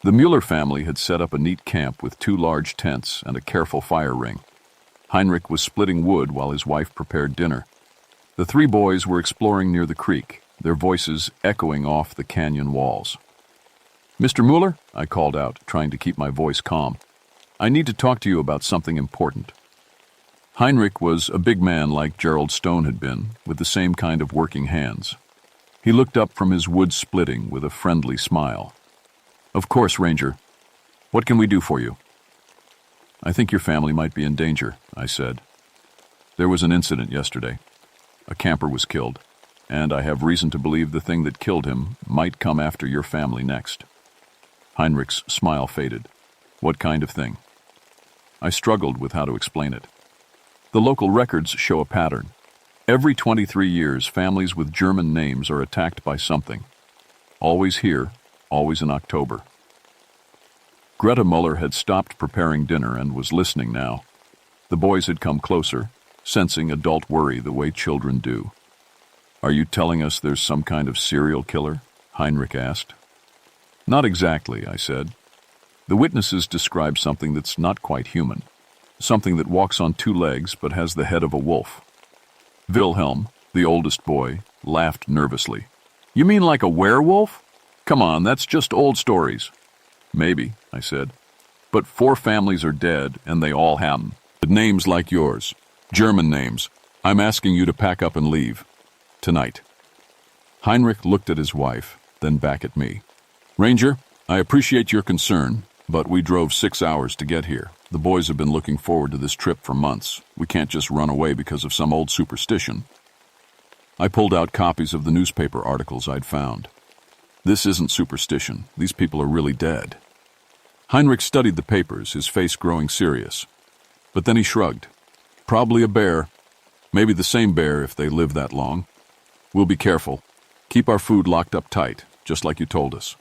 The Mueller family had set up a neat camp with 2 large tents and a careful fire ring. Heinrich was splitting wood while his wife prepared dinner. The 3 boys were exploring near the creek, their voices echoing off the canyon walls. "Mr. Mueller," I called out, trying to keep my voice calm. "I need to talk to you about something important." Heinrich was a big man like Gerald Stone had been, with the same kind of working hands. He looked up from his wood splitting with a friendly smile. "Of course, Ranger. What can we do for you?" "I think your family might be in danger," I said. "There was an incident yesterday. A camper was killed, and I have reason to believe the thing that killed him might come after your family next." Heinrich's smile faded. "What kind of thing?" I struggled with how to explain it. The local records show a pattern. Every 23 years, families with German names are attacked by something. Always here, always in October. Greta Muller had stopped preparing dinner and was listening now. The boys had come closer, sensing adult worry the way children do. "Are you telling us there's some kind of serial killer?" Heinrich asked. "Not exactly," I said. "The witnesses describe something that's not quite human. Something that walks on 2 legs but has the head of a wolf." Wilhelm, the oldest boy, laughed nervously. "You mean like a werewolf? Come on, that's just old stories." "Maybe," I said. "But 4 families are dead, and they all have them. With names like yours. German names. I'm asking you to pack up and leave. Tonight." Heinrich looked at his wife, then back at me. "Ranger, I appreciate your concern, but we drove 6 hours to get here. The boys have been looking forward to this trip for months. We can't just run away because of some old superstition." I pulled out copies of the newspaper articles I'd found. "This isn't superstition. These people are really dead." Heinrich studied the papers, his face growing serious. But then he shrugged. "Probably a bear. Maybe the same bear if they live that long. We'll be careful. Keep our food locked up tight, just like you told us."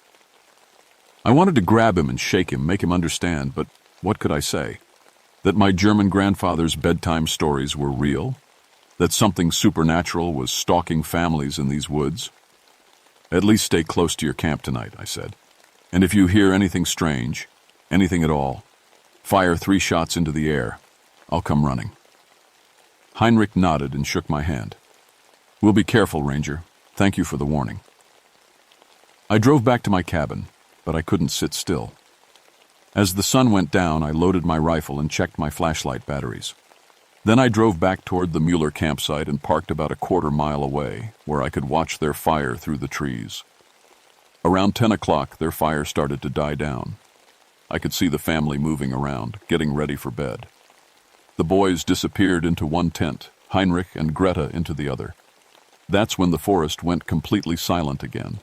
I wanted to grab him and shake him, make him understand, but what could I say? That my German grandfather's bedtime stories were real? That something supernatural was stalking families in these woods. At least stay close to your camp tonight, I said. And if you hear anything strange, anything at all, fire 3 shots into the air. I'll come running. Heinrich nodded and shook my hand. We'll be careful, Ranger. Thank you for the warning. I drove back to my cabin, but I couldn't sit still. As the sun went down, I loaded my rifle and checked my flashlight batteries. Then I drove back toward the Mueller campsite and parked about a quarter-mile away, where I could watch their fire through the trees. Around 10 o'clock, their fire started to die down. I could see the family moving around, getting ready for bed. The boys disappeared into one tent, Heinrich and Greta into the other. That's when the forest went completely silent again.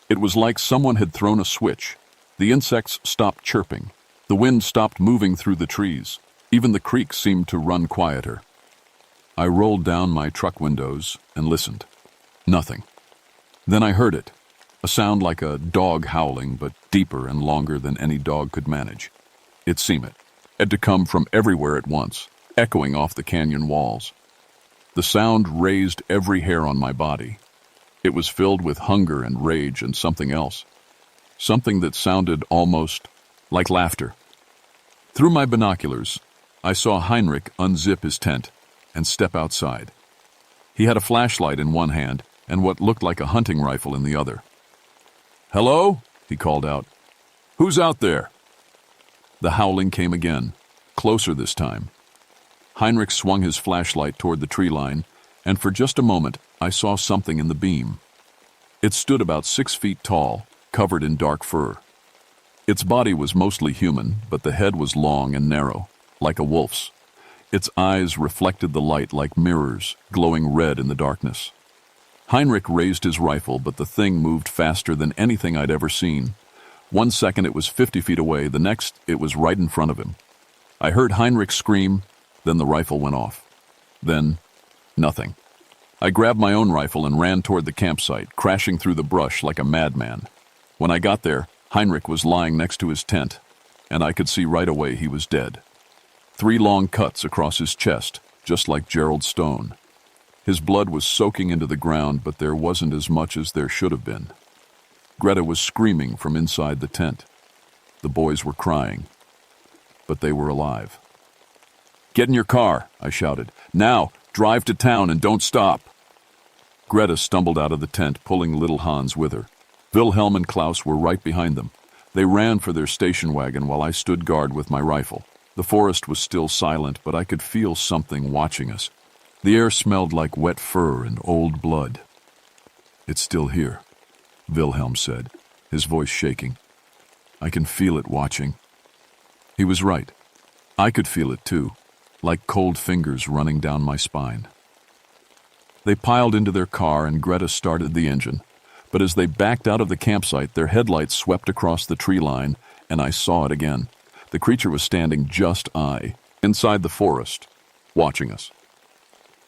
It was like someone had thrown a switch. The insects stopped chirping. The wind stopped moving through the trees. Even the creek seemed to run quieter. I rolled down my truck windows and listened. Nothing. Then I heard it, a sound like a dog howling, but deeper and longer than any dog could manage. It had to come from everywhere at once, echoing off the canyon walls. The sound raised every hair on my body. It was filled with hunger and rage and something else. Something that sounded almost like laughter. Through my binoculars, I saw Heinrich unzip his tent and step outside. He had a flashlight in one hand and what looked like a hunting rifle in the other. "Hello?" he called out. "Who's out there?" The howling came again, closer this time. Heinrich swung his flashlight toward the tree line, and for just a moment I saw something in the beam. It stood about 6 feet tall, covered in dark fur. Its body was mostly human, but the head was long and narrow, like a wolf's. Its eyes reflected the light like mirrors, glowing red in the darkness. Heinrich raised his rifle, but the thing moved faster than anything I'd ever seen. 1 second it was 50 feet away, the next it was right in front of him. I heard Heinrich scream, then the rifle went off. Then, nothing. I grabbed my own rifle and ran toward the campsite, crashing through the brush like a madman. When I got there, Heinrich was lying next to his tent, and I could see right away he was dead. 3 long cuts across his chest, just like Gerald Stone. His blood was soaking into the ground, but there wasn't as much as there should have been. Greta was screaming from inside the tent. The boys were crying, but they were alive. "Get in your car," I shouted. "Now, drive to town and don't stop." Greta stumbled out of the tent, pulling little Hans with her. Wilhelm and Klaus were right behind them. They ran for their station wagon while I stood guard with my rifle. The forest was still silent, but I could feel something watching us. The air smelled like wet fur and old blood. "It's still here," Wilhelm said, his voice shaking. "I can feel it watching." He was right. I could feel it too, like cold fingers running down my spine. They piled into their car and Greta started the engine. But as they backed out of the campsite, their headlights swept across the tree line, and I saw it again. The creature was standing just inside the forest, watching us.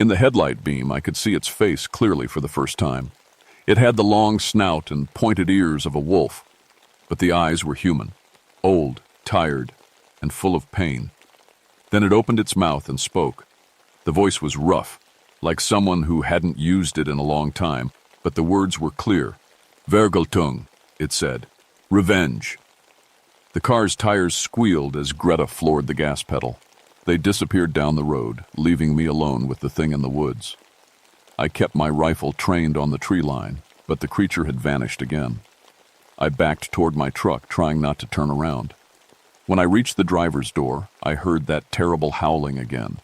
In the headlight beam, I could see its face clearly for the first time. It had the long snout and pointed ears of a wolf, but the eyes were human, old, tired, and full of pain. Then it opened its mouth and spoke. The voice was rough, like someone who hadn't used it in a long time, but the words were clear. "Vergeltung," it said. "Revenge." The car's tires squealed as Greta floored the gas pedal. They disappeared down the road, leaving me alone with the thing in the woods. I kept my rifle trained on the tree line, but the creature had vanished again. I backed toward my truck, trying not to turn around. When I reached the driver's door, I heard that terrible howling again,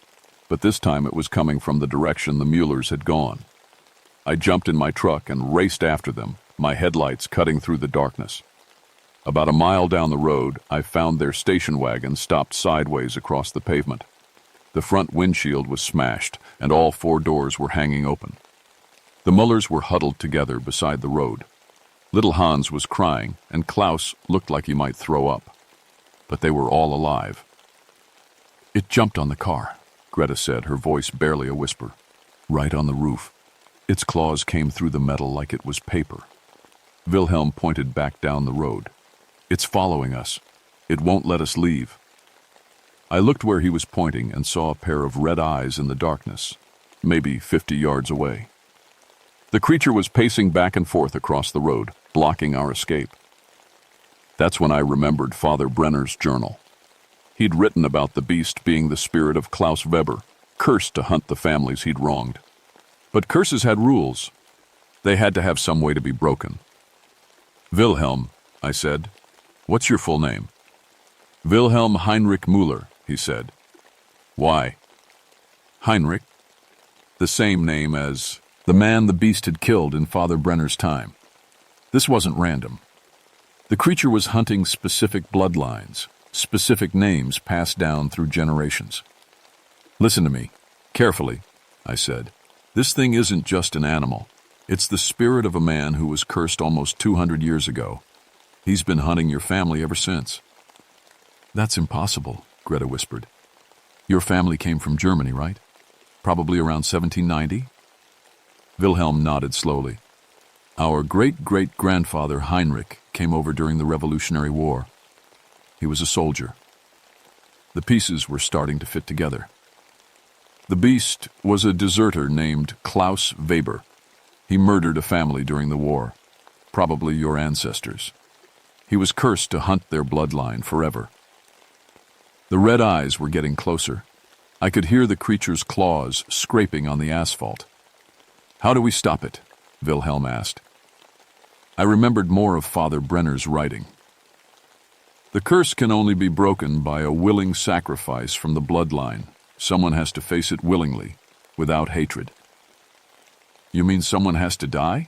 but this time it was coming from the direction the Muellers had gone. I jumped in my truck and raced after them, my headlights cutting through the darkness. About a mile down the road, I found their station wagon stopped sideways across the pavement. The front windshield was smashed, and all 4 doors were hanging open. The Muellers were huddled together beside the road. Little Hans was crying, and Klaus looked like he might throw up. But they were all alive. "It jumped on the car," Greta said, her voice barely a whisper. "Right on the roof. Its claws came through the metal like it was paper." Wilhelm pointed back down the road. "It's following us. It won't let us leave." I looked where he was pointing and saw a pair of red eyes in the darkness. maybe 50 yards away. The creature was pacing back and forth across the road, blocking our escape. That's when I remembered Father Brenner's journal. He'd written about the beast being the spirit of Klaus Weber, cursed to hunt the families he'd wronged. But curses had rules. They had to have some way to be broken. "Wilhelm," I said. "What's your full name?" "Wilhelm Heinrich Müller," he said. "Why?" "Heinrich. The same name as the man the beast had killed in Father Brenner's time. This wasn't random. The creature was hunting specific bloodlines, specific names passed down through generations. Listen to me, carefully," I said. "This thing isn't just an animal. It's the spirit of a man who was cursed almost 200 years ago. He's been hunting your family ever since." "That's impossible," Greta whispered. "Your family came from Germany, right? Probably around 1790? Wilhelm nodded slowly. "Our great-great-grandfather Heinrich came over during the Revolutionary War. He was a soldier." The pieces were starting to fit together. "The beast was a deserter named Klaus Weber. He murdered a family during the war, probably your ancestors. He was cursed to hunt their bloodline forever." The red eyes were getting closer. I could hear the creature's claws scraping on the asphalt. "How do we stop it?" Wilhelm asked. I remembered more of Father Brenner's writing. "The curse can only be broken by a willing sacrifice from the bloodline. Someone has to face it willingly, without hatred." "You mean someone has to die?"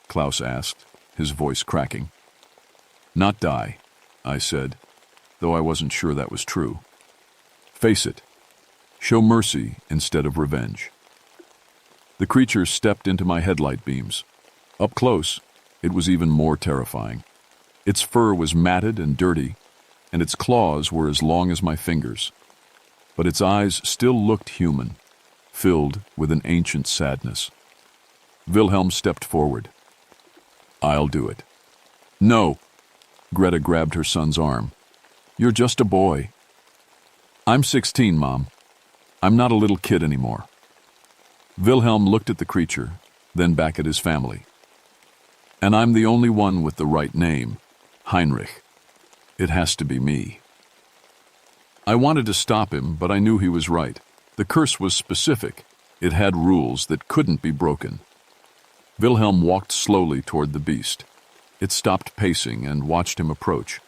Klaus asked, his voice cracking. "Not die," I said, though I wasn't sure that was true. "Face it. Show mercy instead of revenge." The creature stepped into my headlight beams. Up close, it was even more terrifying. Its fur was matted and dirty, and its claws were as long as my fingers. But its eyes still looked human, filled with an ancient sadness. Wilhelm stepped forward. "I'll do it." "No." Greta grabbed her son's arm. "You're just a boy." "I'm 16, Mom. I'm not a little kid anymore." Wilhelm looked at the creature, then back at his family. "And I'm the only one with the right name, Heinrich. It has to be me." I wanted to stop him, but I knew he was right. The curse was specific. It had rules that couldn't be broken. Wilhelm walked slowly toward the beast. It stopped pacing and watched him approach.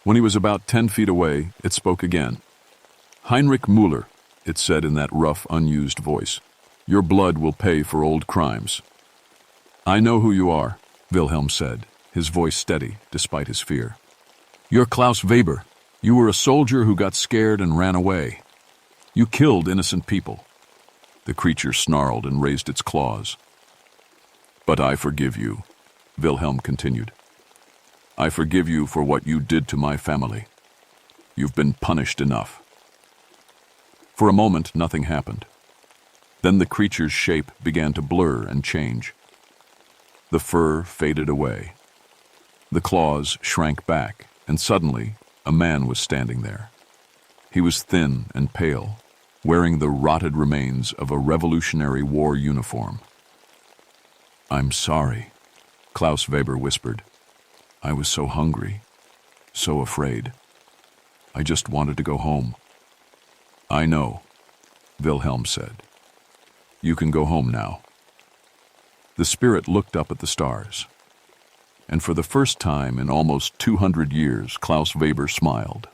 When he was about 10 feet away, it spoke again. "Heinrich Müller," it said in that rough, unused voice. "Your blood will pay for old crimes." "I know who you are," Wilhelm said, his voice steady despite his fear. "You're Klaus Weber. You were a soldier who got scared and ran away. You killed innocent people." The creature snarled and raised its claws. "But I forgive you," Wilhelm continued. "I forgive you for what you did to my family. You've been punished enough." For a moment, nothing happened. Then the creature's shape began to blur and change. The fur faded away. The claws shrank back, and suddenly, a man was standing there. He was thin and pale, wearing the rotted remains of a Revolutionary War uniform. "I'm sorry," Klaus Weber whispered. "I was so hungry, so afraid. I just wanted to go home." "I know," Wilhelm said. "You can go home now." The spirit looked up at the stars. And for the first time in almost 200 years, Klaus Weber smiled.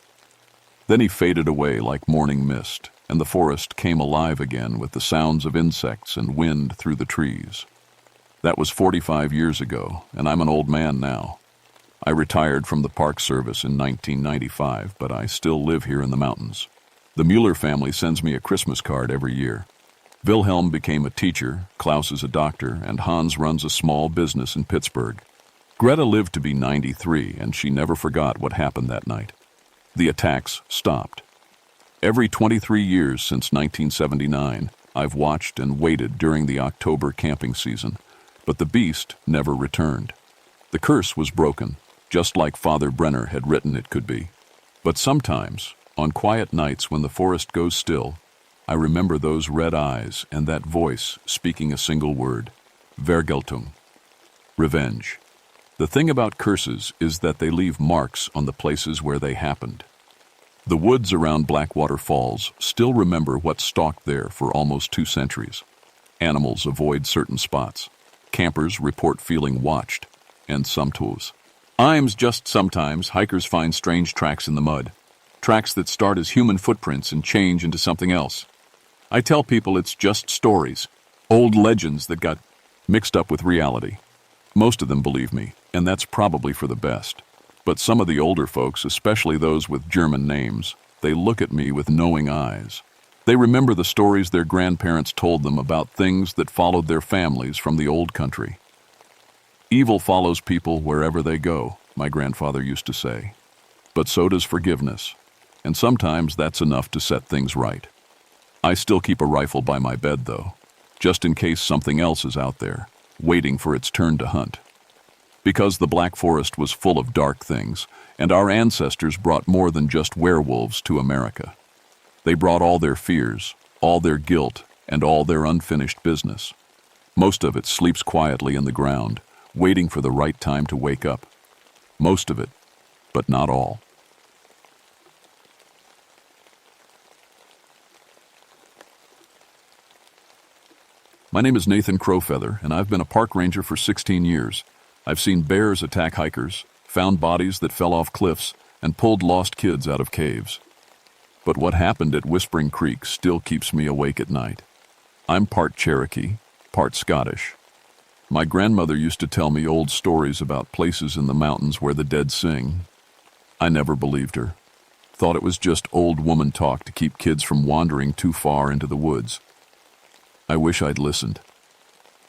Then he faded away like morning mist, and the forest came alive again with the sounds of insects and wind through the trees. That was 45 years ago, and I'm an old man now. I retired from the Park Service in 1995, but I still live here in the mountains. The Müller family sends me a Christmas card every year. Wilhelm became a teacher, Klaus is a doctor, and Hans runs a small business in Pittsburgh. Greta lived to be 93, and she never forgot what happened that night. The attacks stopped. Every 23 years since 1979, I've watched and waited during the October camping season, but the beast never returned. The curse was broken, just like Father Brenner had written it could be. But sometimes, on quiet nights when the forest goes still, I remember those red eyes and that voice speaking a single word. Vergeltung. Revenge. The thing about curses is that they leave marks on the places where they happened. The woods around Blackwater Falls still remember what stalked there for almost 2 centuries. Animals avoid certain spots. Campers report feeling watched. And sometimes hikers find strange tracks in the mud. Tracks that start as human footprints and change into something else. I tell people it's just stories, old legends that got mixed up with reality. Most of them believe me, and that's probably for the best. But some of the older folks, especially those with German names, they look at me with knowing eyes. They remember the stories their grandparents told them about things that followed their families from the old country. Evil follows people wherever they go, my grandfather used to say. But so does forgiveness, and sometimes that's enough to set things right. I still keep a rifle by my bed, though, just in case something else is out there, waiting for its turn to hunt. Because the Black Forest was full of dark things, and our ancestors brought more than just werewolves to America. They brought all their fears, all their guilt, and all their unfinished business. Most of it sleeps quietly in the ground, waiting for the right time to wake up. Most of it, but not all. My name is Nathan Crowfeather, and I've been a park ranger for 16 years. I've seen bears attack hikers, found bodies that fell off cliffs, and pulled lost kids out of caves. But what happened at Whispering Creek still keeps me awake at night. I'm part Cherokee, part Scottish. My grandmother used to tell me old stories about places in the mountains where the dead sing. I never believed her. Thought it was just old woman talk to keep kids from wandering too far into the woods. I wish I'd listened.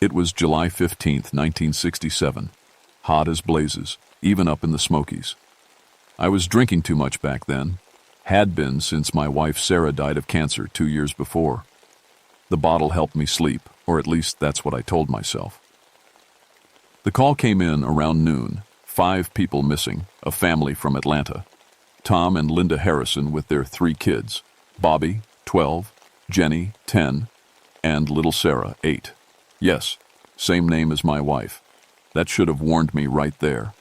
It was July 15th, 1967. Hot as blazes, even up in the Smokies. I was drinking too much back then. Had been since my wife Sarah died of cancer 2 years before. The bottle helped me sleep, or at least that's what I told myself. The call came in around noon. 5 people missing, a family from Atlanta. Tom and Linda Harrison with their 3 kids, Bobby, 12, Jenny, 10, and little Sarah, 8. Yes, same name as my wife. That should have warned me right there.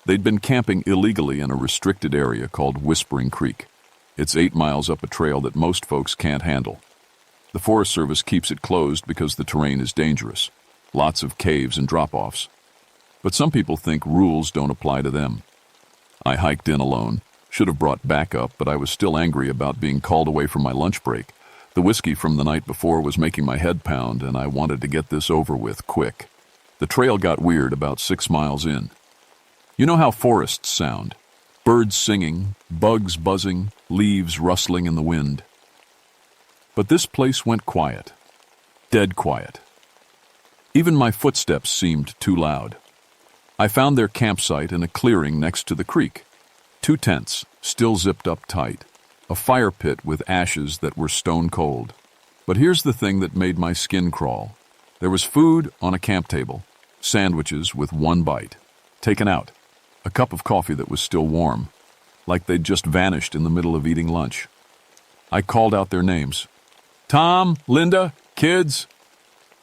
They'd been camping illegally in a restricted area called Whispering Creek. It's 8 miles up a trail that most folks can't handle. The Forest Service keeps it closed because the terrain is dangerous. Lots of caves and drop-offs. But some people think rules don't apply to them. I hiked in alone. Should have brought backup, but I was still angry about being called away from my lunch break. The whiskey from the night before was making my head pound, and I wanted to get this over with quick. The trail got weird about 6 miles in. You know how forests sound? Birds singing, bugs buzzing, leaves rustling in the wind. But this place went quiet. Dead quiet. Even my footsteps seemed too loud. I found their campsite in a clearing next to the creek. 2 tents, still zipped up tight. A fire pit with ashes that were stone cold. But here's the thing that made my skin crawl. There was food on a camp table. Sandwiches with 1 bite. Taken out. A cup of coffee that was still warm. Like they'd just vanished in the middle of eating lunch. I called out their names. Tom, Linda, kids.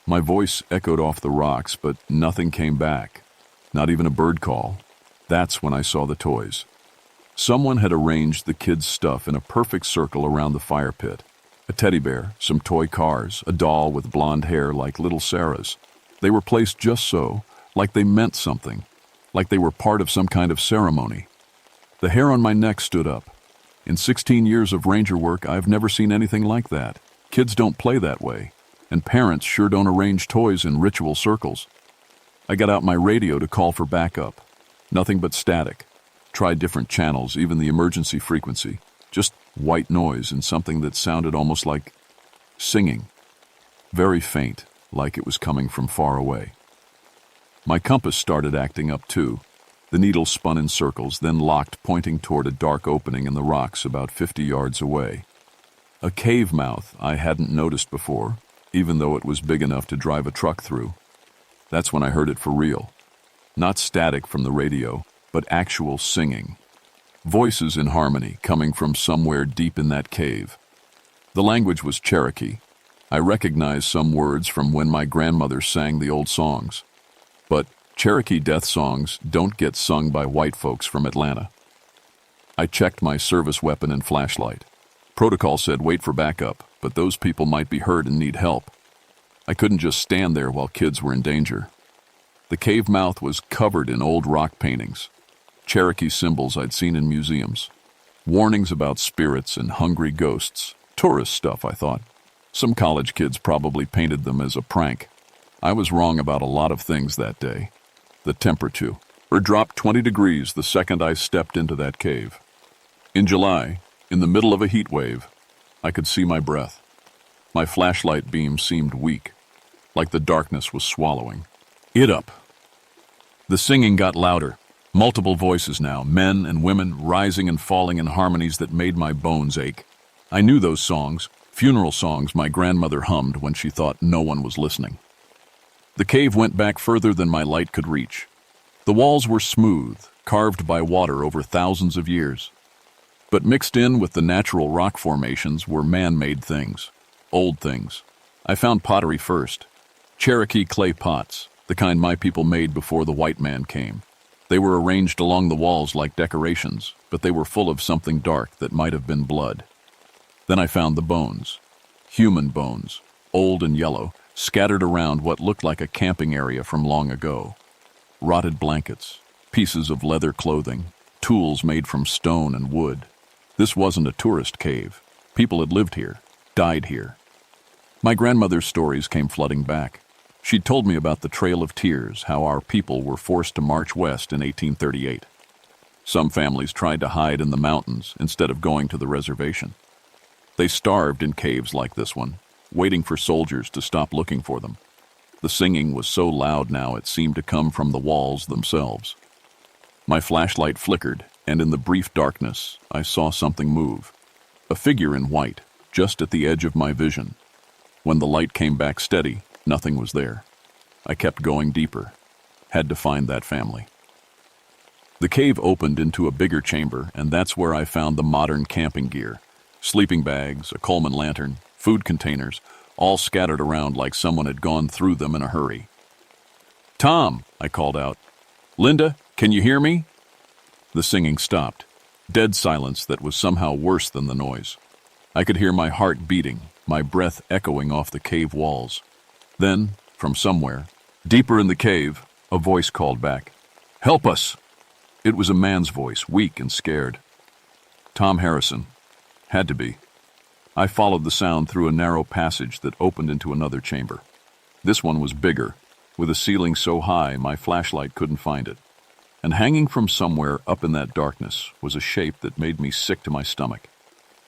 My voice echoed off the rocks, but nothing came back. Not even a bird call. That's when I saw the toys. Someone had arranged the kids' stuff in a perfect circle around the fire pit. A teddy bear, some toy cars, a doll with blonde hair like little Sarah's. They were placed just so, like they meant something, like they were part of some kind of ceremony. The hair on my neck stood up. In 16 years of ranger work, I've never seen anything like that. Kids don't play that way, and parents sure don't arrange toys in ritual circles. I got out my radio to call for backup. Nothing but static. Tried different channels, even the emergency frequency. Just white noise and something that sounded almost like singing. Very faint, like it was coming from far away. My compass started acting up too. The needle spun in circles, then locked, pointing toward a dark opening in the rocks about 50 yards away. A cave mouth I hadn't noticed before, even though it was big enough to drive a truck through. That's when I heard it for real. Not static from the radio, but actual singing. Voices in harmony coming from somewhere deep in that cave. The language was Cherokee. I recognized some words from when my grandmother sang the old songs. But Cherokee death songs don't get sung by white folks from Atlanta. I checked my service weapon and flashlight. Protocol said wait for backup, but those people might be hurt and need help. I couldn't just stand there while kids were in danger. The cave mouth was covered in old rock paintings, Cherokee symbols I'd seen in museums. Warnings about spirits and hungry ghosts. Tourist stuff, I thought. Some college kids probably painted them as a prank. I was wrong about a lot of things that day. The temperature dropped 20 degrees the second I stepped into that cave. In July, in the middle of a heat wave, I could see my breath. My flashlight beam seemed weak, like the darkness was swallowing it up. The singing got louder. Multiple voices now, men and women rising and falling in harmonies that made my bones ache. I knew those songs, funeral songs my grandmother hummed when she thought no one was listening. The cave went back further than my light could reach. The walls were smooth, carved by water over thousands of years. But mixed in with the natural rock formations were man-made things, old things. I found pottery first. Cherokee clay pots, the kind my people made before the white man came. They were arranged along the walls like decorations, but they were full of something dark that might have been blood. Then I found the bones. Human bones, old and yellow, scattered around what looked like a camping area from long ago. Rotted blankets, pieces of leather clothing, tools made from stone and wood. This wasn't a tourist cave. People had lived here, died here. My grandmother's stories came flooding back. She'd told me about the Trail of Tears, how our people were forced to march west in 1838. Some families tried to hide in the mountains instead of going to the reservation. They starved in caves like this one, waiting for soldiers to stop looking for them. The singing was so loud now it seemed to come from the walls themselves. My flashlight flickered, and in the brief darkness, I saw something move. A figure in white, just at the edge of my vision. When the light came back steady, nothing was there. I kept going deeper. Had to find that family. The cave opened into a bigger chamber, and that's where I found the modern camping gear. Sleeping bags, a Coleman lantern, food containers, all scattered around like someone had gone through them in a hurry. "Tom," I called out. "Linda, can you hear me?" The singing stopped. Dead silence that was somehow worse than the noise. I could hear my heart beating, my breath echoing off the cave walls. Then, from somewhere, deeper in the cave, a voice called back, "Help us!" It was a man's voice, weak and scared. Tom Harrison. Had to be. I followed the sound through a narrow passage that opened into another chamber. This one was bigger, with a ceiling so high my flashlight couldn't find it. And hanging from somewhere up in that darkness was a shape that made me sick to my stomach.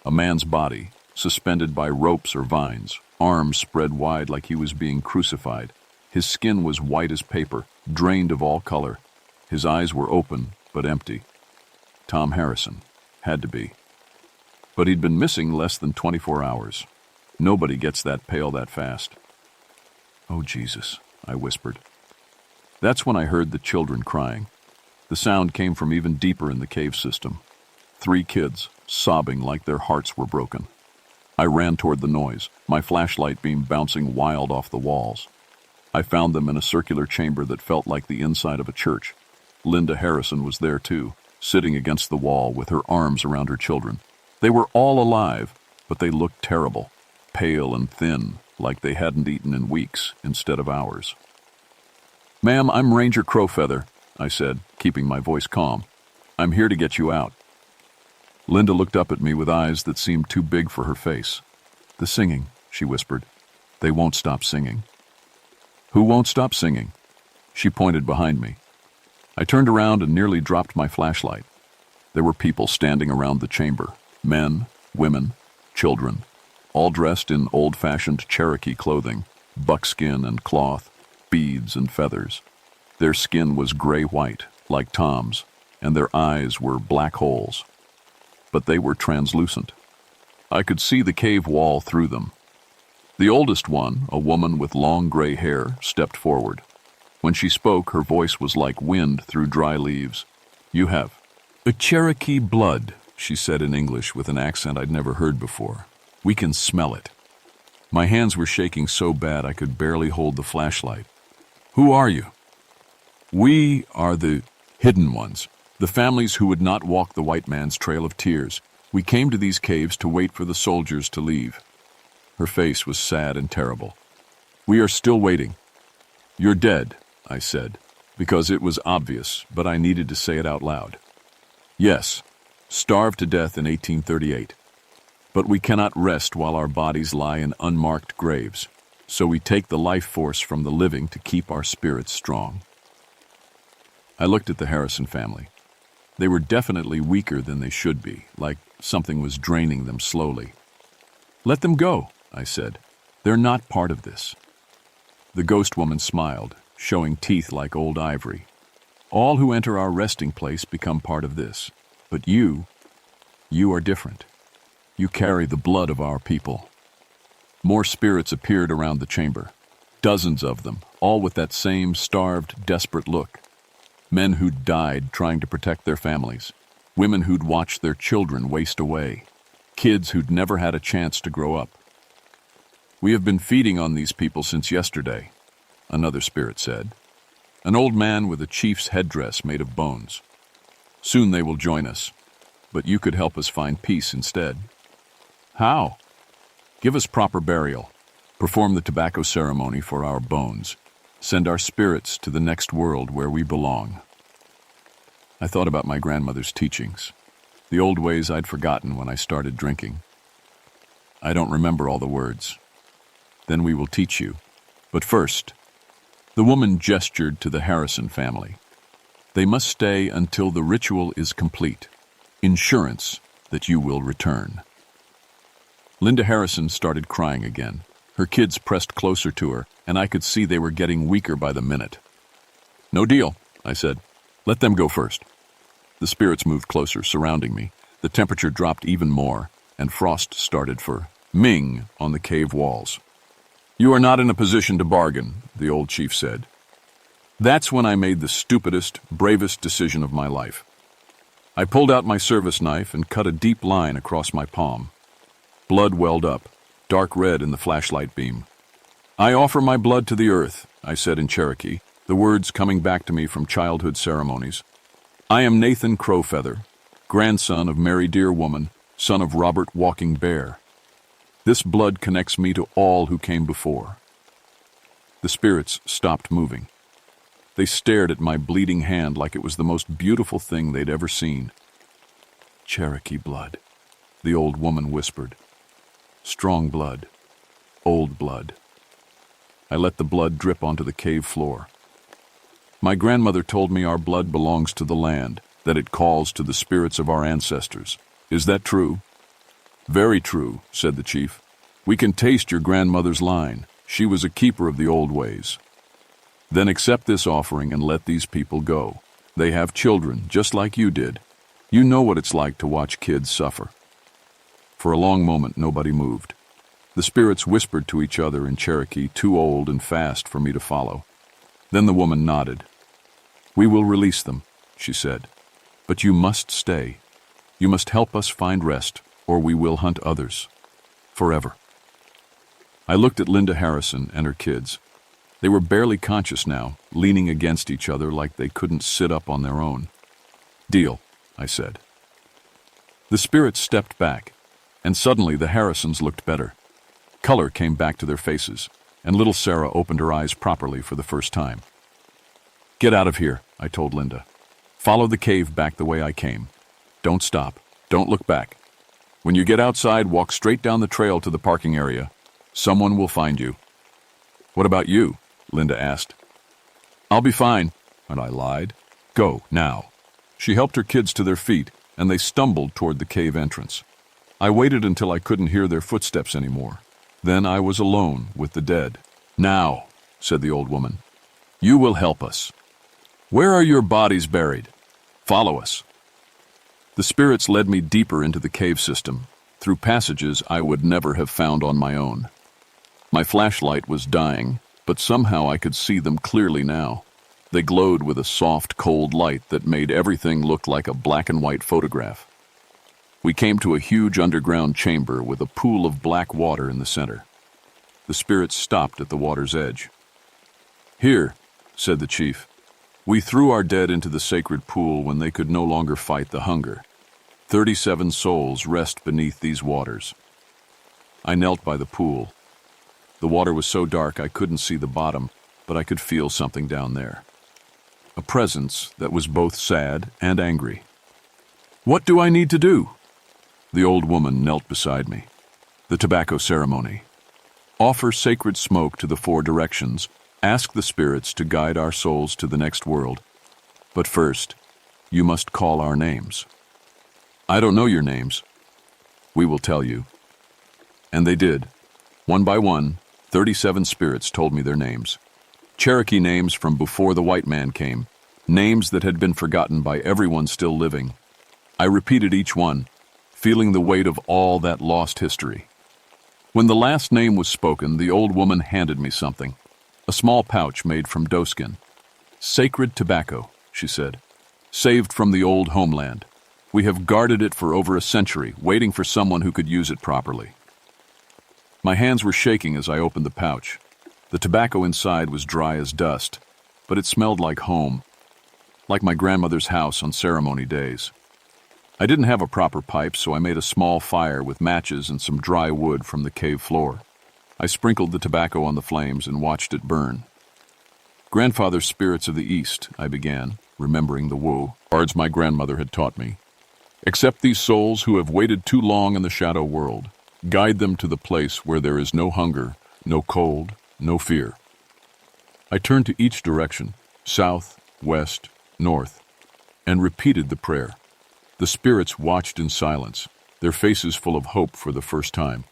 A man's body, suspended by ropes or vines, arms spread wide like he was being crucified. His skin was white as paper, drained of all color. His eyes were open, but empty. Tom Harrison. Had to be. But he'd been missing less than 24 hours. Nobody gets that pale that fast. "Oh, Jesus," I whispered. That's when I heard the children crying. The sound came from even deeper in the cave system. 3 kids, sobbing like their hearts were broken. I ran toward the noise, my flashlight beam bouncing wild off the walls. I found them in a circular chamber that felt like the inside of a church. Linda Harrison was there too, sitting against the wall with her arms around her children. They were all alive, but they looked terrible, pale and thin, like they hadn't eaten in weeks instead of hours. "Ma'am, I'm Ranger Crowfeather," I said, keeping my voice calm. "I'm here to get you out." Linda looked up at me with eyes that seemed too big for her face. "The singing," she whispered. "They won't stop singing." "Who won't stop singing?" She pointed behind me. I turned around and nearly dropped my flashlight. There were people standing around the chamber, men, women, children, all dressed in old-fashioned Cherokee clothing, buckskin and cloth, beads and feathers. Their skin was gray-white, like Tom's, and their eyes were black holes. But they were translucent. I could see the cave wall through them. The oldest one, a woman with long gray hair, stepped forward. When she spoke, her voice was like wind through dry leaves. "You have a Cherokee blood," she said in English with an accent I'd never heard before. We can smell it. My hands were shaking so bad I could barely hold the flashlight. Who are you? We are the hidden ones, the families who would not walk the white man's trail of tears. We came to these caves to wait for the soldiers to leave. Her face was sad and terrible. We are still waiting. You're dead, I said, because it was obvious, but I needed to say it out loud. Yes, starved to death in 1838. But we cannot rest while our bodies lie in unmarked graves, so we take the life force from the living to keep our spirits strong. I looked at the Harrison family. They were definitely weaker than they should be, like something was draining them slowly. Let them go, I said. They're not part of this. The ghost woman smiled, showing teeth like old ivory. All who enter our resting place become part of this. But you are different. You carry the blood of our people. More spirits appeared around the chamber. Dozens of them, all with that same starved, desperate look. Men who'd died trying to protect their families. Women who'd watched their children waste away. Kids who'd never had a chance to grow up. We have been feeding on these people since yesterday, another spirit said. An old man with a chief's headdress made of bones. Soon they will join us, but you could help us find peace instead. How? Give us proper burial. Perform the tobacco ceremony for our bones. Send our spirits to the next world where we belong. I thought about my grandmother's teachings, the old ways I'd forgotten when I started drinking. I don't remember all the words. Then we will teach you. But first, the woman gestured to the Harrison family. They must stay until the ritual is complete. Insurance that you will return. Linda Harrison started crying again. Her kids pressed closer to her, and I could see they were getting weaker by the minute. No deal, I said. Let them go first. The spirits moved closer, surrounding me. The temperature dropped even more, and frost started for Ming on the cave walls. You are not in a position to bargain, the old chief said. That's when I made the stupidest, bravest decision of my life. I pulled out my service knife and cut a deep line across my palm. Blood welled up, dark red in the flashlight beam. I offer my blood to the earth, I said in Cherokee, the words coming back to me from childhood ceremonies. I am Nathan Crowfeather, grandson of Mary Dear Woman, son of Robert Walking Bear. This blood connects me to all who came before. The spirits stopped moving. They stared at my bleeding hand like it was the most beautiful thing they'd ever seen. Cherokee blood, the old woman whispered. Strong blood, old blood. I let the blood drip onto the cave floor. My grandmother told me our blood belongs to the land, that it calls to the spirits of our ancestors. Is that true? Very true, said the chief. We can taste your grandmother's line. She was a keeper of the old ways. Then accept this offering and let these people go. They have children, just like you did. You know what it's like to watch kids suffer. For a long moment, nobody moved. The spirits whispered to each other in Cherokee, too old and fast for me to follow. Then the woman nodded. We will release them, she said. But you must stay. You must help us find rest, or we will hunt others. Forever. I looked at Linda Harrison and her kids. They were barely conscious now, leaning against each other like they couldn't sit up on their own. Deal, I said. The spirits stepped back, and suddenly the Harrisons looked better. Color came back to their faces, and little Sarah opened her eyes properly for the first time. Get out of here, I told Linda. Follow the cave back the way I came. Don't stop. Don't look back. When you get outside, walk straight down the trail to the parking area. Someone will find you. What about you? Linda asked. I'll be fine, and I lied. Go, now. She helped her kids to their feet, and they stumbled toward the cave entrance. I waited until I couldn't hear their footsteps anymore. Then I was alone with the dead. Now, said the old woman, you will help us. Where are your bodies buried? Follow us. The spirits led me deeper into the cave system, through passages I would never have found on my own. My flashlight was dying, but somehow I could see them clearly now. They glowed with a soft, cold light that made everything look like a black and white photograph. We came to a huge underground chamber with a pool of black water in the center. The spirits stopped at the water's edge. "Here," said the chief. "We threw our dead into the sacred pool when they could no longer fight the hunger. 37 souls rest beneath these waters." I knelt by the pool. The water was so dark I couldn't see the bottom, but I could feel something down there. A presence that was both sad and angry. "What do I need to do?" The old woman knelt beside me. "The tobacco ceremony. Offer sacred smoke to the 4 directions. Ask the spirits to guide our souls to the next world. But first, you must call our names." "I don't know your names." "We will tell you." And they did. One by one, 37 spirits told me their names. Cherokee names from before the white man came, names that had been forgotten by everyone still living. I repeated each one, feeling the weight of all that lost history. When the last name was spoken, the old woman handed me something, a small pouch made from doeskin. "Sacred tobacco," she said, "saved from the old homeland. We have guarded it for over a century, waiting for someone who could use it properly." My hands were shaking as I opened the pouch. The tobacco inside was dry as dust, but it smelled like home, like my grandmother's house on ceremony days. I didn't have a proper pipe, so I made a small fire with matches and some dry wood from the cave floor. I sprinkled the tobacco on the flames and watched it burn. "Grandfather's spirits of the East," I began, remembering the words my grandmother had taught me. "Accept these souls who have waited too long in the shadow world. Guide them to the place where there is no hunger, no cold, no fear." I turned to each direction, south, west, north, and repeated the prayer. The spirits watched in silence, their faces full of hope for the first time.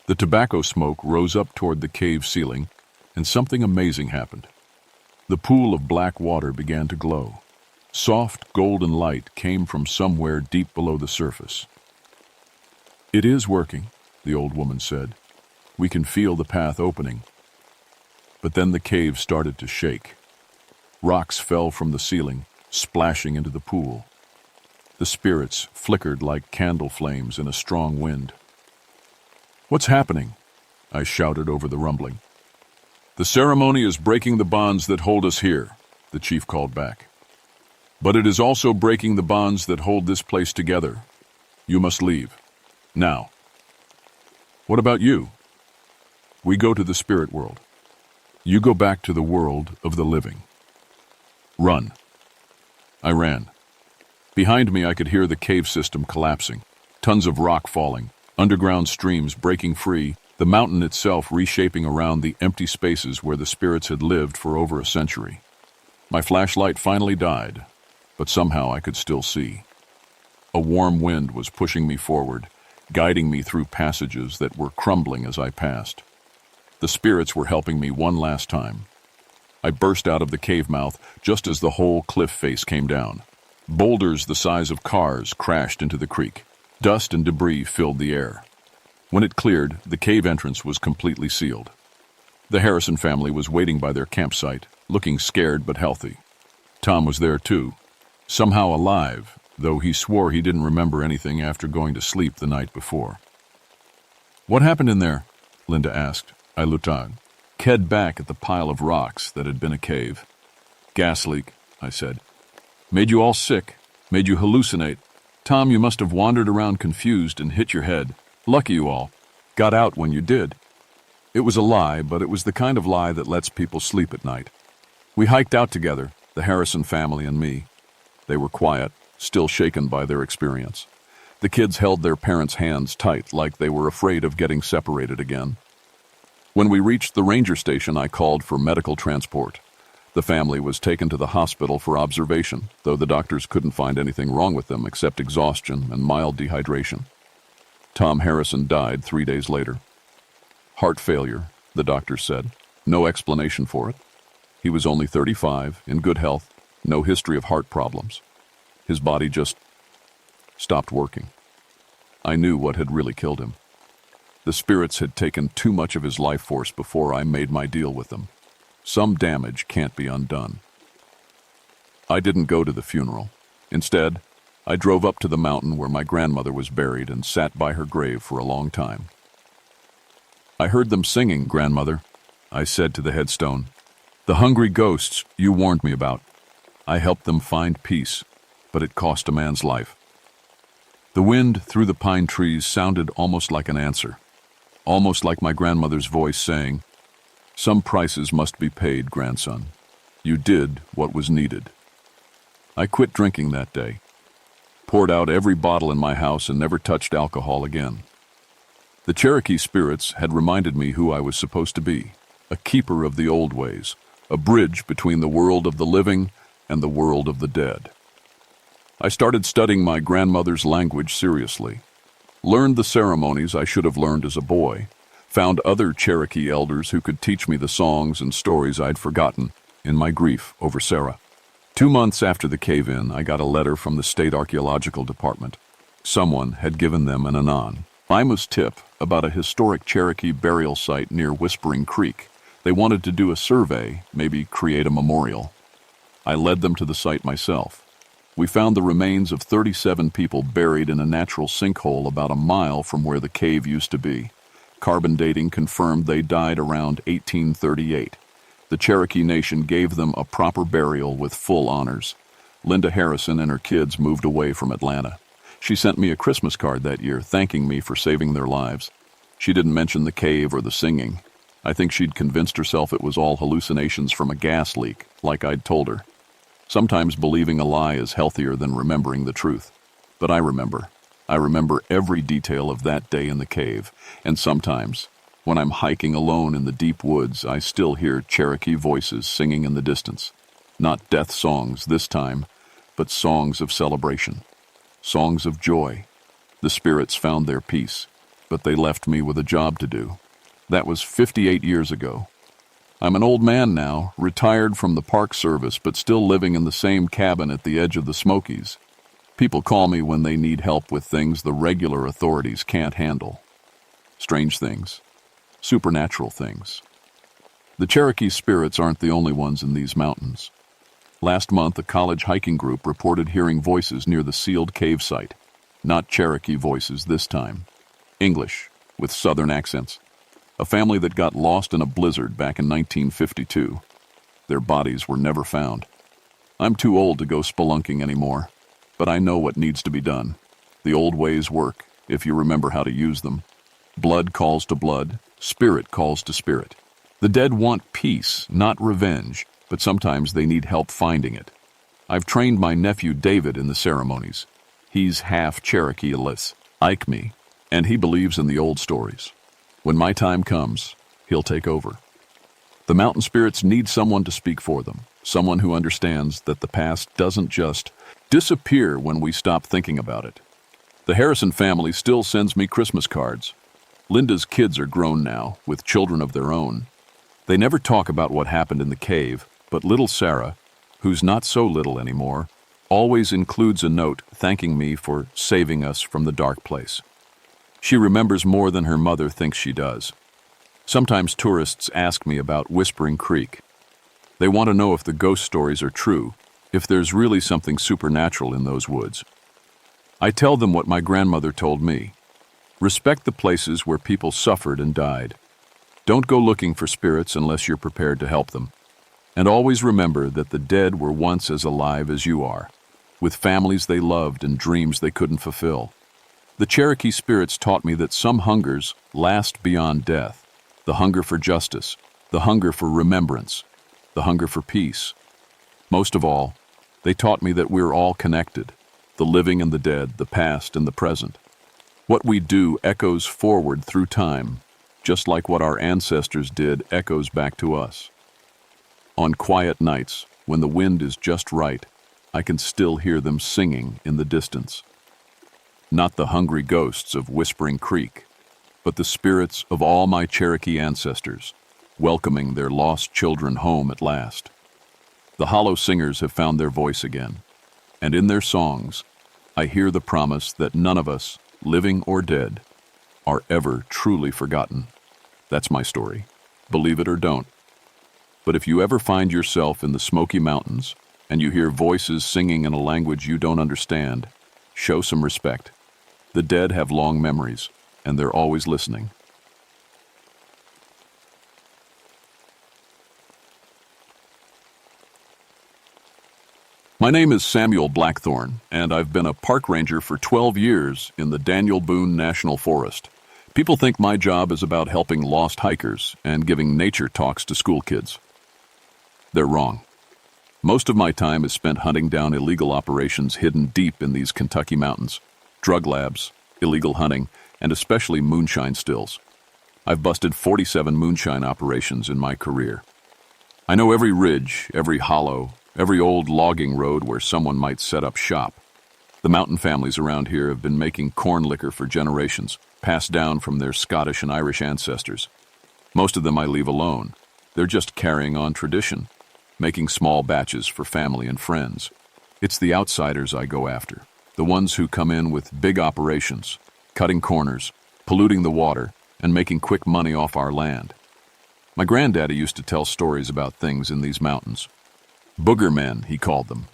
The tobacco smoke rose up toward the cave ceiling, and something amazing happened. The pool of black water began to glow. Soft, golden light came from somewhere deep below the surface. "It is working," the old woman said. "We can feel the path opening." But then the cave started to shake. Rocks fell from the ceiling, splashing into the pool. The spirits flickered like candle flames in a strong wind. "What's happening?" I shouted over the rumbling. "The ceremony is breaking the bonds that hold us here," the chief called back. "But it is also breaking the bonds that hold this place together. You must leave. Now." "What about you?" "We go to the spirit world. You go back to the world of the living." "Run." I ran. Behind me I could hear the cave system collapsing, tons of rock falling, underground streams breaking free, the mountain itself reshaping around the empty spaces where the spirits had lived for over a century. My flashlight finally died, but somehow I could still see. A warm wind was pushing me forward, guiding me through passages that were crumbling as I passed. The spirits were helping me one last time. I burst out of the cave mouth just as the whole cliff face came down. Boulders the size of cars crashed into the creek. Dust and debris filled the air. When it cleared, the cave entrance was completely sealed. The Harrison family was waiting by their campsite, looking scared but healthy. Tom was there too, somehow alive, though he swore he didn't remember anything after going to sleep the night before. "What happened in there?" Linda asked. I looked on, kegged back at the pile of rocks that had been a cave. "Gas leak," I said. "Made you all sick, made you hallucinate. Tom, you must have wandered around confused and hit your head. Lucky you all got out when you did." It was a lie, but it was the kind of lie that lets people sleep at night. We hiked out together, the Harrison family and me. They were quiet, still shaken by their experience. The kids held their parents' hands tight like they were afraid of getting separated again. When we reached the ranger station, I called for medical transport. The family was taken to the hospital for observation, though the doctors couldn't find anything wrong with them except exhaustion and mild dehydration. Tom Harrison died 3 days later. Heart failure, the doctors said. No explanation for it. He was only 35, in good health, no history of heart problems. His body just stopped working. I knew what had really killed him. The spirits had taken too much of his life force before I made my deal with them. Some damage can't be undone. I didn't go to the funeral. Instead, I drove up to the mountain where my grandmother was buried and sat by her grave for a long time. "I heard them singing, grandmother," I said to the headstone. "The hungry ghosts you warned me about. I helped them find peace, but it cost a man's life." The wind through the pine trees sounded almost like an answer, almost like my grandmother's voice saying, "Some prices must be paid, grandson. You did what was needed." I quit drinking that day, poured out every bottle in my house, and never touched alcohol again. The Cherokee spirits had reminded me who I was supposed to be, a keeper of the old ways, a bridge between the world of the living and the world of the dead. I started studying my grandmother's language seriously, learned the ceremonies I should have learned as a boy, found other Cherokee elders who could teach me the songs and stories I'd forgotten in my grief over Sarah. 2 months after the cave-in, I got a letter from the state archaeological department. Someone had given them an anonymous tip about a historic Cherokee burial site near Whispering Creek. They wanted to do a survey, maybe create a memorial. I led them to the site myself. We found the remains of 37 people buried in a natural sinkhole about a mile from where the cave used to be. Carbon dating confirmed they died around 1838. The Cherokee Nation gave them a proper burial with full honors. Linda Harrison and her kids moved away from Atlanta. She sent me a Christmas card that year thanking me for saving their lives. She didn't mention the cave or the singing. I think she'd convinced herself it was all hallucinations from a gas leak, like I'd told her. Sometimes believing a lie is healthier than remembering the truth. But I remember. I remember every detail of that day in the cave, and sometimes, when I'm hiking alone in the deep woods, I still hear Cherokee voices singing in the distance. Not death songs this time, but songs of celebration, songs of joy. The spirits found their peace, but they left me with a job to do. That was 58 years ago. I'm an old man now, retired from the Park Service, but still living in the same cabin at the edge of the Smokies. People call me when they need help with things the regular authorities can't handle. Strange things. Supernatural things. The Cherokee spirits aren't the only ones in these mountains. Last month, a college hiking group reported hearing voices near the sealed cave site. Not Cherokee voices this time. English, with southern accents. A family that got lost in a blizzard back in 1952. Their bodies were never found. I'm too old to go spelunking anymore, but I know what needs to be done. The old ways work, if you remember how to use them. Blood calls to blood, spirit calls to spirit. The dead want peace, not revenge, but sometimes they need help finding it. I've trained my nephew David in the ceremonies. He's half Cherokee like me, and he believes in the old stories. When my time comes, he'll take over. The mountain spirits need someone to speak for them, someone who understands that the past doesn't just disappear when we stop thinking about it. The Harrison family still sends me Christmas cards. Linda's kids are grown now, with children of their own. They never talk about what happened in the cave, but little Sarah, who's not so little anymore, always includes a note thanking me for saving us from the dark place. She remembers more than her mother thinks she does. Sometimes tourists ask me about Whispering Creek. They want to know if the ghost stories are true, if there's really something supernatural in those woods. I tell them what my grandmother told me. Respect the places where people suffered and died. Don't go looking for spirits unless you're prepared to help them. And always remember that the dead were once as alive as you are, with families they loved and dreams they couldn't fulfill. The Cherokee spirits taught me that some hungers last beyond death. The hunger for justice, the hunger for remembrance, the hunger for peace. Most of all, they taught me that we're all connected, the living and the dead, the past and the present. What we do echoes forward through time, just like what our ancestors did echoes back to us. On quiet nights, when the wind is just right, I can still hear them singing in the distance. Not the hungry ghosts of Whispering Creek, but the spirits of all my Cherokee ancestors, welcoming their lost children home at last. The hollow singers have found their voice again, and in their songs, I hear the promise that none of us, living or dead, are ever truly forgotten. That's my story. Believe it or don't. But if you ever find yourself in the Smoky Mountains and you hear voices singing in a language you don't understand, Show some respect. The dead have long memories, and they're always listening. My name is Samuel Blackthorne, and I've been a park ranger for 12 years in the Daniel Boone National Forest. People think my job is about helping lost hikers and giving nature talks to school kids. They're wrong. Most of my time is spent hunting down illegal operations hidden deep in these Kentucky mountains. Drug labs, illegal hunting, and especially moonshine stills. I've busted 47 moonshine operations in my career. I know every ridge, every hollow, every old logging road where someone might set up shop. The mountain families around here have been making corn liquor for generations, passed down from their Scottish and Irish ancestors. Most of them I leave alone. They're just carrying on tradition, making small batches for family and friends. It's the outsiders I go after, the ones who come in with big operations, cutting corners, polluting the water, and making quick money off our land. My granddaddy used to tell stories about things in these mountains. Booger men, he called them.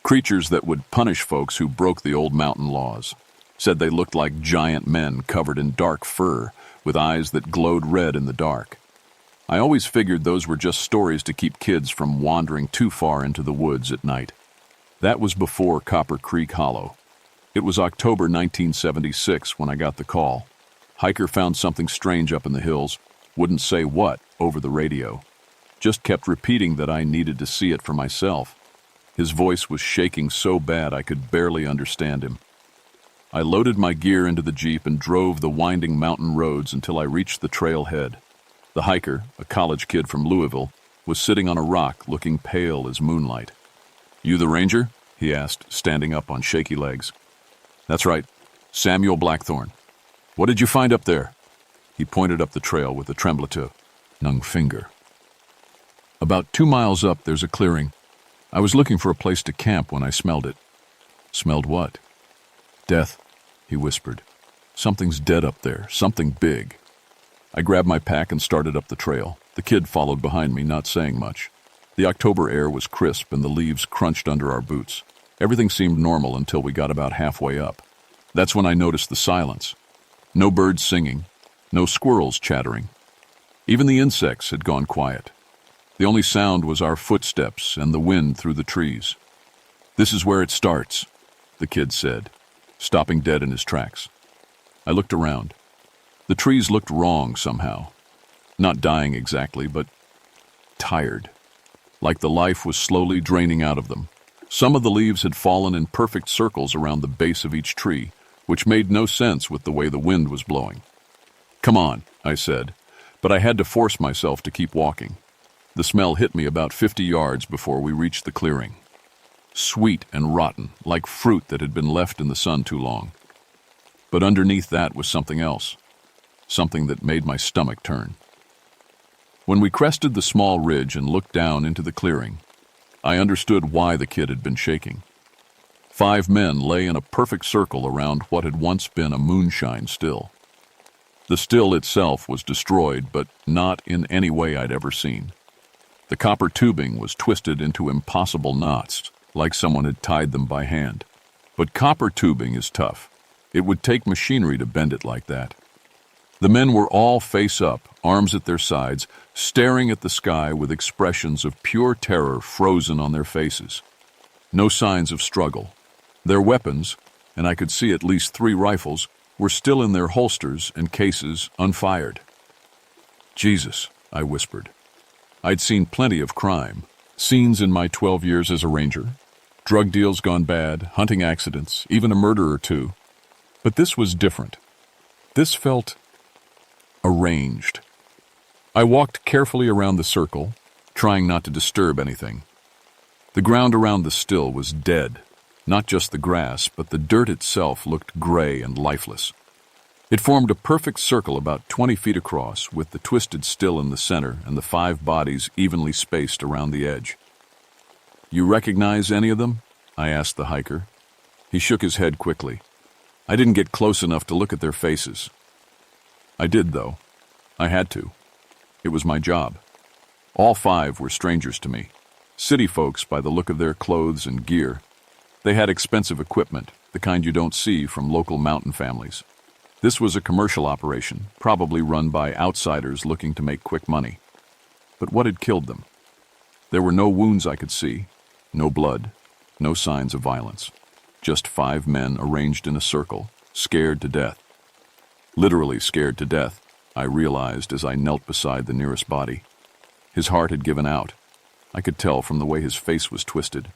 Creatures that would punish folks who broke the old mountain laws. Said they looked like giant men covered in dark fur, with eyes that glowed red in the dark. I always figured those were just stories to keep kids from wandering too far into the woods at night. That was before Copper Creek Hollow. It was October 1976 when I got the call. Hiker found something strange up in the hills, wouldn't say what over the radio. Just kept repeating that I needed to see it for myself. His voice was shaking so bad I could barely understand him. I loaded my gear into the Jeep and drove the winding mountain roads until I reached the trailhead. The hiker, a college kid from Louisville, was sitting on a rock looking pale as moonlight. "You the ranger?" he asked, standing up on shaky legs. "That's right, Samuel Blackthorne. What did you find up there?" He pointed up the trail with a tremblative, nung finger. "About 2 miles up, there's a clearing. I was looking for a place to camp when I smelled it." "Smelled what?" "Death," he whispered. "Something's dead up there, something big." I grabbed my pack and started up the trail. The kid followed behind me, not saying much. The October air was crisp and the leaves crunched under our boots. Everything seemed normal until we got about halfway up. That's when I noticed the silence. No birds singing, no squirrels chattering. Even the insects had gone quiet. The only sound was our footsteps and the wind through the trees. "This is where it starts," the kid said, stopping dead in his tracks. I looked around. The trees looked wrong somehow. Not dying exactly, but tired. Like the life was slowly draining out of them. Some of the leaves had fallen in perfect circles around the base of each tree, which made no sense with the way the wind was blowing. "Come on," I said, but I had to force myself to keep walking. The smell hit me about 50 yards before we reached the clearing. Sweet and rotten, like fruit that had been left in the sun too long. But underneath that was something else, something that made my stomach turn. When we crested the small ridge and looked down into the clearing, I understood why the kid had been shaking. 5 men lay in a perfect circle around what had once been a moonshine still. The still itself was destroyed, but not in any way I'd ever seen. The copper tubing was twisted into impossible knots, like someone had tied them by hand. But copper tubing is tough. It would take machinery to bend it like that. The men were all face up, arms at their sides, staring at the sky with expressions of pure terror frozen on their faces. No signs of struggle. Their weapons, and I could see at least 3 rifles, were still in their holsters and cases, unfired. "Jesus," I whispered. I'd seen plenty of crime, scenes in my 12 years as a ranger, drug deals gone bad, hunting accidents, even a murder or 2. But this was different. This felt arranged. I walked carefully around the circle, trying not to disturb anything. The ground around the still was dead. Not just the grass, but the dirt itself looked gray and lifeless. It formed a perfect circle about 20 feet across, with the twisted still in the center and the 5 bodies evenly spaced around the edge. "You recognize any of them?" I asked the hiker. He shook his head quickly. I didn't get close enough to look at their faces. I did, though. I had to. It was my job. All 5 were strangers to me. City folks by the look of their clothes and gear. They had expensive equipment, the kind you don't see from local mountain families. This was a commercial operation, probably run by outsiders looking to make quick money. But what had killed them? There were no wounds I could see, no blood, no signs of violence. Just 5 men arranged in a circle, scared to death. Literally scared to death, I realized as I knelt beside the nearest body. His heart had given out. I could tell from the way his face was twisted.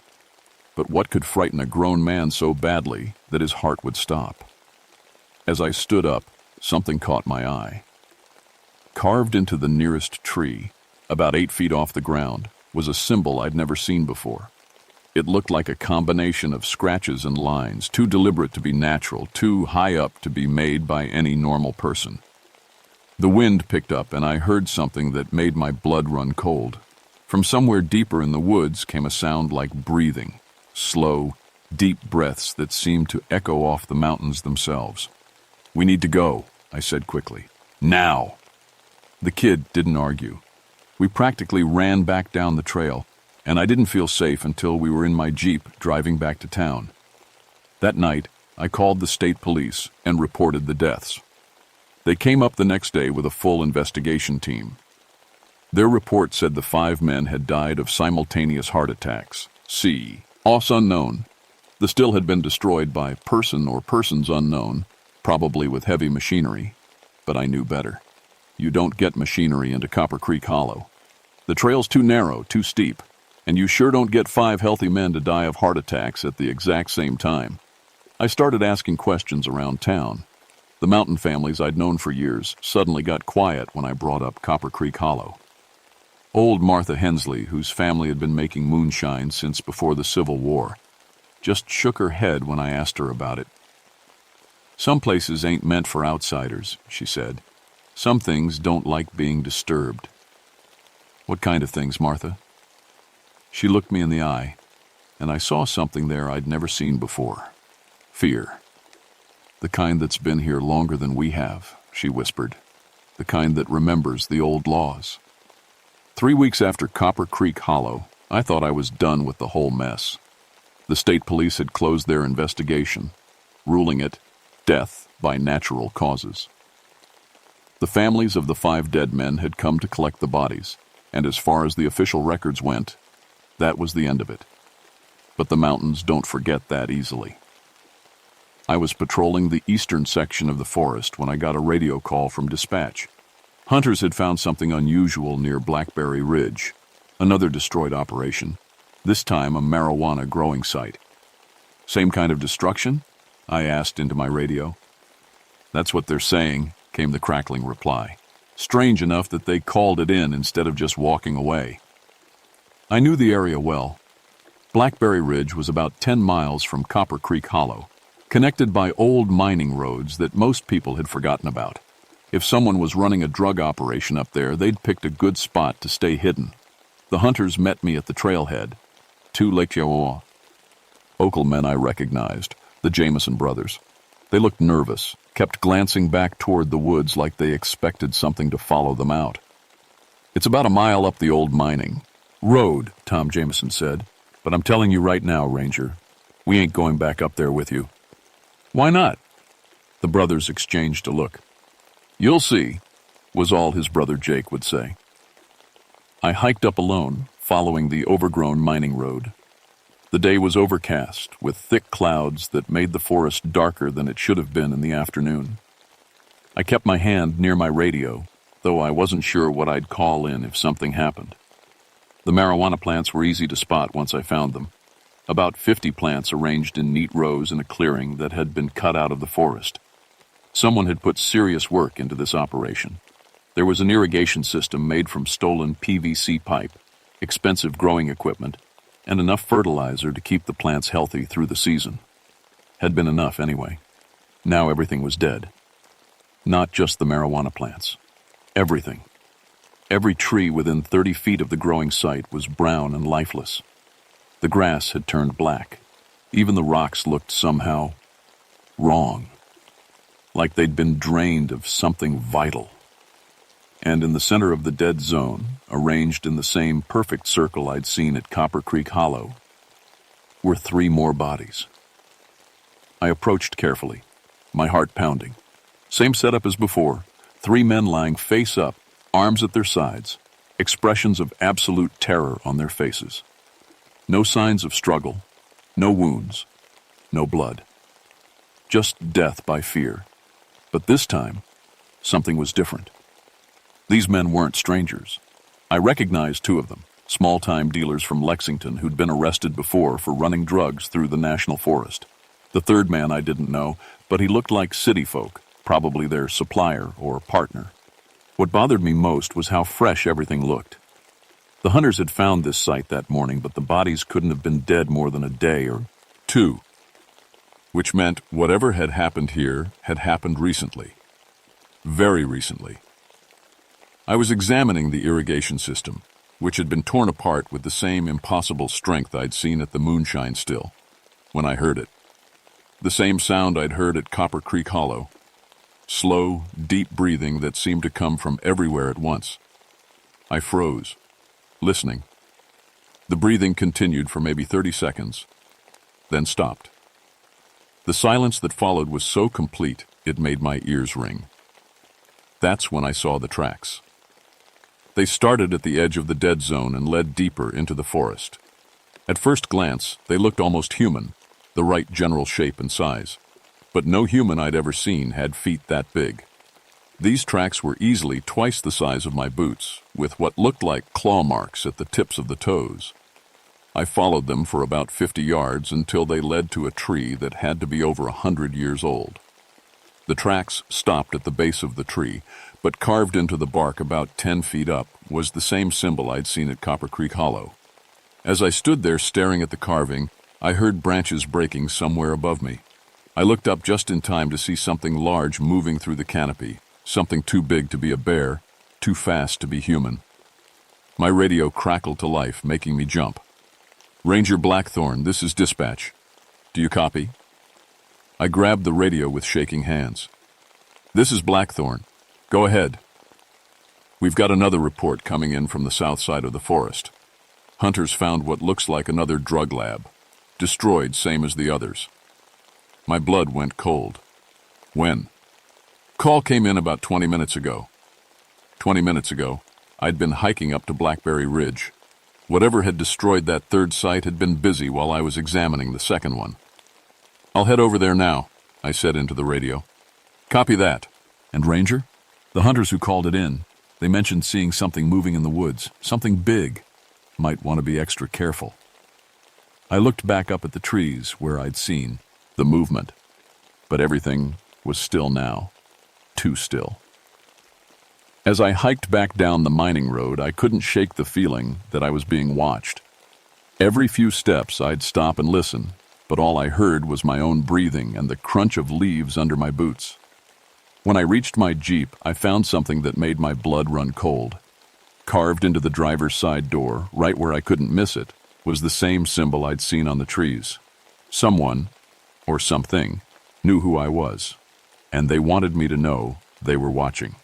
But what could frighten a grown man so badly that his heart would stop? As I stood up, something caught my eye. Carved into the nearest tree, about 8 feet off the ground, was a symbol I'd never seen before. It looked like a combination of scratches and lines, too deliberate to be natural, too high up to be made by any normal person. The wind picked up and I heard something that made my blood run cold. From somewhere deeper in the woods came a sound like breathing, slow, deep breaths that seemed to echo off the mountains themselves. "We need to go," I said quickly. "Now!" The kid didn't argue. We practically ran back down the trail, and I didn't feel safe until we were in my Jeep driving back to town. That night, I called the state police and reported the deaths. They came up the next day with a full investigation team. Their report said the 5 men had died of simultaneous heart attacks. Cause unknown. The still had been destroyed by person or persons unknown, probably with heavy machinery. But I knew better. You don't get machinery into Copper Creek Hollow. The trail's too narrow, too steep, and you sure don't get 5 healthy men to die of heart attacks at the exact same time. I started asking questions around town. The mountain families I'd known for years suddenly got quiet when I brought up Copper Creek Hollow. Old Martha Hensley, whose family had been making moonshine since before the Civil War, just shook her head when I asked her about it. "Some places ain't meant for outsiders," she said. "Some things don't like being disturbed." "What kind of things, Martha?" She looked me in the eye, and I saw something there I'd never seen before. Fear. "The kind that's been here longer than we have," she whispered. "The kind that remembers the old laws." 3 weeks after Copper Creek Hollow, I thought I was done with the whole mess. The state police had closed their investigation, ruling it death by natural causes. The families of the 5 dead men had come to collect the bodies, and as far as the official records went, that was the end of it. But the mountains don't forget that easily. I was patrolling the eastern section of the forest when I got a radio call from dispatch. Hunters had found something unusual near Blackberry Ridge, another destroyed operation, this time a marijuana growing site. "Same kind of destruction?" I asked into my radio. "That's what they're saying," came the crackling reply. "Strange enough that they called it in instead of just walking away." I knew the area well. Blackberry Ridge was about 10 miles from Copper Creek Hollow, connected by old mining roads that most people had forgotten about. If someone was running a drug operation up there, they'd picked a good spot to stay hidden. The hunters met me at the trailhead, 2 Lake Yawa. Local men I recognized, the Jameson brothers. They looked nervous, kept glancing back toward the woods like they expected something to follow them out. "It's about a mile up the old mining road," Tom Jameson said. "But I'm telling you right now, Ranger, we ain't going back up there with you." "Why not?" The brothers exchanged a look. "You'll see," was all his brother Jake would say. I hiked up alone, following the overgrown mining road. The day was overcast, with thick clouds that made the forest darker than it should have been in the afternoon. I kept my hand near my radio, though I wasn't sure what I'd call in if something happened. The marijuana plants were easy to spot once I found them. About 50 plants arranged in neat rows in a clearing that had been cut out of the forest. Someone had put serious work into this operation. There was an irrigation system made from stolen PVC pipe, expensive growing equipment, and enough fertilizer to keep the plants healthy through the season. Had been enough anyway. Now everything was dead. Not just the marijuana plants. Everything. Every tree within 30 feet of the growing site was brown and lifeless. The grass had turned black. Even the rocks looked somehow wrong. Like they'd been drained of something vital. And in the center of the dead zone, arranged in the same perfect circle I'd seen at Copper Creek Hollow, were 3 more bodies. I approached carefully, my heart pounding. Same setup as before, 3 men lying face up, arms at their sides, expressions of absolute terror on their faces. No signs of struggle, no wounds, no blood. Just death by fear. But this time, something was different. These men weren't strangers. I recognized 2 of them, small-time dealers from Lexington who'd been arrested before for running drugs through the national forest. The 3rd man I didn't know, but he looked like city folk, probably their supplier or partner. What bothered me most was how fresh everything looked. The hunters had found this site that morning, but the bodies couldn't have been dead more than a day or 2. Which meant whatever had happened here had happened recently. Very recently. I was examining the irrigation system, which had been torn apart with the same impossible strength I'd seen at the moonshine still, when I heard it. The same sound I'd heard at Copper Creek Hollow. Slow, deep breathing that seemed to come from everywhere at once. I froze, listening. The breathing continued for maybe 30 seconds, then stopped. The silence that followed was so complete, it made my ears ring. That's when I saw the tracks. They started at the edge of the dead zone and led deeper into the forest. At first glance, they looked almost human, the right general shape and size. But no human I'd ever seen had feet that big. These tracks were easily twice the size of my boots, with what looked like claw marks at the tips of the toes. I followed them for about 50 yards until they led to a tree that had to be over 100 years old. The tracks stopped at the base of the tree, but carved into the bark about 10 feet up was the same symbol I'd seen at Copper Creek Hollow. As I stood there staring at the carving, I heard branches breaking somewhere above me. I looked up just in time to see something large moving through the canopy, something too big to be a bear, too fast to be human. My radio crackled to life, making me jump. "Ranger Blackthorn, this is dispatch. Do you copy?" I grabbed the radio with shaking hands. "This is Blackthorn. Go ahead." "We've got another report coming in from the south side of the forest. Hunters found what looks like another drug lab. Destroyed, same as the others." My blood went cold. "When?" "Call came in about 20 minutes ago." 20 minutes ago, I'd been hiking up to Blackberry Ridge. Whatever had destroyed that 3rd site had been busy while I was examining the 2nd one. "I'll head over there now," I said into the radio. "Copy that." "And Ranger?" "The hunters who called it in. They mentioned seeing something moving in the woods, something big. Might want to be extra careful." I looked back up at the trees where I'd seen the movement, but everything was still now, too still. As I hiked back down the mining road, I couldn't shake the feeling that I was being watched. Every few steps I'd stop and listen, but all I heard was my own breathing and the crunch of leaves under my boots. When I reached my Jeep, I found something that made my blood run cold. Carved into the driver's side door, right where I couldn't miss it, was the same symbol I'd seen on the trees. Someone, or something, knew who I was, and they wanted me to know they were watching.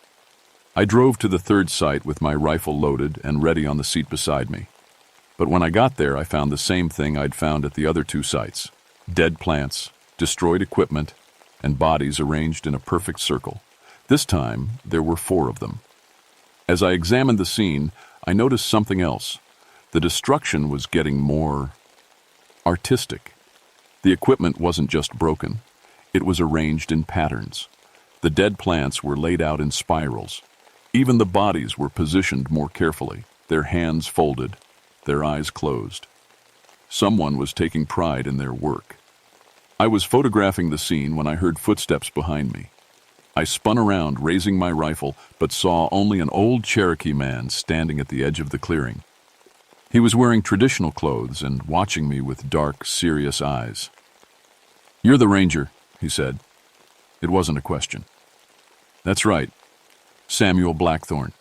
I drove to the 3rd site with my rifle loaded and ready on the seat beside me. But when I got there, I found the same thing I'd found at the other 2 sites: dead plants, destroyed equipment, and bodies arranged in a perfect circle. This time, there were 4 of them. As I examined the scene, I noticed something else. The destruction was getting more artistic. The equipment wasn't just broken. It was arranged in patterns. The dead plants were laid out in spirals. Even the bodies were positioned more carefully, their hands folded, their eyes closed. Someone was taking pride in their work. I was photographing the scene when I heard footsteps behind me. I spun around, raising my rifle, but saw only an old Cherokee man standing at the edge of the clearing. He was wearing traditional clothes and watching me with dark, serious eyes. "You're the ranger," he said. It wasn't a question. "That's right. Samuel Blackthorn.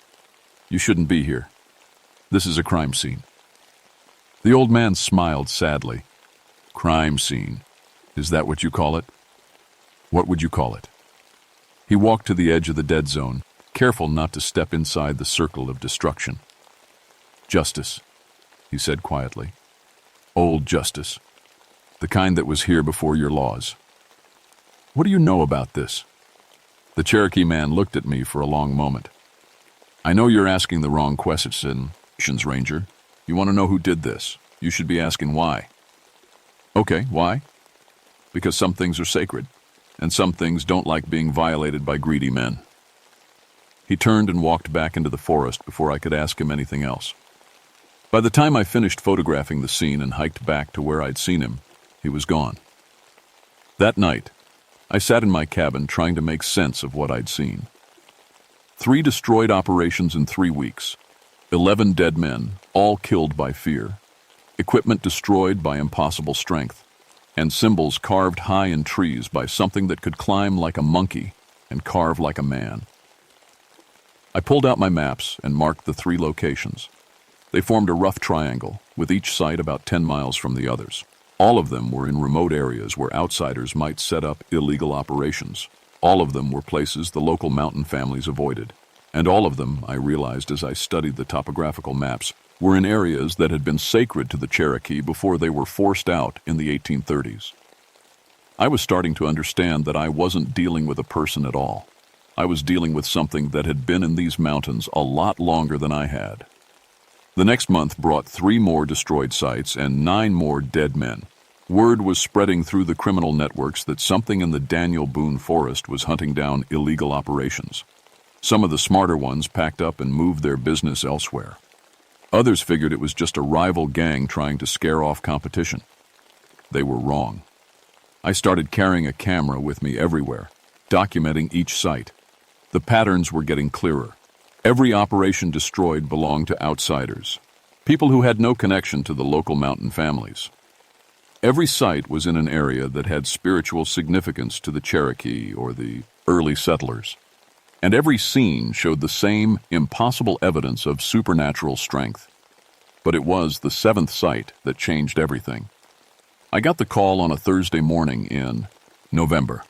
You shouldn't be here. This is a crime scene." The old man smiled sadly. "Crime scene. Is that what you call it? What would you call it?" He walked to the edge of the dead zone, careful not to step inside the circle of destruction. "Justice," he said quietly. "Old justice. The kind that was here before your laws. What do you know about this? The Cherokee man looked at me for a long moment. I know you're asking the wrong questions, Ranger. You want to know who did this. You should be asking why. Okay, why? Because some things are sacred, and some things don't like being violated by greedy men. He turned and walked back into the forest before I could ask him anything else. By the time I finished photographing the scene and hiked back to where I'd seen him, he was gone. That night, I sat in my cabin trying to make sense of what I'd seen. 3 destroyed operations in 3 weeks, 11 dead men, all killed by fear, equipment destroyed by impossible strength, and symbols carved high in trees by something that could climb like a monkey and carve like a man. I pulled out my maps and marked the 3 locations. They formed a rough triangle, with each site about 10 miles from the others. All of them were in remote areas where outsiders might set up illegal operations. All of them were places the local mountain families avoided. And all of them, I realized as I studied the topographical maps, were in areas that had been sacred to the Cherokee before they were forced out in the 1830s. I was starting to understand that I wasn't dealing with a person at all. I was dealing with something that had been in these mountains a lot longer than I had. The next month brought 3 more destroyed sites and 9 more dead men. Word was spreading through the criminal networks that something in the Daniel Boone Forest was hunting down illegal operations. Some of the smarter ones packed up and moved their business elsewhere. Others figured it was just a rival gang trying to scare off competition. They were wrong. I started carrying a camera with me everywhere, documenting each site. The patterns were getting clearer. Every operation destroyed belonged to outsiders, people who had no connection to the local mountain families. Every site was in an area that had spiritual significance to the Cherokee or the early settlers. And every scene showed the same impossible evidence of supernatural strength. But it was the 7th site that changed everything. I got the call on a Thursday morning in November.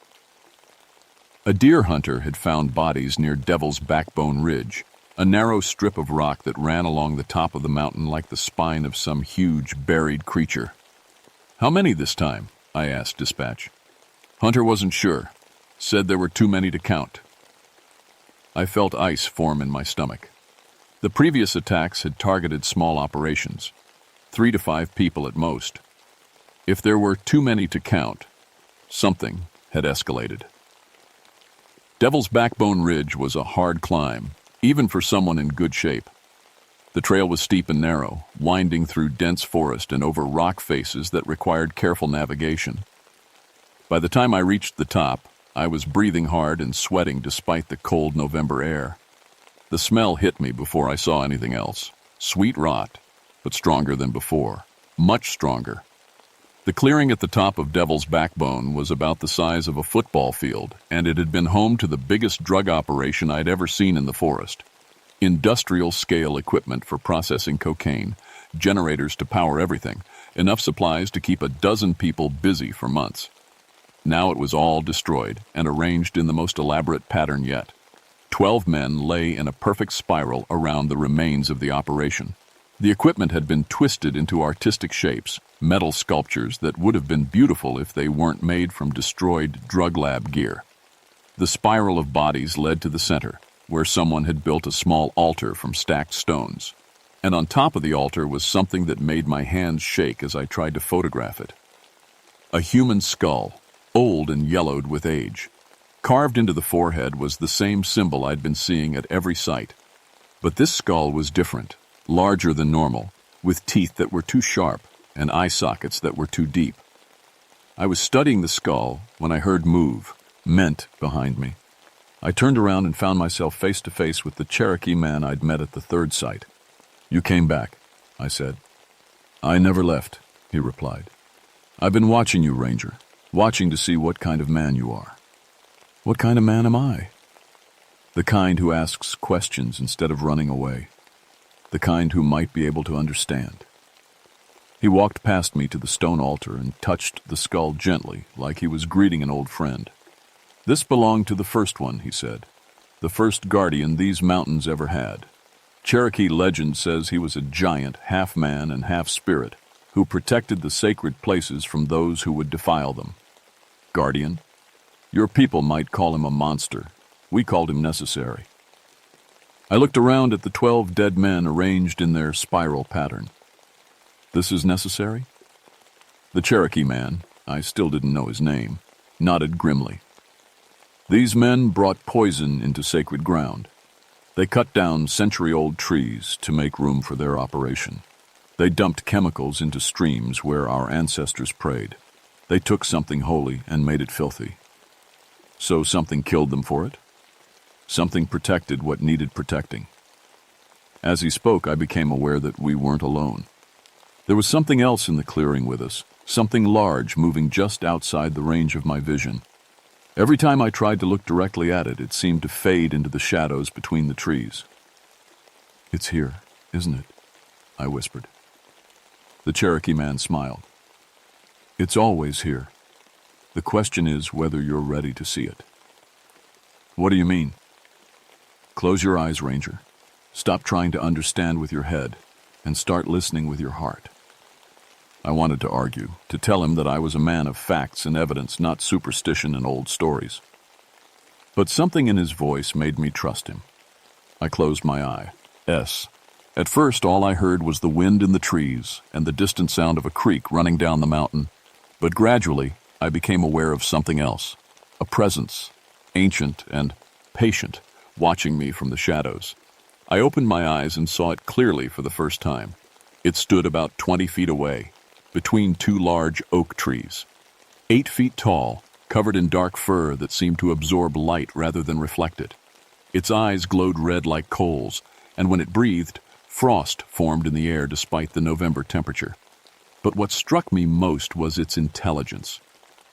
A deer hunter had found bodies near Devil's Backbone Ridge, a narrow strip of rock that ran along the top of the mountain like the spine of some huge buried creature. How many this time? I asked dispatch. Hunter wasn't sure. Said there were too many to count. I felt ice form in my stomach. The previous attacks had targeted small operations, 3 to 5 people at most. If there were too many to count, something had escalated. Devil's Backbone Ridge was a hard climb, even for someone in good shape. The trail was steep and narrow, winding through dense forest and over rock faces that required careful navigation. By the time I reached the top, I was breathing hard and sweating despite the cold November air. The smell hit me before I saw anything else. Sweet rot, but stronger than before. Much stronger. The clearing at the top of Devil's Backbone was about the size of a football field, and it had been home to the biggest drug operation I'd ever seen in the forest. Industrial-scale equipment for processing cocaine, generators to power everything, enough supplies to keep a dozen people busy for months. Now it was all destroyed and arranged in the most elaborate pattern yet. 12 men lay in a perfect spiral around the remains of the operation. The equipment had been twisted into artistic shapes, metal sculptures that would have been beautiful if they weren't made from destroyed drug lab gear. The spiral of bodies led to the center, where someone had built a small altar from stacked stones. And on top of the altar was something that made my hands shake as I tried to photograph it. A human skull, old and yellowed with age. Carved into the forehead was the same symbol I'd been seeing at every site. But this skull was different, larger than normal, with teeth that were too sharp and eye sockets that were too deep. I was studying the skull when I heard movement behind me. I turned around and found myself face to face with the Cherokee man I'd met at the 3rd site. "You came back," I said. "I never left," he replied. "I've been watching you, Ranger, watching to see what kind of man you are." "What kind of man am I?" "The kind who asks questions instead of running away. The kind who might be able to understand." He walked past me to the stone altar and touched the skull gently, like he was greeting an old friend. "This belonged to the first one," he said. "The first guardian these mountains ever had. Cherokee legend says he was a giant, half man and half spirit, who protected the sacred places from those who would defile them. Guardian? Your people might call him a monster. We called him necessary. I looked around at the 12 dead men arranged in their spiral pattern. This is necessary? The Cherokee man, I still didn't know his name, nodded grimly. These men brought poison into sacred ground. They cut down century-old trees to make room for their operation. They dumped chemicals into streams where our ancestors prayed. They took something holy and made it filthy. So something killed them for it? Something protected what needed protecting. As he spoke, I became aware that we weren't alone. There was something else in the clearing with us, something large moving just outside the range of my vision. Every time I tried to look directly at it, it seemed to fade into the shadows between the trees. It's here, isn't it? I whispered. The Cherokee man smiled. It's always here. The question is whether you're ready to see it. What do you mean? Close your eyes, Ranger. Stop trying to understand with your head and start listening with your heart. I wanted to argue, to tell him that I was a man of facts and evidence, not superstition and old stories. But something in his voice made me trust him. I closed my eye. At first, all I heard was the wind in the trees and the distant sound of a creek running down the mountain. But gradually, I became aware of something else, a presence, ancient and patient, watching me from the shadows. I opened my eyes and saw it clearly for the first time. It stood about 20 feet away, between two large oak trees. 8 feet tall, covered in dark fur that seemed to absorb light rather than reflect it. Its eyes glowed red like coals, and when it breathed, frost formed in the air despite the November temperature. But what struck me most was its intelligence.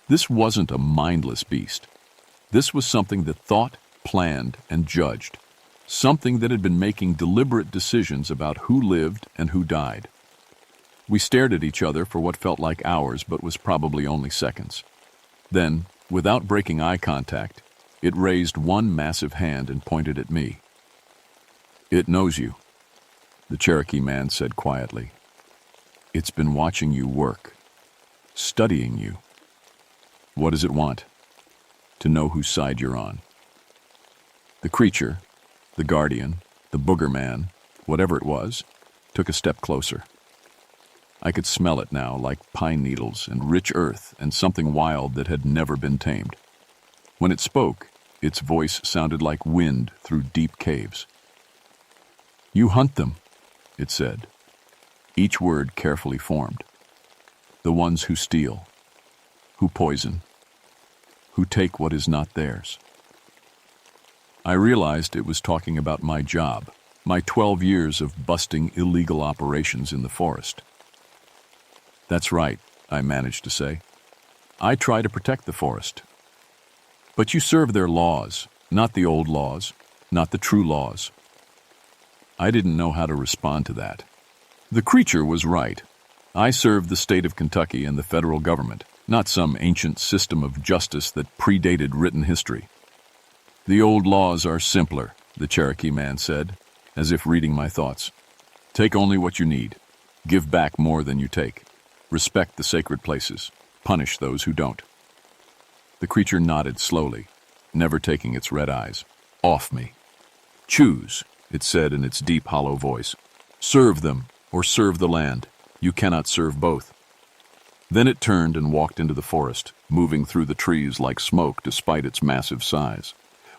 This wasn't a mindless beast. This was something that thought, planned, and judged. Something that had been making deliberate decisions about who lived and who died. We stared at each other for what felt like hours but was probably only seconds. Then, without breaking eye contact, it raised one massive hand and pointed at me. It knows you, the Cherokee man said quietly. It's been watching you work, studying you. What does it want? To know whose side you're on. The creature, the guardian, the booger man, whatever it was, took a step closer. I could smell it now, like pine needles and rich earth and something wild that had never been tamed. When it spoke, its voice sounded like wind through deep caves. You hunt them, it said, each word carefully formed. The ones who steal, who poison, who take what is not theirs. I realized it was talking about my job, my 12 years of busting illegal operations in the forest. That's right, I managed to say. I try to protect the forest. But you serve their laws, not the old laws, not the true laws. I didn't know how to respond to that. The creature was right. I served the state of Kentucky and the federal government, not some ancient system of justice that predated written history. The old laws are simpler, the Cherokee man said, as if reading my thoughts. Take only what you need. Give back more than you take. Respect the sacred places. Punish those who don't. The creature nodded slowly, never taking its red eyes off me. Choose, it said in its deep, hollow voice. Serve them or serve the land. You cannot serve both. Then it turned and walked into the forest, moving through the trees like smoke despite its massive size.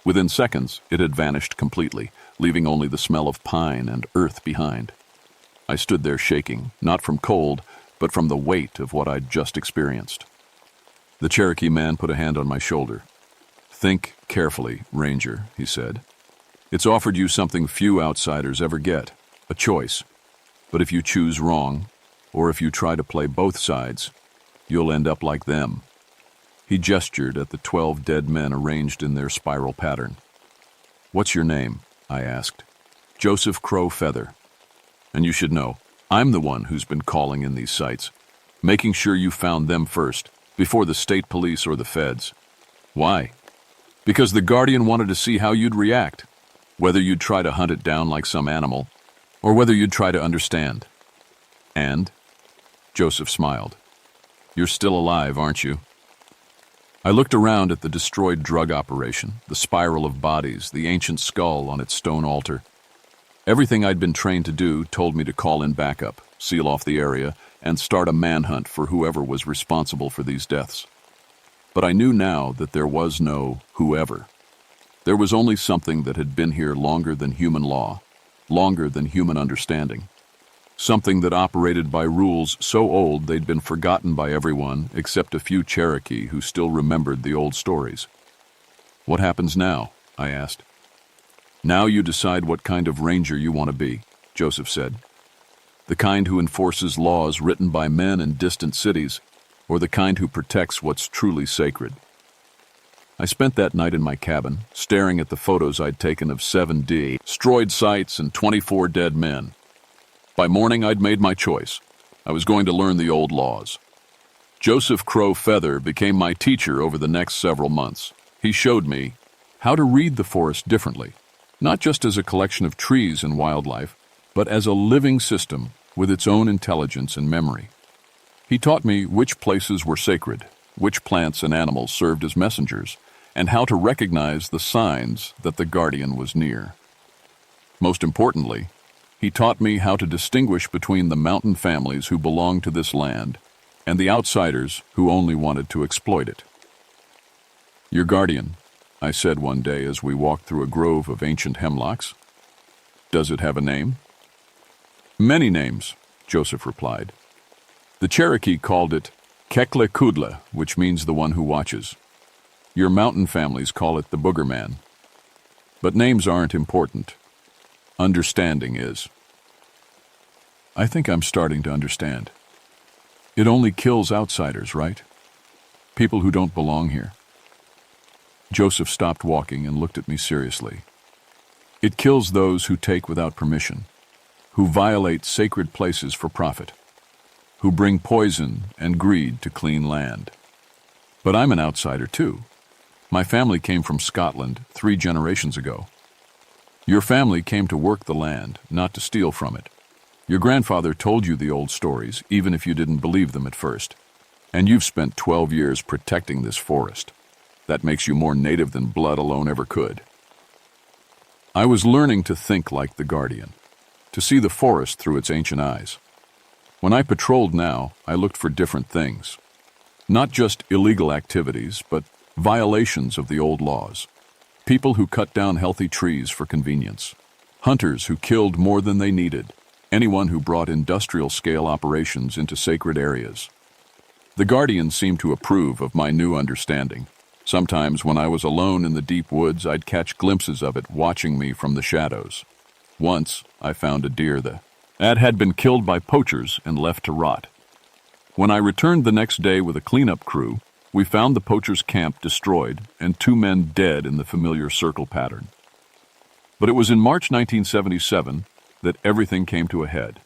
Within seconds, it had vanished completely, leaving only the smell of pine and earth behind. I stood there shaking, not from cold, but from the weight of what I'd just experienced. The Cherokee man put a hand on my shoulder. Think carefully, Ranger, he said. It's offered you something few outsiders ever get, a choice. But if you choose wrong, or if you try to play both sides, you'll end up like them. He gestured at the 12 dead men arranged in their spiral pattern. What's your name? I asked. Joseph Crow Feather. And you should know, I'm the one who's been calling in these sites, making sure you found them first, before the state police or the feds. Why? Because the Guardian wanted to see how you'd react, whether you'd try to hunt it down like some animal, or whether you'd try to understand. And Joseph smiled. You're still alive, aren't you? I looked around at the destroyed drug operation, the spiral of bodies, the ancient skull on its stone altar. Everything I'd been trained to do told me to call in backup, seal off the area, and start a manhunt for whoever was responsible for these deaths. But I knew now that there was no whoever. There was only something that had been here longer than human law, longer than human understanding. Something that operated by rules so old they'd been forgotten by everyone except a few Cherokee who still remembered the old stories. What happens now? I asked. Now you decide what kind of ranger you want to be, Joseph said. The kind who enforces laws written by men in distant cities, or the kind who protects what's truly sacred. I spent that night in my cabin, staring at the photos I'd taken of 7 destroyed sites and 24 dead men. By morning, I'd made my choice. I was going to learn the old laws. Joseph Crow Feather became my teacher over the next several months. He showed me how to read the forest differently, not just as a collection of trees and wildlife, but as a living system with its own intelligence and memory. He taught me which places were sacred, which plants and animals served as messengers, and how to recognize the signs that the guardian was near. Most importantly, he taught me how to distinguish between the mountain families who belonged to this land and the outsiders who only wanted to exploit it. Your guardian, I said one day as we walked through a grove of ancient hemlocks. Does it have a name? Many names, Joseph replied. The Cherokee called it Kekle Kudla, which means the one who watches. Your mountain families call it the Booger Man. But names aren't important. Understanding is. I think I'm starting to understand. It only kills outsiders, right? People who don't belong here. Joseph stopped walking and looked at me seriously. It kills those who take without permission, who violate sacred places for profit, who bring poison and greed to clean land. But I'm an outsider too. My family came from Scotland 3 generations ago. Your family came to work the land, not to steal from it. Your grandfather told you the old stories, even if you didn't believe them at first. And you've spent 12 years protecting this forest. That makes you more native than blood alone ever could. I was learning to think like the guardian, to see the forest through its ancient eyes. When I patrolled now, I looked for different things. Not just illegal activities, but violations of the old laws. People who cut down healthy trees for convenience. Hunters who killed more than they needed. Anyone who brought industrial-scale operations into sacred areas. The Guardian seemed to approve of my new understanding. Sometimes when I was alone in the deep woods, I'd catch glimpses of it watching me from the shadows. Once, I found a deer that had been killed by poachers and left to rot. When I returned the next day with a cleanup crew, we found the poachers' camp destroyed and 2 men dead in the familiar circle pattern. But it was in March 1977 that everything came to a head.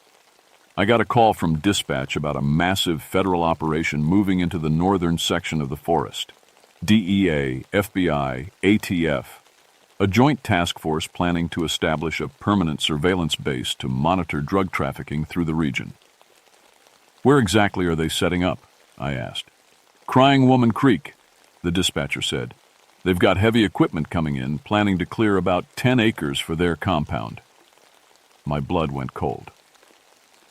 I got a call from dispatch about a massive federal operation moving into the northern section of the forest. DEA, FBI, ATF, a joint task force planning to establish a permanent surveillance base to monitor drug trafficking through the region. Where exactly are they setting up? I asked. Crying Woman Creek, the dispatcher said. They've got heavy equipment coming in, planning to clear about 10 acres for their compound. My blood went cold.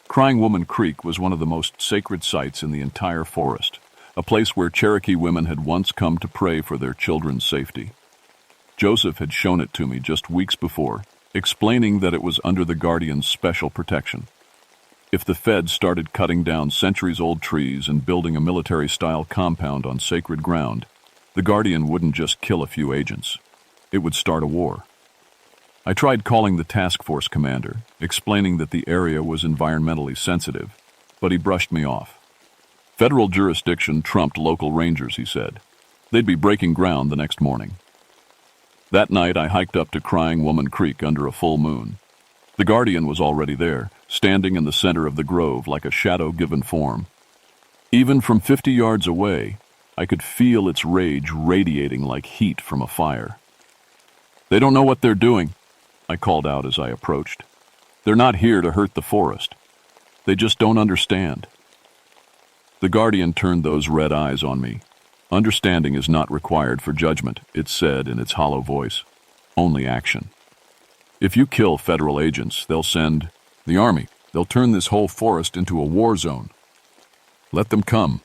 Crying Woman Creek was one of the most sacred sites in the entire forest, a place where Cherokee women had once come to pray for their children's safety. Joseph had shown it to me just weeks before, explaining that it was under the Guardian's special protection. If the feds started cutting down centuries-old trees and building a military-style compound on sacred ground, the Guardian wouldn't just kill a few agents. It would start a war. I tried calling the task force commander, explaining that the area was environmentally sensitive, but he brushed me off. Federal jurisdiction trumped local rangers, he said. They'd be breaking ground the next morning. That night, I hiked up to Crying Woman Creek under a full moon. The Guardian was already there, standing in the center of the grove like a shadow-given form. Even from 50 yards away, I could feel its rage radiating like heat from a fire. They don't know what they're doing, I called out as I approached. They're not here to hurt the forest. They just don't understand. The guardian turned those red eyes on me. Understanding is not required for judgment, it said in its hollow voice. Only action. If you kill federal agents, they'll send the army. They'll turn this whole forest into a war zone. Let them come.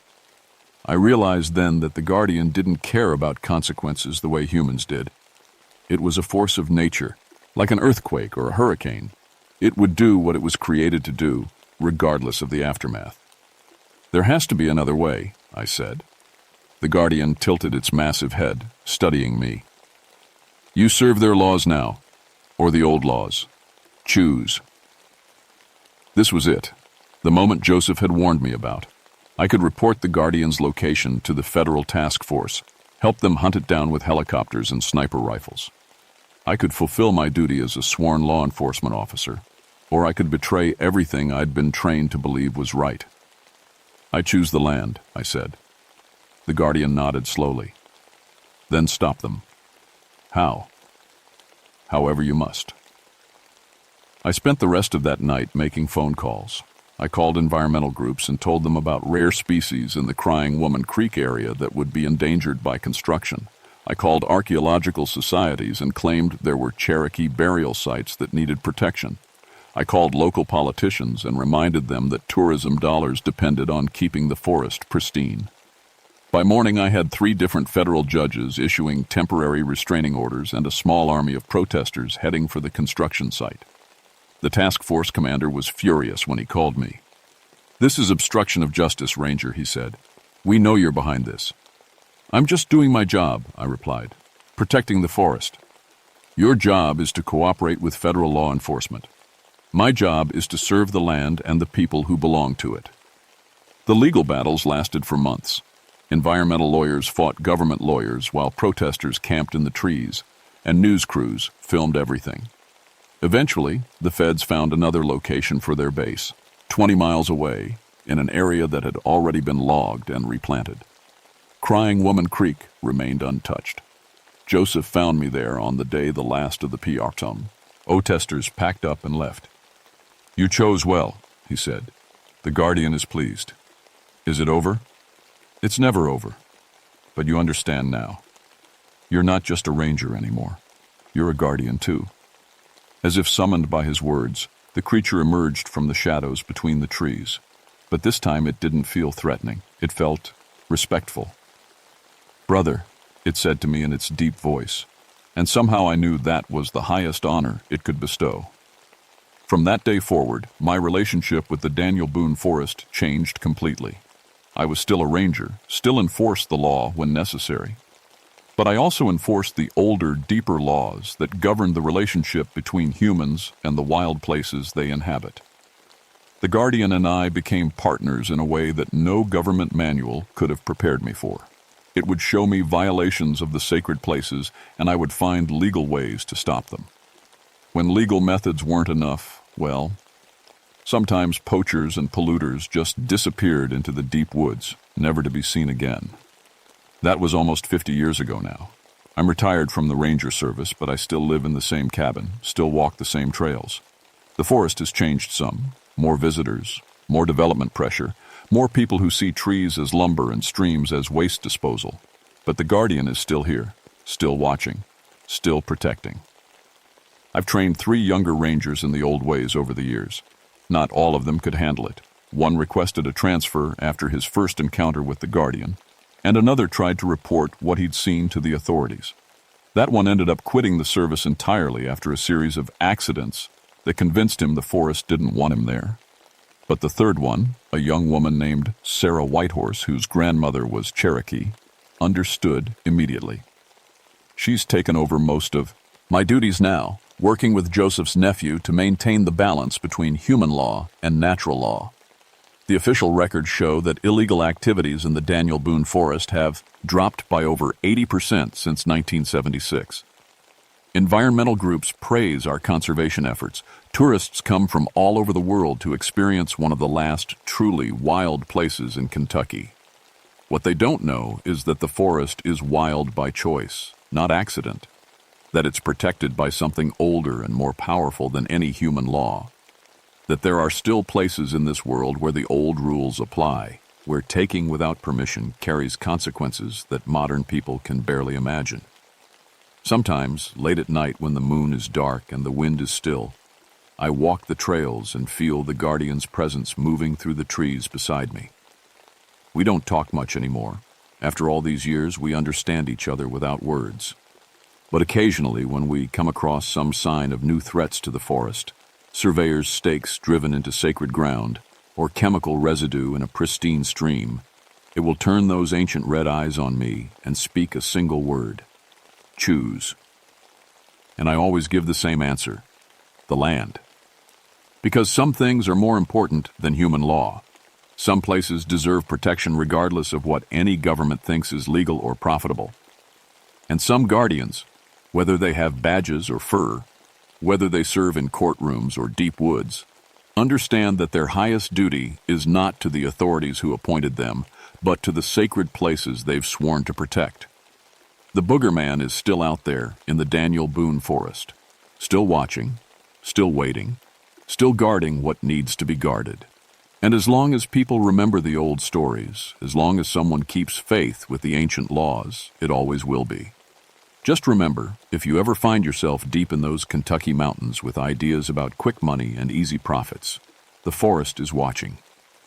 I realized then that the guardian didn't care about consequences the way humans did. It was a force of nature, like an earthquake or a hurricane. It would do what it was created to do, regardless of the aftermath. There has to be another way, I said. The guardian tilted its massive head, studying me. You serve their laws now, or the old laws. Choose. This was it, the moment Joseph had warned me about. I could report the guardian's location to the federal task force, help them hunt it down with helicopters and sniper rifles. I could fulfill my duty as a sworn law enforcement officer, or I could betray everything I'd been trained to believe was right. I choose the land, I said. The guardian nodded slowly. Then stop them. How? However you must. I spent the rest of that night making phone calls. I called environmental groups and told them about rare species in the Crying Woman Creek area that would be endangered by construction. I called archaeological societies and claimed there were Cherokee burial sites that needed protection. I called local politicians and reminded them that tourism dollars depended on keeping the forest pristine. By morning, I had 3 different federal judges issuing temporary restraining orders and a small army of protesters heading for the construction site. The task force commander was furious when he called me. This is obstruction of justice, Ranger, he said. We know you're behind this. I'm just doing my job, I replied, protecting the forest. Your job is to cooperate with federal law enforcement. My job is to serve the land and the people who belong to it. The legal battles lasted for months. Environmental lawyers fought government lawyers while protesters camped in the trees, and news crews filmed everything. Eventually, the feds found another location for their base, 20 miles away, in an area that had already been logged and replanted. Crying Woman Creek remained untouched. Joseph found me there on the day the last of the Piartum. O-testers packed up and left. You chose well, he said. The guardian is pleased. Is it over? It's never over. But you understand now. You're not just a ranger anymore. You're a guardian too. As if summoned by his words, the creature emerged from the shadows between the trees. But this time it didn't feel threatening. It felt respectful. Brother, it said to me in its deep voice, and somehow I knew that was the highest honor it could bestow. From that day forward, my relationship with the Daniel Boone Forest changed completely. I was still a ranger, still enforced the law when necessary. But I also enforced the older, deeper laws that govern the relationship between humans and the wild places they inhabit. The guardian and I became partners in a way that no government manual could have prepared me for. It would show me violations of the sacred places, and I would find legal ways to stop them. When legal methods weren't enough, well, sometimes poachers and polluters just disappeared into the deep woods, never to be seen again. That was almost 50 years ago now. I'm retired from the ranger service, but I still live in the same cabin, still walk the same trails. The forest has changed some. More visitors, more development pressure, more people who see trees as lumber and streams as waste disposal. But the guardian is still here, still watching, still protecting. I've trained 3 younger rangers in the old ways over the years. Not all of them could handle it. One requested a transfer after his first encounter with the guardian, and another tried to report what he'd seen to the authorities. That one ended up quitting the service entirely after a series of accidents that convinced him the forest didn't want him there. But the third one, a young woman named Sarah Whitehorse, whose grandmother was Cherokee, understood immediately. She's taken over most of my duties now, working with Joseph's nephew to maintain the balance between human law and natural law. The official records show that illegal activities in the Daniel Boone Forest have dropped by over 80% since 1976. Environmental groups praise our conservation efforts. Tourists come from all over the world to experience one of the last truly wild places in Kentucky. What they don't know is that the forest is wild by choice, not accident. That it's protected by something older and more powerful than any human law. That there are still places in this world where the old rules apply, where taking without permission carries consequences that modern people can barely imagine. Sometimes, late at night when the moon is dark and the wind is still, I walk the trails and feel the guardian's presence moving through the trees beside me. We don't talk much anymore. After all these years, we understand each other without words. But occasionally, when we come across some sign of new threats to the forest, surveyors' stakes driven into sacred ground, or chemical residue in a pristine stream, it will turn those ancient red eyes on me and speak a single word: choose. And I always give the same answer: the land. Because some things are more important than human law. Some places deserve protection regardless of what any government thinks is legal or profitable. And some guardians, whether they have badges or fur, whether they serve in courtrooms or deep woods, understand that their highest duty is not to the authorities who appointed them, but to the sacred places they've sworn to protect. The Booger Man is still out there in the Daniel Boone forest, still watching, still waiting, still guarding what needs to be guarded. And as long as people remember the old stories, as long as someone keeps faith with the ancient laws, it always will be. Just remember, if you ever find yourself deep in those Kentucky mountains with ideas about quick money and easy profits, the forest is watching,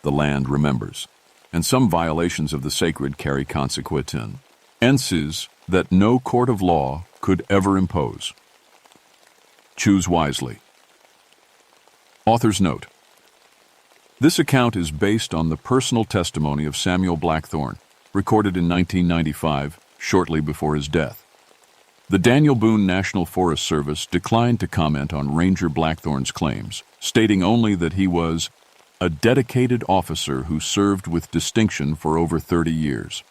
the land remembers, and some violations of the sacred carry consequences that no court of law could ever impose. Choose wisely. Author's note: this account is based on the personal testimony of Samuel Blackthorne, recorded in 1995, shortly before his death. The Daniel Boone National Forest Service declined to comment on Ranger Blackthorne's claims, stating only that he was a dedicated officer who served with distinction for over 30 years.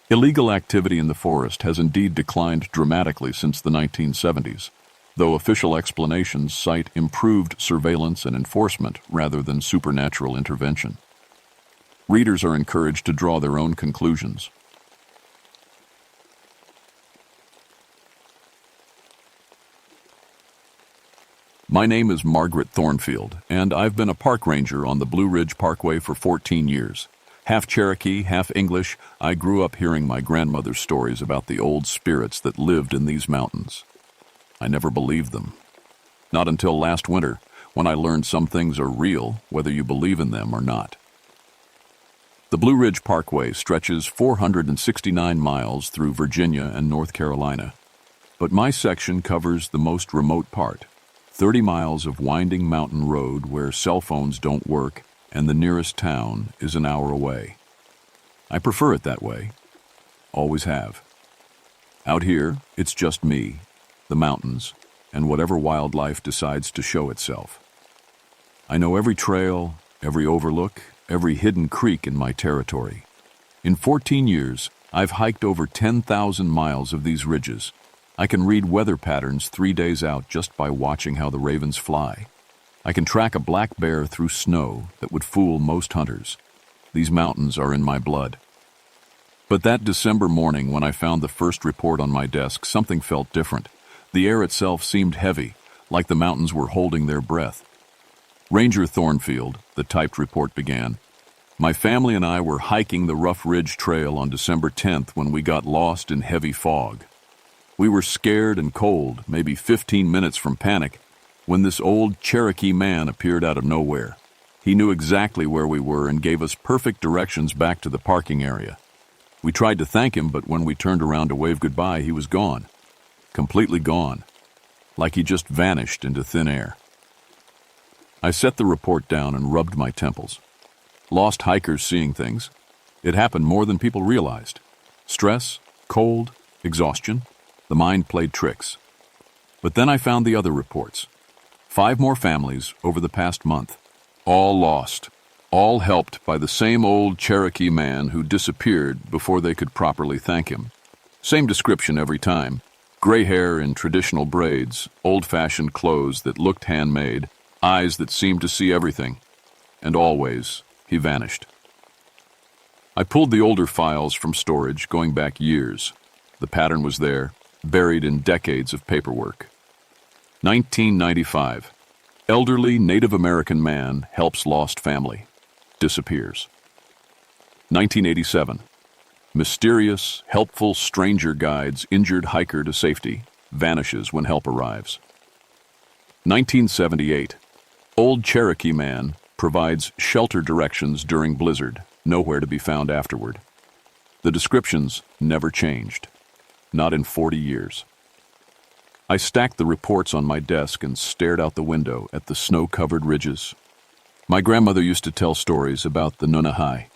Illegal activity in the forest has indeed declined dramatically since the 1970s, though official explanations cite improved surveillance and enforcement rather than supernatural intervention. Readers are encouraged to draw their own conclusions. My name is Margaret Thornfield, and I've been a park ranger on the Blue Ridge Parkway for 14 years. Half Cherokee, half English, I grew up hearing my grandmother's stories about the old spirits that lived in these mountains. I never believed them. Not until last winter, when I learned some things are real, whether you believe in them or not. The Blue Ridge Parkway stretches 469 miles through Virginia and North Carolina, but my section covers the most remote part, 30 miles of winding mountain road where cell phones don't work and the nearest town is an hour away. I prefer it that way. Always have. Out here, it's just me, the mountains, and whatever wildlife decides to show itself. I know every trail, every overlook, every hidden creek in my territory. In 14 years, I've hiked over 10,000 miles of these ridges. I can read weather patterns 3 days out just by watching how the ravens fly. I can track a black bear through snow that would fool most hunters. These mountains are in my blood. But that December morning when I found the first report on my desk, something felt different. The air itself seemed heavy, like the mountains were holding their breath. Ranger Thornfield, the typed report began. My family and I were hiking the Rough Ridge Trail on December 10th when we got lost in heavy fog. We were scared and cold, maybe 15 minutes from panic, when this old Cherokee man appeared out of nowhere. He knew exactly where we were and gave us perfect directions back to the parking area. We tried to thank him, but when we turned around to wave goodbye, he was gone. Completely gone. Like he just vanished into thin air. I set the report down and rubbed my temples. Lost hikers seeing things. It happened more than people realized. Stress, cold, exhaustion. The mind played tricks. But then I found the other reports. 5 more families over the past month. All lost. All helped by the same old Cherokee man who disappeared before they could properly thank him. Same description every time. Gray hair in traditional braids, old-fashioned clothes that looked handmade, eyes that seemed to see everything. And always, he vanished. I pulled the older files from storage going back years. The pattern was there, buried in decades of paperwork. 1995. Elderly Native American man helps lost family. Disappears. 1987. Mysterious, helpful stranger guides injured hiker to safety. Vanishes when help arrives. 1978. Old Cherokee man provides shelter directions during blizzard. Nowhere to be found afterward. The descriptions never changed. Not in 40 years. I stacked the reports on my desk and stared out the window at the snow-covered ridges. My grandmother used to tell stories about the Nunahai,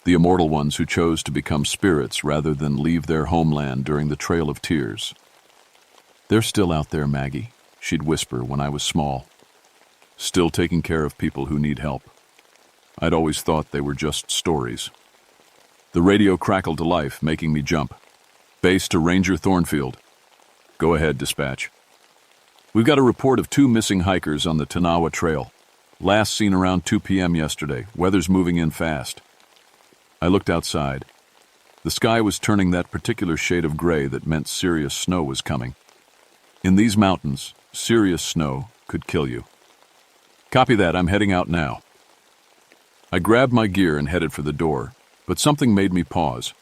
the immortal ones who chose to become spirits rather than leave their homeland during the Trail of Tears. "They're still out there, Maggie," she'd whisper when I was small. Still taking care of people who need help. I'd always thought they were just stories. The radio crackled to life, making me jump. "Base to Ranger Thornfield." "Go ahead, dispatch." "We've got a report of 2 missing hikers on the Tanawa Trail. Last seen around 2 p.m. yesterday. Weather's moving in fast." I looked outside. The sky was turning that particular shade of gray that meant serious snow was coming. In these mountains, serious snow could kill you. "Copy that, I'm heading out now." I grabbed my gear and headed for the door, but something made me pause.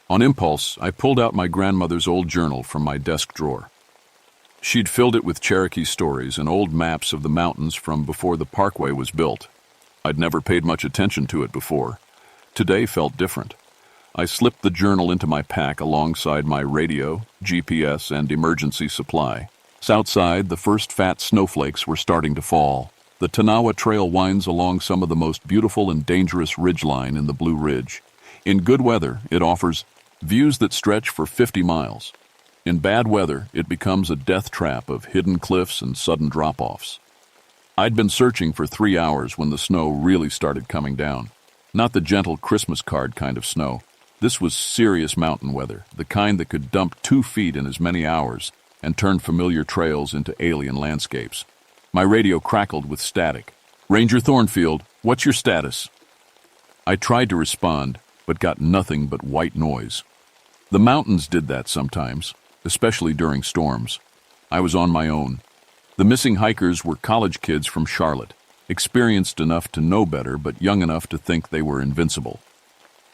On impulse, I pulled out my grandmother's old journal from my desk drawer. She'd filled it with Cherokee stories and old maps of the mountains from before the parkway was built. I'd never paid much attention to it before. Today felt different. I slipped the journal into my pack alongside my radio, GPS, and emergency supply. Outside, the first fat snowflakes were starting to fall. The Tanawa Trail winds along some of the most beautiful and dangerous ridgeline in the Blue Ridge. In good weather, it offers views that stretch for 50 miles. In bad weather, it becomes a death trap of hidden cliffs and sudden drop-offs. I'd been searching for 3 hours when the snow really started coming down. Not the gentle Christmas card kind of snow. This was serious mountain weather, the kind that could dump 2 feet in as many hours and turn familiar trails into alien landscapes. My radio crackled with static. "Ranger Thornfield, what's your status?" I tried to respond, but got nothing but white noise. The mountains did that sometimes, especially during storms. I was on my own. The missing hikers were college kids from Charlotte, experienced enough to know better but young enough to think they were invincible.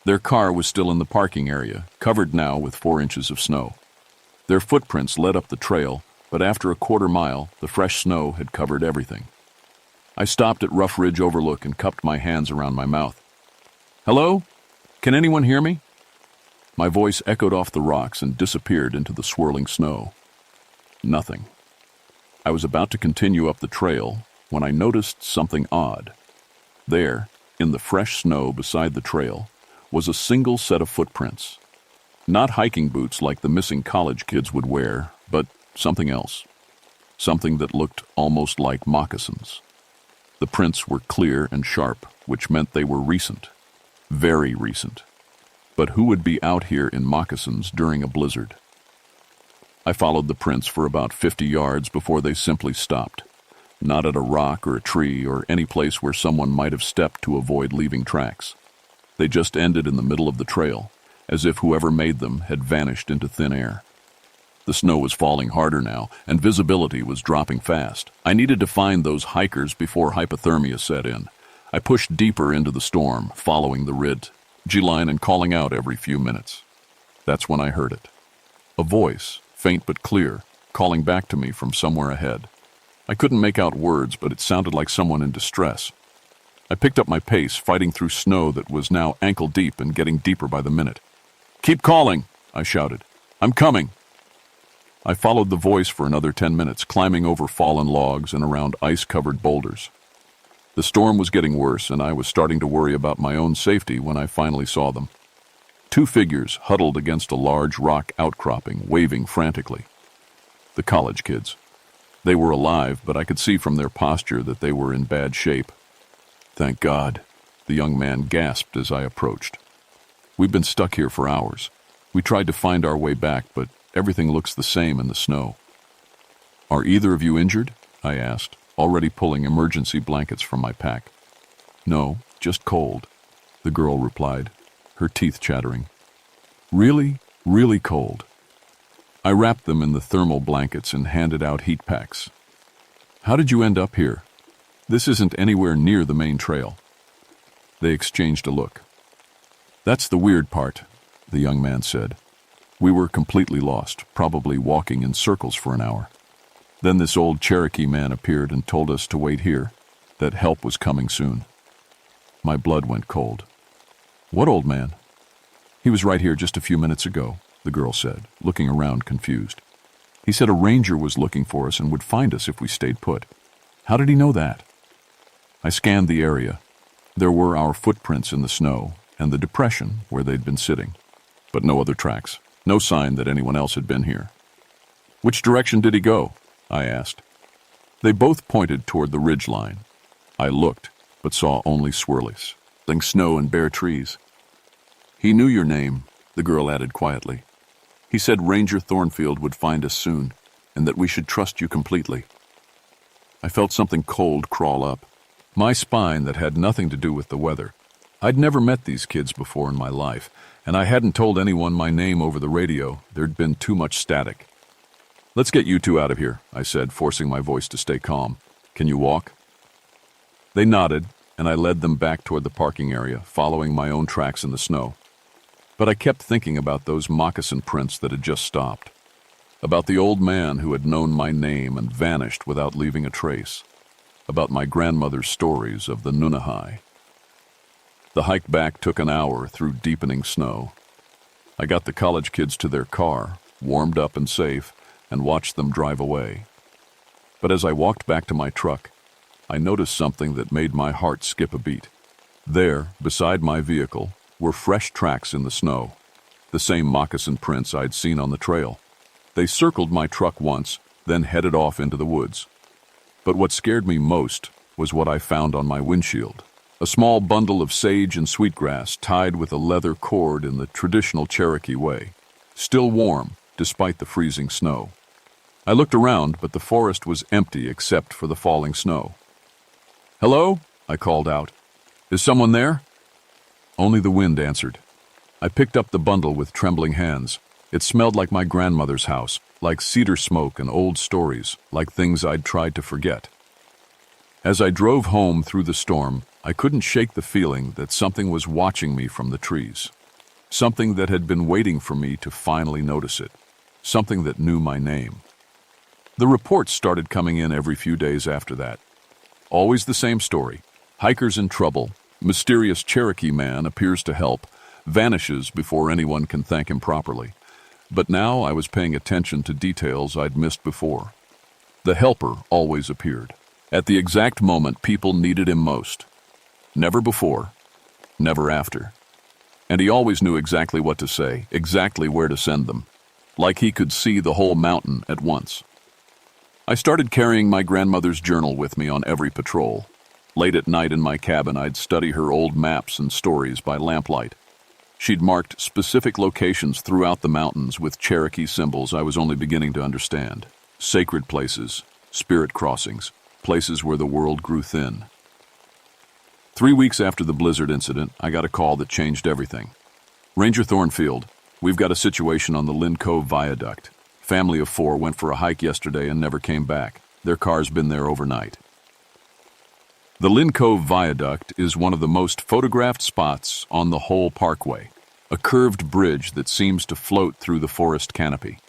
Their car was still in the parking area, covered now with 4 inches of snow. Their footprints led up the trail, but after a quarter mile, the fresh snow had covered everything. I stopped at Rough Ridge Overlook and cupped my hands around my mouth. "Hello? Can anyone hear me?" My voice echoed off the rocks and disappeared into the swirling snow. Nothing. I was about to continue up the trail when I noticed something odd. There, in the fresh snow beside the trail, was a single set of footprints. Not hiking boots like the missing college kids would wear, but something else. Something that looked almost like moccasins. The prints were clear and sharp, which meant they were recent. Very recent. But who would be out here in moccasins during a blizzard? I followed the prints for about 50 yards before they simply stopped. Not at a rock or a tree or any place where someone might have stepped to avoid leaving tracks. They just ended in the middle of the trail, as if whoever made them had vanished into thin air. The snow was falling harder now, and visibility was dropping fast. I needed to find those hikers before hypothermia set in. I pushed deeper into the storm, following the ridge-line and calling out every few minutes. That's when I heard it. A voice, faint but clear, calling back to me from somewhere ahead. I couldn't make out words, but it sounded like someone in distress. I picked up my pace, fighting through snow that was now ankle-deep and getting deeper by the minute. "Keep calling," I shouted. "I'm coming." I followed the voice for another 10 minutes, climbing over fallen logs and around ice-covered boulders. The storm was getting worse, and I was starting to worry about my own safety when I finally saw them. 2 figures huddled against a large rock outcropping, waving frantically. The college kids. They were alive, but I could see from their posture that they were in bad shape. "Thank God," the young man gasped as I approached. "We've been stuck here for hours. We tried to find our way back, but everything looks the same in the snow." "Are either of you injured?" I asked, already pulling emergency blankets from my pack. "No, just cold," the girl replied, her teeth chattering. "Really, really cold." I wrapped them in the thermal blankets and handed out heat packs. "How did you end up here? This isn't anywhere near the main trail." They exchanged a look. That's the weird part, the young man said. We were completely lost, probably walking in circles for an hour. Then this old Cherokee man appeared and told us to wait here, that help was coming soon. My blood went cold. What old man? He was right here just a few minutes ago, the girl said, looking around confused. He said a ranger was looking for us and would find us if we stayed put. How did he know that? I scanned the area. There were our footprints in the snow and the depression where they'd been sitting, but no other tracks, no sign that anyone else had been here. Which direction did he go? I asked. They both pointed toward the ridge line. I looked, but saw only swirlies, snow and bare trees. He knew your name, the girl added quietly. He said Ranger Thornfield would find us soon, and that we should trust you completely. I felt something cold crawl up. My spine that had nothing to do with the weather. I'd never met these kids before in my life, and I hadn't told anyone my name over the radio. There'd been too much static. Let's get you two out of here, I said, forcing my voice to stay calm. Can you walk? They nodded, and I led them back toward the parking area, following my own tracks in the snow. But I kept thinking about those moccasin prints that had just stopped. About the old man who had known my name and vanished without leaving a trace. About my grandmother's stories of the Nunahai. The hike back took an hour through deepening snow. I got the college kids to their car, warmed up and safe, and watched them drive away. But as I walked back to my truck, I noticed something that made my heart skip a beat. There, beside my vehicle, were fresh tracks in the snow, the same moccasin prints I'd seen on the trail. They circled my truck once, then headed off into the woods. But what scared me most was what I found on my windshield. A small bundle of sage and sweetgrass tied with a leather cord in the traditional Cherokee way, still warm despite the freezing snow. I looked around, but the forest was empty except for the falling snow. "Hello?" I called out. "Is someone there?" Only the wind answered. I picked up the bundle with trembling hands. It smelled like my grandmother's house, like cedar smoke and old stories, like things I'd tried to forget. As I drove home through the storm, I couldn't shake the feeling that something was watching me from the trees. Something that had been waiting for me to finally notice it. Something that knew my name. The reports started coming in every few days after that. Always the same story. Hikers in trouble. Mysterious Cherokee man appears to help, vanishes before anyone can thank him properly. But now I was paying attention to details I'd missed before. The helper always appeared, at the exact moment people needed him most. Never before, never after. And he always knew exactly what to say, exactly where to send them, like he could see the whole mountain at once. I started carrying my grandmother's journal with me on every patrol. Late at night in my cabin, I'd study her old maps and stories by lamplight. She'd marked specific locations throughout the mountains with Cherokee symbols I was only beginning to understand. Sacred places, spirit crossings, places where the world grew thin. 3 weeks after the blizzard incident, I got a call that changed everything. "Ranger Thornfield, we've got a situation on the Lynn Cove Viaduct. Family of 4 went for a hike yesterday and never came back. Their car's been there overnight." The Lynn Cove Viaduct is one of the most photographed spots on the whole parkway, a curved bridge that seems to float through the forest canopy.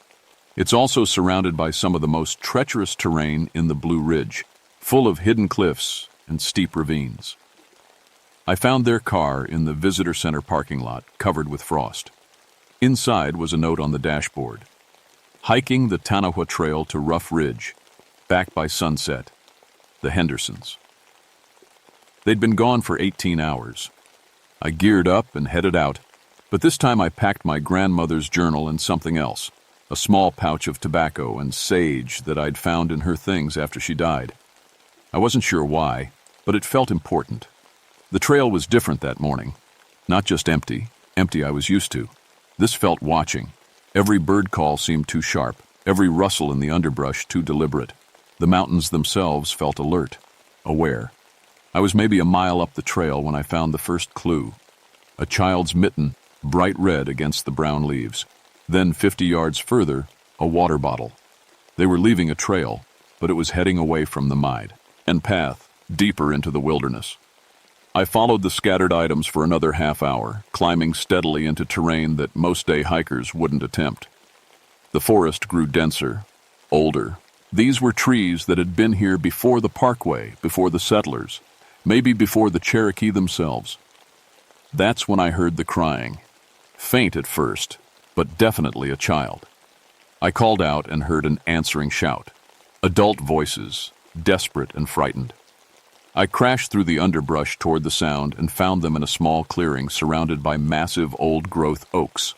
It's also surrounded by some of the most treacherous terrain in the Blue Ridge, full of hidden cliffs and steep ravines. I found their car in the visitor center parking lot, covered with frost. Inside was a note on the dashboard. "Hiking the Tanahua Trail to Rough Ridge, back by sunset. The Hendersons." They'd been gone for 18 hours. I geared up and headed out, but this time I packed my grandmother's journal and something else, a small pouch of tobacco and sage that I'd found in her things after she died. I wasn't sure why, but it felt important. The trail was different that morning. Not just empty I was used to. This felt watching. Every bird call seemed too sharp, every rustle in the underbrush too deliberate. The mountains themselves felt alert, aware. I was maybe a mile up the trail when I found the first clue. A child's mitten, bright red against the brown leaves. Then 50 yards further, a water bottle. They were leaving a trail, but it was heading away from the mine and path, deeper into the wilderness. I followed the scattered items for another half hour, climbing steadily into terrain that most-day hikers wouldn't attempt. The forest grew denser, older. These were trees that had been here before the parkway, before the settlers, maybe before the Cherokee themselves. That's when I heard the crying. Faint at first, but definitely a child. I called out and heard an answering shout. Adult voices, desperate and frightened. I crashed through the underbrush toward the sound and found them in a small clearing surrounded by massive old-growth oaks.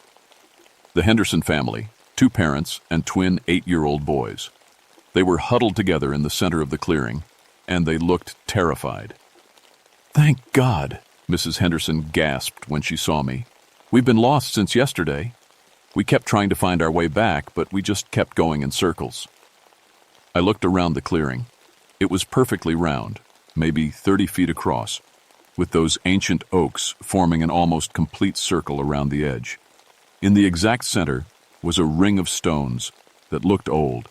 The Henderson family, 2 parents and twin 8-year-old boys. They were huddled together in the center of the clearing, and they looked terrified. "Thank God," Mrs. Henderson gasped when she saw me. "We've been lost since yesterday. We kept trying to find our way back, but we just kept going in circles." I looked around the clearing. It was perfectly round, maybe 30 feet across, with those ancient oaks forming an almost complete circle around the edge. In the exact center was a ring of stones that looked old,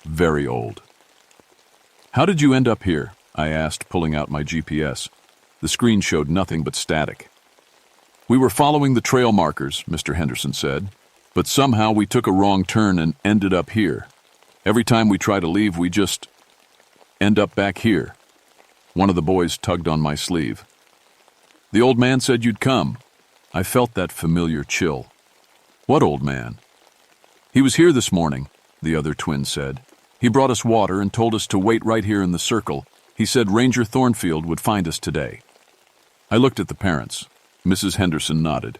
very old. "How did you end up here?" I asked, pulling out my GPS. The screen showed nothing but static. "We were following the trail markers," Mr. Henderson said, "but somehow we took a wrong turn and ended up here. Every time we try to leave, we just end up back here." One of the boys tugged on my sleeve. "The old man said you'd come." I felt that familiar chill. "What old man?" "He was here this morning," the other twin said. "He brought us water and told us to wait right here in the circle. He said Ranger Thornfield would find us today." I looked at the parents. Mrs. Henderson nodded.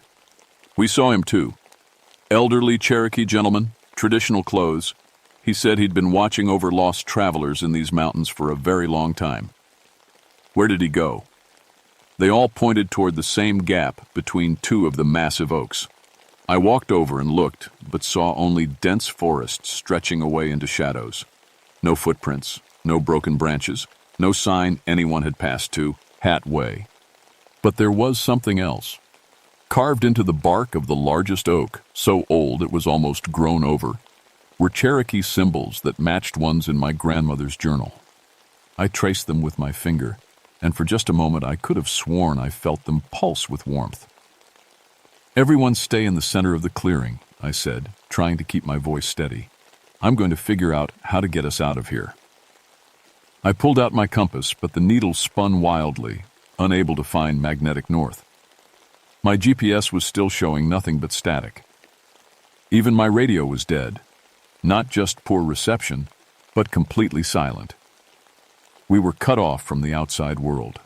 "We saw him too. Elderly Cherokee gentleman, traditional clothes. He said he'd been watching over lost travelers in these mountains for a very long time." "Where did he go?" They all pointed toward the same gap between 2 of the massive oaks. I walked over and looked, but saw only dense forest stretching away into shadows. No footprints, no broken branches, no sign anyone had passed to Hat Way. But there was something else. Carved into the bark of the largest oak, so old it was almost grown over, were Cherokee symbols that matched ones in my grandmother's journal. I traced them with my finger, and for just a moment I could have sworn I felt them pulse with warmth. "Everyone stay in the center of the clearing," I said, trying to keep my voice steady. "I'm going to figure out how to get us out of here." I pulled out my compass, but the needle spun wildly, unable to find magnetic north. My GPS was still showing nothing but static. Even my radio was dead. Not just poor reception, but completely silent. We were cut off from the outside world.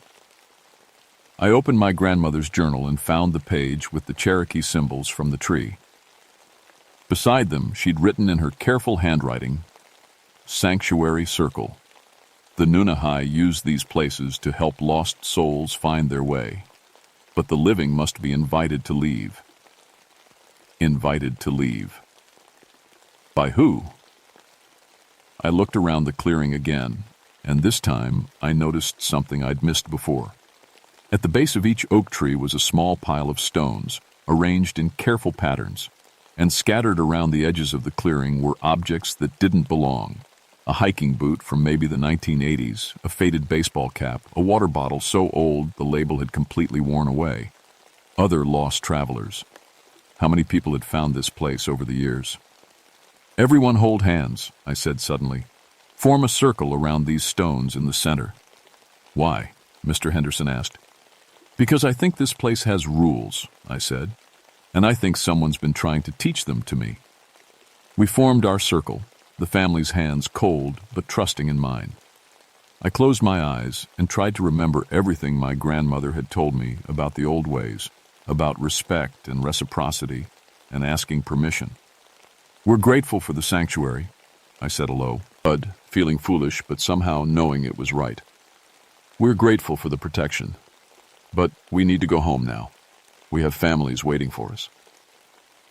I opened my grandmother's journal and found the page with the Cherokee symbols from the tree. Beside them, she'd written in her careful handwriting, "Sanctuary Circle." The Nunahai used these places to help lost souls find their way. But the living must be invited to leave. Invited to leave. By who? I looked around the clearing again, and this time I noticed something I'd missed before. At the base of each oak tree was a small pile of stones, arranged in careful patterns, and scattered around the edges of the clearing were objects that didn't belong. A hiking boot from maybe the 1980s, a faded baseball cap, a water bottle so old the label had completely worn away. Other lost travelers. How many people had found this place over the years? "Everyone hold hands," I said suddenly. "Form a circle around these stones in the center." "Why?" Mr. Henderson asked. "Because I think this place has rules," I said, "and I think someone's been trying to teach them to me." We formed our circle, the family's hands cold but trusting in mine. I closed my eyes and tried to remember everything my grandmother had told me about the old ways, about respect and reciprocity and asking permission. "We're grateful for the sanctuary," I said aloud, feeling foolish but somehow knowing it was right. "We're grateful for the protection. But we need to go home now. We have families waiting for us."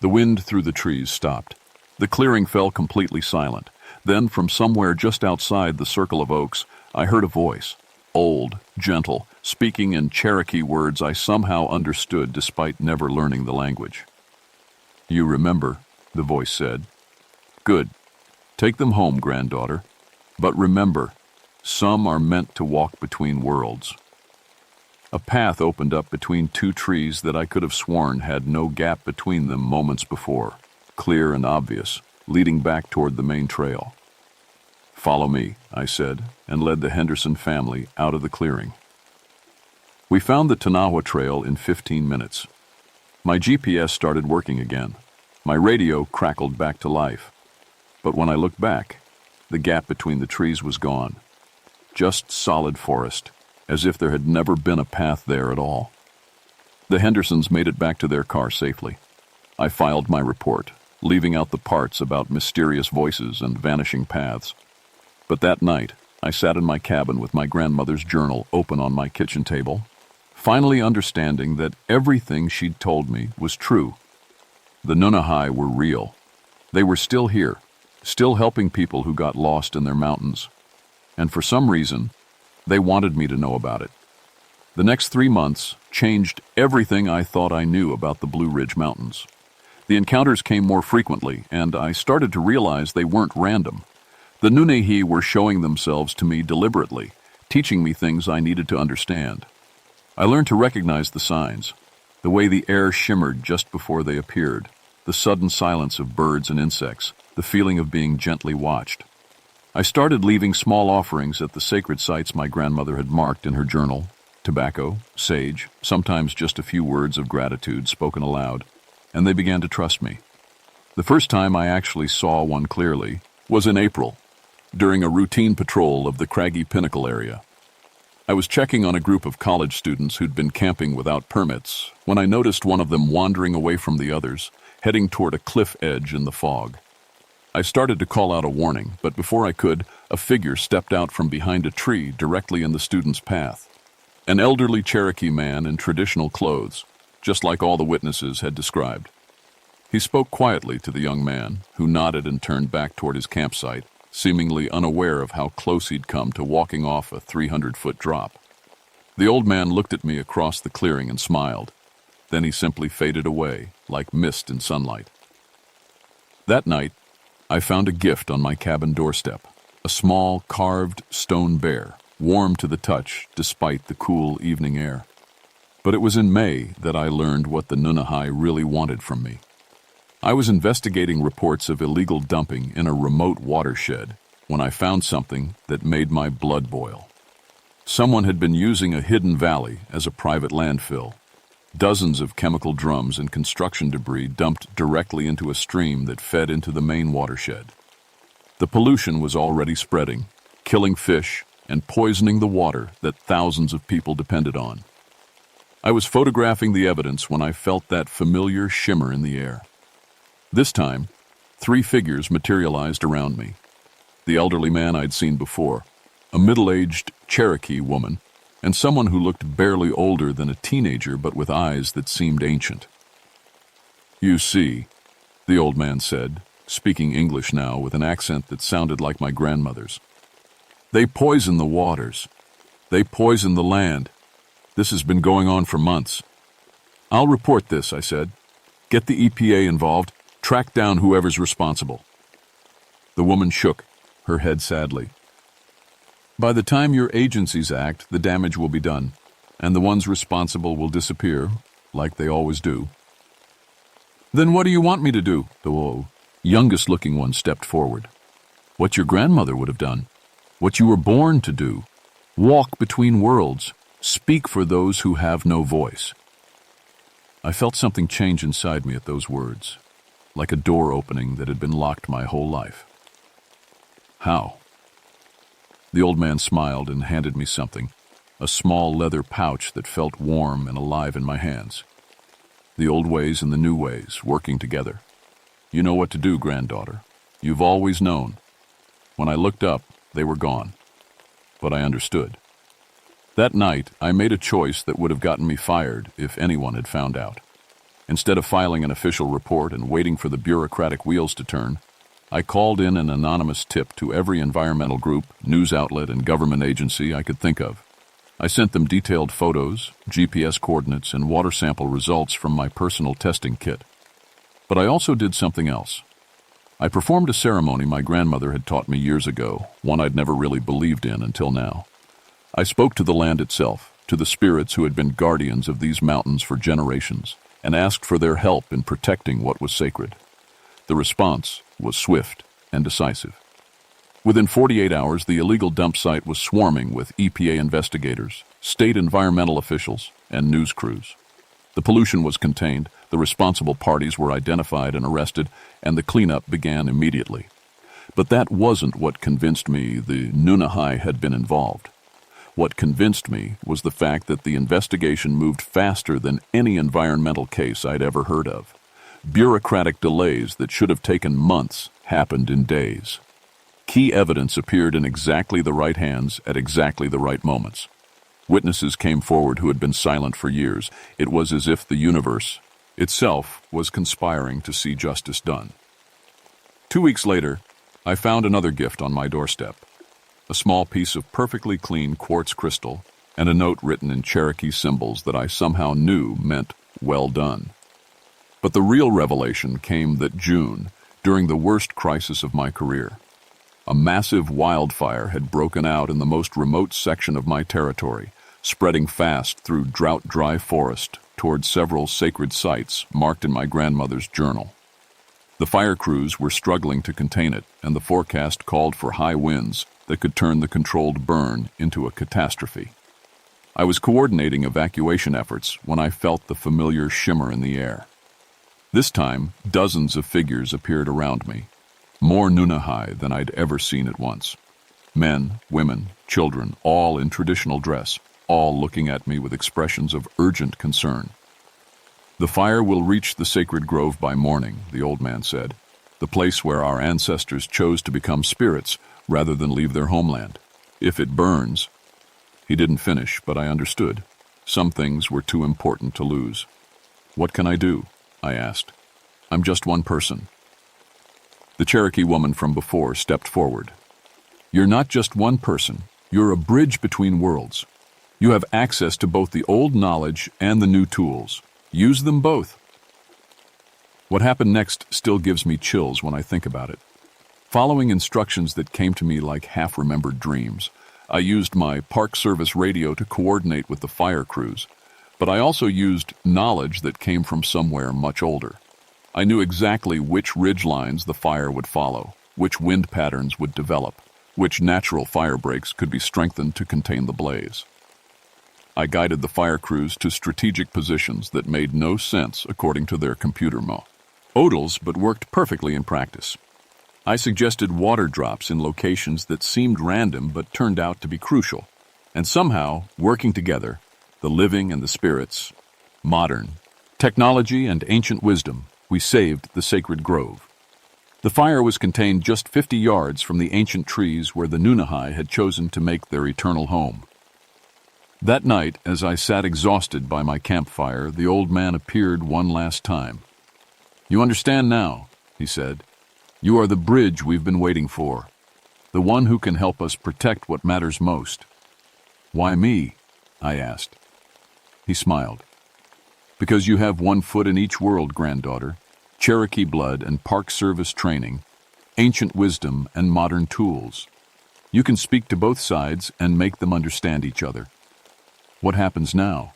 The wind through the trees stopped. The clearing fell completely silent. Then, from somewhere just outside the circle of oaks, I heard a voice, old, gentle, speaking in Cherokee words I somehow understood despite never learning the language. "You remember," the voice said. "Good. Take them home, granddaughter. But remember, some are meant to walk between worlds." A path opened up between two trees that I could have sworn had no gap between them moments before, clear and obvious, leading back toward the main trail. "Follow me," I said, and led the Henderson family out of the clearing. We found the Tanawa Trail in 15 minutes. My GPS started working again. My radio crackled back to life. But when I looked back, the gap between the trees was gone. Just solid forest, as if there had never been a path there at all. The Hendersons made it back to their car safely. I filed my report, leaving out the parts about mysterious voices and vanishing paths. But that night, I sat in my cabin with my grandmother's journal open on my kitchen table, finally understanding that everything she'd told me was true. The Nunahai were real. They were still here, still helping people who got lost in their mountains. And for some reason, they wanted me to know about it. The next 3 months changed everything I thought I knew about the Blue Ridge Mountains. The encounters came more frequently, and I started to realize they weren't random. The Nunahi were showing themselves to me deliberately, teaching me things I needed to understand. I learned to recognize the signs, the way the air shimmered just before they appeared, the sudden silence of birds and insects, the feeling of being gently watched. I started leaving small offerings at the sacred sites my grandmother had marked in her journal: tobacco, sage, sometimes just a few words of gratitude spoken aloud, and they began to trust me. The first time I actually saw one clearly was in April, during a routine patrol of the Craggy Pinnacle area. I was checking on a group of college students who'd been camping without permits when I noticed one of them wandering away from the others, heading toward a cliff edge in the fog. I started to call out a warning, but before I could, a figure stepped out from behind a tree directly in the student's path. An elderly Cherokee man in traditional clothes, just like all the witnesses had described. He spoke quietly to the young man, who nodded and turned back toward his campsite, seemingly unaware of how close he'd come to walking off a 300-foot drop. The old man looked at me across the clearing and smiled. Then he simply faded away, like mist in sunlight. That night, I found a gift on my cabin doorstep, a small carved stone bear, warm to the touch despite the cool evening air. But it was in May that I learned what the Nunahai really wanted from me. I was investigating reports of illegal dumping in a remote watershed when I found something that made my blood boil. Someone had been using a hidden valley as a private landfill. Dozens of chemical drums and construction debris dumped directly into a stream that fed into the main watershed. The pollution was already spreading, killing fish and poisoning the water that thousands of people depended on. I was photographing the evidence when I felt that familiar shimmer in the air. This time, 3 figures materialized around me. The elderly man I'd seen before, a middle-aged Cherokee woman, and someone who looked barely older than a teenager but with eyes that seemed ancient. "You see," the old man said, speaking English now with an accent that sounded like my grandmother's. "They poison the waters. They poison the land. This has been going on for months." "I'll report this," I said. "Get the EPA involved. Track down whoever's responsible." The woman shook, her head sadly. "By the time your agencies act, the damage will be done, and the ones responsible will disappear, like they always do." "Then what do you want me to do?" The youngest-looking one stepped forward. "What your grandmother would have done. What you were born to do. Walk between worlds. Speak for those who have no voice." I felt something change inside me at those words, like a door opening that had been locked my whole life. "How?" The old man smiled and handed me something, a small leather pouch that felt warm and alive in my hands. The old ways and the new ways, working together. "You know what to do, granddaughter. You've always known." When I looked up, they were gone. But I understood. That night, I made a choice that would have gotten me fired if anyone had found out. Instead of filing an official report and waiting for the bureaucratic wheels to turn, I called in an anonymous tip to every environmental group, news outlet, and government agency I could think of. I sent them detailed photos, GPS coordinates, and water sample results from my personal testing kit. But I also did something else. I performed a ceremony my grandmother had taught me years ago, one I'd never really believed in until now. I spoke to the land itself, to the spirits who had been guardians of these mountains for generations and asked for their help in protecting what was sacred. The response was swift and decisive. Within 48 hours, the illegal dump site was swarming with EPA investigators, state environmental officials, and news crews. The pollution was contained, the responsible parties were identified and arrested, and the cleanup began immediately. But that wasn't what convinced me the Nunahai had been involved. What convinced me was the fact that the investigation moved faster than any environmental case I'd ever heard of. Bureaucratic delays that should have taken months happened in days. Key evidence appeared in exactly the right hands at exactly the right moments. Witnesses came forward who had been silent for years. It was as if the universe itself was conspiring to see justice done. 2 weeks later, I found another gift on my doorstep. A small piece of perfectly clean quartz crystal and a note written in Cherokee symbols that I somehow knew meant well done. But the real revelation came that June, during the worst crisis of my career. A massive wildfire had broken out in the most remote section of my territory, spreading fast through drought-dry forest toward several sacred sites marked in my grandmother's journal. The fire crews were struggling to contain it, and the forecast called for high winds that could turn the controlled burn into a catastrophe. I was coordinating evacuation efforts when I felt the familiar shimmer in the air. This time, dozens of figures appeared around me, more Nunahai than I'd ever seen at once. Men, women, children, all in traditional dress, all looking at me with expressions of urgent concern. "The fire will reach the sacred grove by morning," the old man said, "the place where our ancestors chose to become spirits rather than leave their homeland. If it burns—" He didn't finish, but I understood. Some things were too important to lose. "What can I do?" I asked. "I'm just one person." The Cherokee woman from before stepped forward. "You're not just one person. You're a bridge between worlds. You have access to both the old knowledge and the new tools. Use them both." What happened next still gives me chills when I think about it. Following instructions that came to me like half-remembered dreams, I used my Park Service radio to coordinate with the fire crews, but I also used knowledge that came from somewhere much older. I knew exactly which ridge lines the fire would follow, which wind patterns would develop, which natural fire breaks could be strengthened to contain the blaze. I guided the fire crews to strategic positions that made no sense according to their computer models, but worked perfectly in practice. I suggested water drops in locations that seemed random but turned out to be crucial. And somehow, working together, the living and the spirits, modern, technology and ancient wisdom, we saved the sacred grove. The fire was contained just 50 yards from the ancient trees where the Nunahai had chosen to make their eternal home. That night, as I sat exhausted by my campfire, the old man appeared one last time. "You understand now," he said. "You are the bridge we've been waiting for, the one who can help us protect what matters most." "Why me?" I asked. He smiled. "Because you have one foot in each world, granddaughter. Cherokee blood and Park Service training, ancient wisdom and modern tools. You can speak to both sides and make them understand each other. What happens now?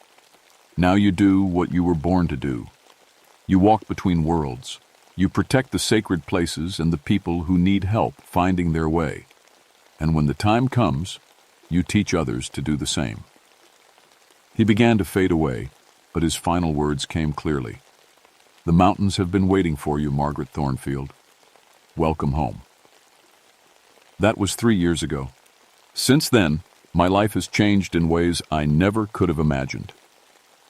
Now you do what you were born to do. You walk between worlds. You protect the sacred places and the people who need help finding their way. And when the time comes, you teach others to do the same." He began to fade away, but his final words came clearly. "The mountains have been waiting for you, Margaret Thornfield. Welcome home." That was 3 years ago. Since then, my life has changed in ways I never could have imagined.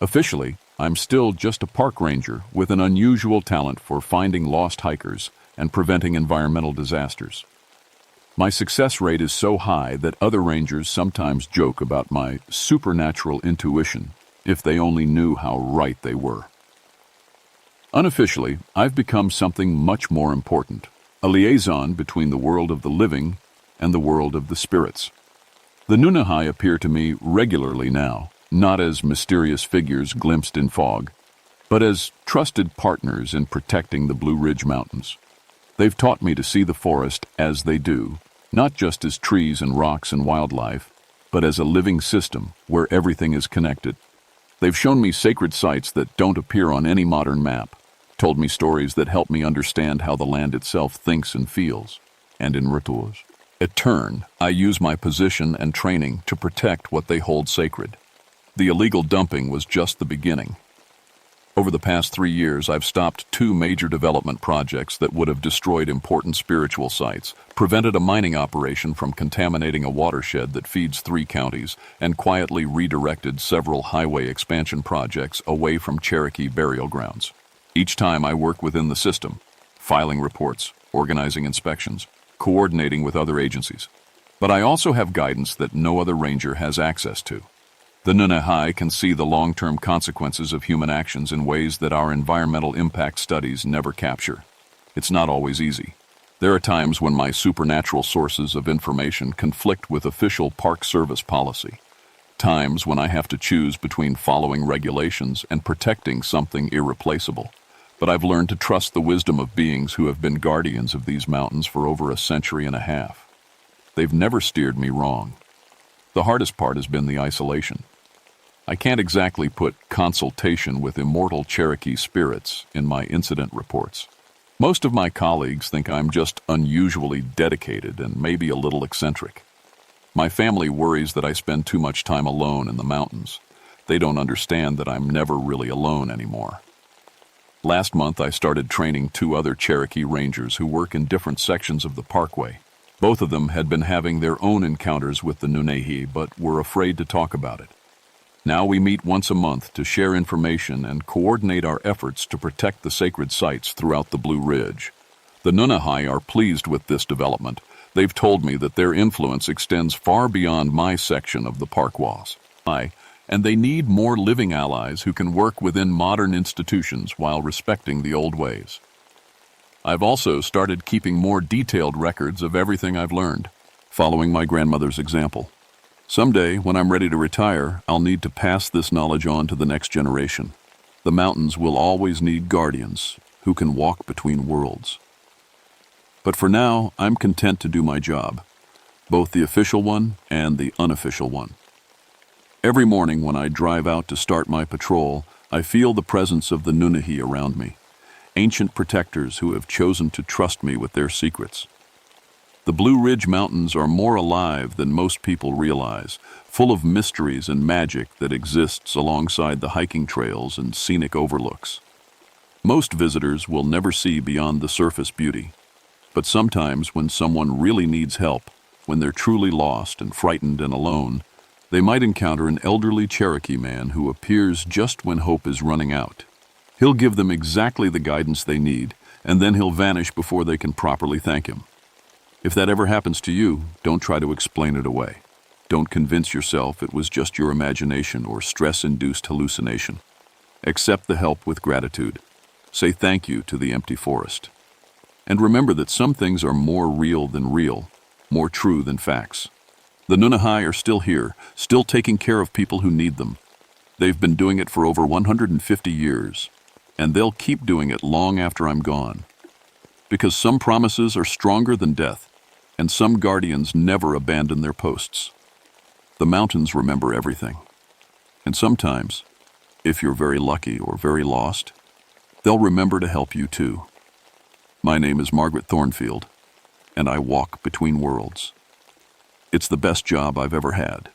Officially, I'm still just a park ranger with an unusual talent for finding lost hikers and preventing environmental disasters. My success rate is so high that other rangers sometimes joke about my supernatural intuition if they only knew how right they were. Unofficially, I've become something much more important, a liaison between the world of the living and the world of the spirits. The Nunahai appear to me regularly now, not as mysterious figures glimpsed in fog, but as trusted partners in protecting the Blue Ridge Mountains. They've taught me to see the forest as they do, not just as trees and rocks and wildlife, but as a living system where everything is connected. They've shown me sacred sites that don't appear on any modern map, told me stories that help me understand how the land itself thinks and feels, and in rituals. In turn, I use my position and training to protect what they hold sacred. The illegal dumping was just the beginning. Over the past 3 years, I've stopped 2 major development projects that would have destroyed important spiritual sites, prevented a mining operation from contaminating a watershed that feeds 3 counties, and quietly redirected several highway expansion projects away from Cherokee burial grounds. Each time I work within the system, filing reports, organizing inspections, coordinating with other agencies. But I also have guidance that no other ranger has access to. The Nunahai can see the long-term consequences of human actions in ways that our environmental impact studies never capture. It's not always easy. There are times when my supernatural sources of information conflict with official Park Service policy. Times when I have to choose between following regulations and protecting something irreplaceable. But I've learned to trust the wisdom of beings who have been guardians of these mountains for over a century and a half. They've never steered me wrong. The hardest part has been the isolation. I can't exactly put consultation with immortal Cherokee spirits in my incident reports. Most of my colleagues think I'm just unusually dedicated and maybe a little eccentric. My family worries that I spend too much time alone in the mountains. They don't understand that I'm never really alone anymore. Last month, I started training 2 other Cherokee Rangers who work in different sections of the parkway. Both of them had been having their own encounters with the Nunahai, but were afraid to talk about it. Now we meet once a month to share information and coordinate our efforts to protect the sacred sites throughout the Blue Ridge. The Nunahai are pleased with this development. They've told me that their influence extends far beyond my section of the parkways. And they need more living allies who can work within modern institutions while respecting the old ways. I've also started keeping more detailed records of everything I've learned, following my grandmother's example. Someday, when I'm ready to retire, I'll need to pass this knowledge on to the next generation. The mountains will always need guardians who can walk between worlds. But for now, I'm content to do my job, both the official one and the unofficial one. Every morning when I drive out to start my patrol, I feel the presence of the Nunahai around me, ancient protectors who have chosen to trust me with their secrets. The Blue Ridge Mountains are more alive than most people realize, full of mysteries and magic that exists alongside the hiking trails and scenic overlooks. Most visitors will never see beyond the surface beauty, but sometimes when someone really needs help, when they're truly lost and frightened and alone, they might encounter an elderly Cherokee man who appears just when hope is running out. He'll give them exactly the guidance they need, and then he'll vanish before they can properly thank him. If that ever happens to you, don't try to explain it away. Don't convince yourself it was just your imagination or stress-induced hallucination. Accept the help with gratitude. Say thank you to the empty forest. And remember that some things are more real than real, more true than facts. The Nunahai are still here, still taking care of people who need them. They've been doing it for over 150 years, and they'll keep doing it long after I'm gone. Because some promises are stronger than death, and some guardians never abandon their posts. The mountains remember everything. And sometimes, if you're very lucky or very lost, they'll remember to help you too. My name is Margaret Thornfield, and I walk between worlds. It's the best job I've ever had.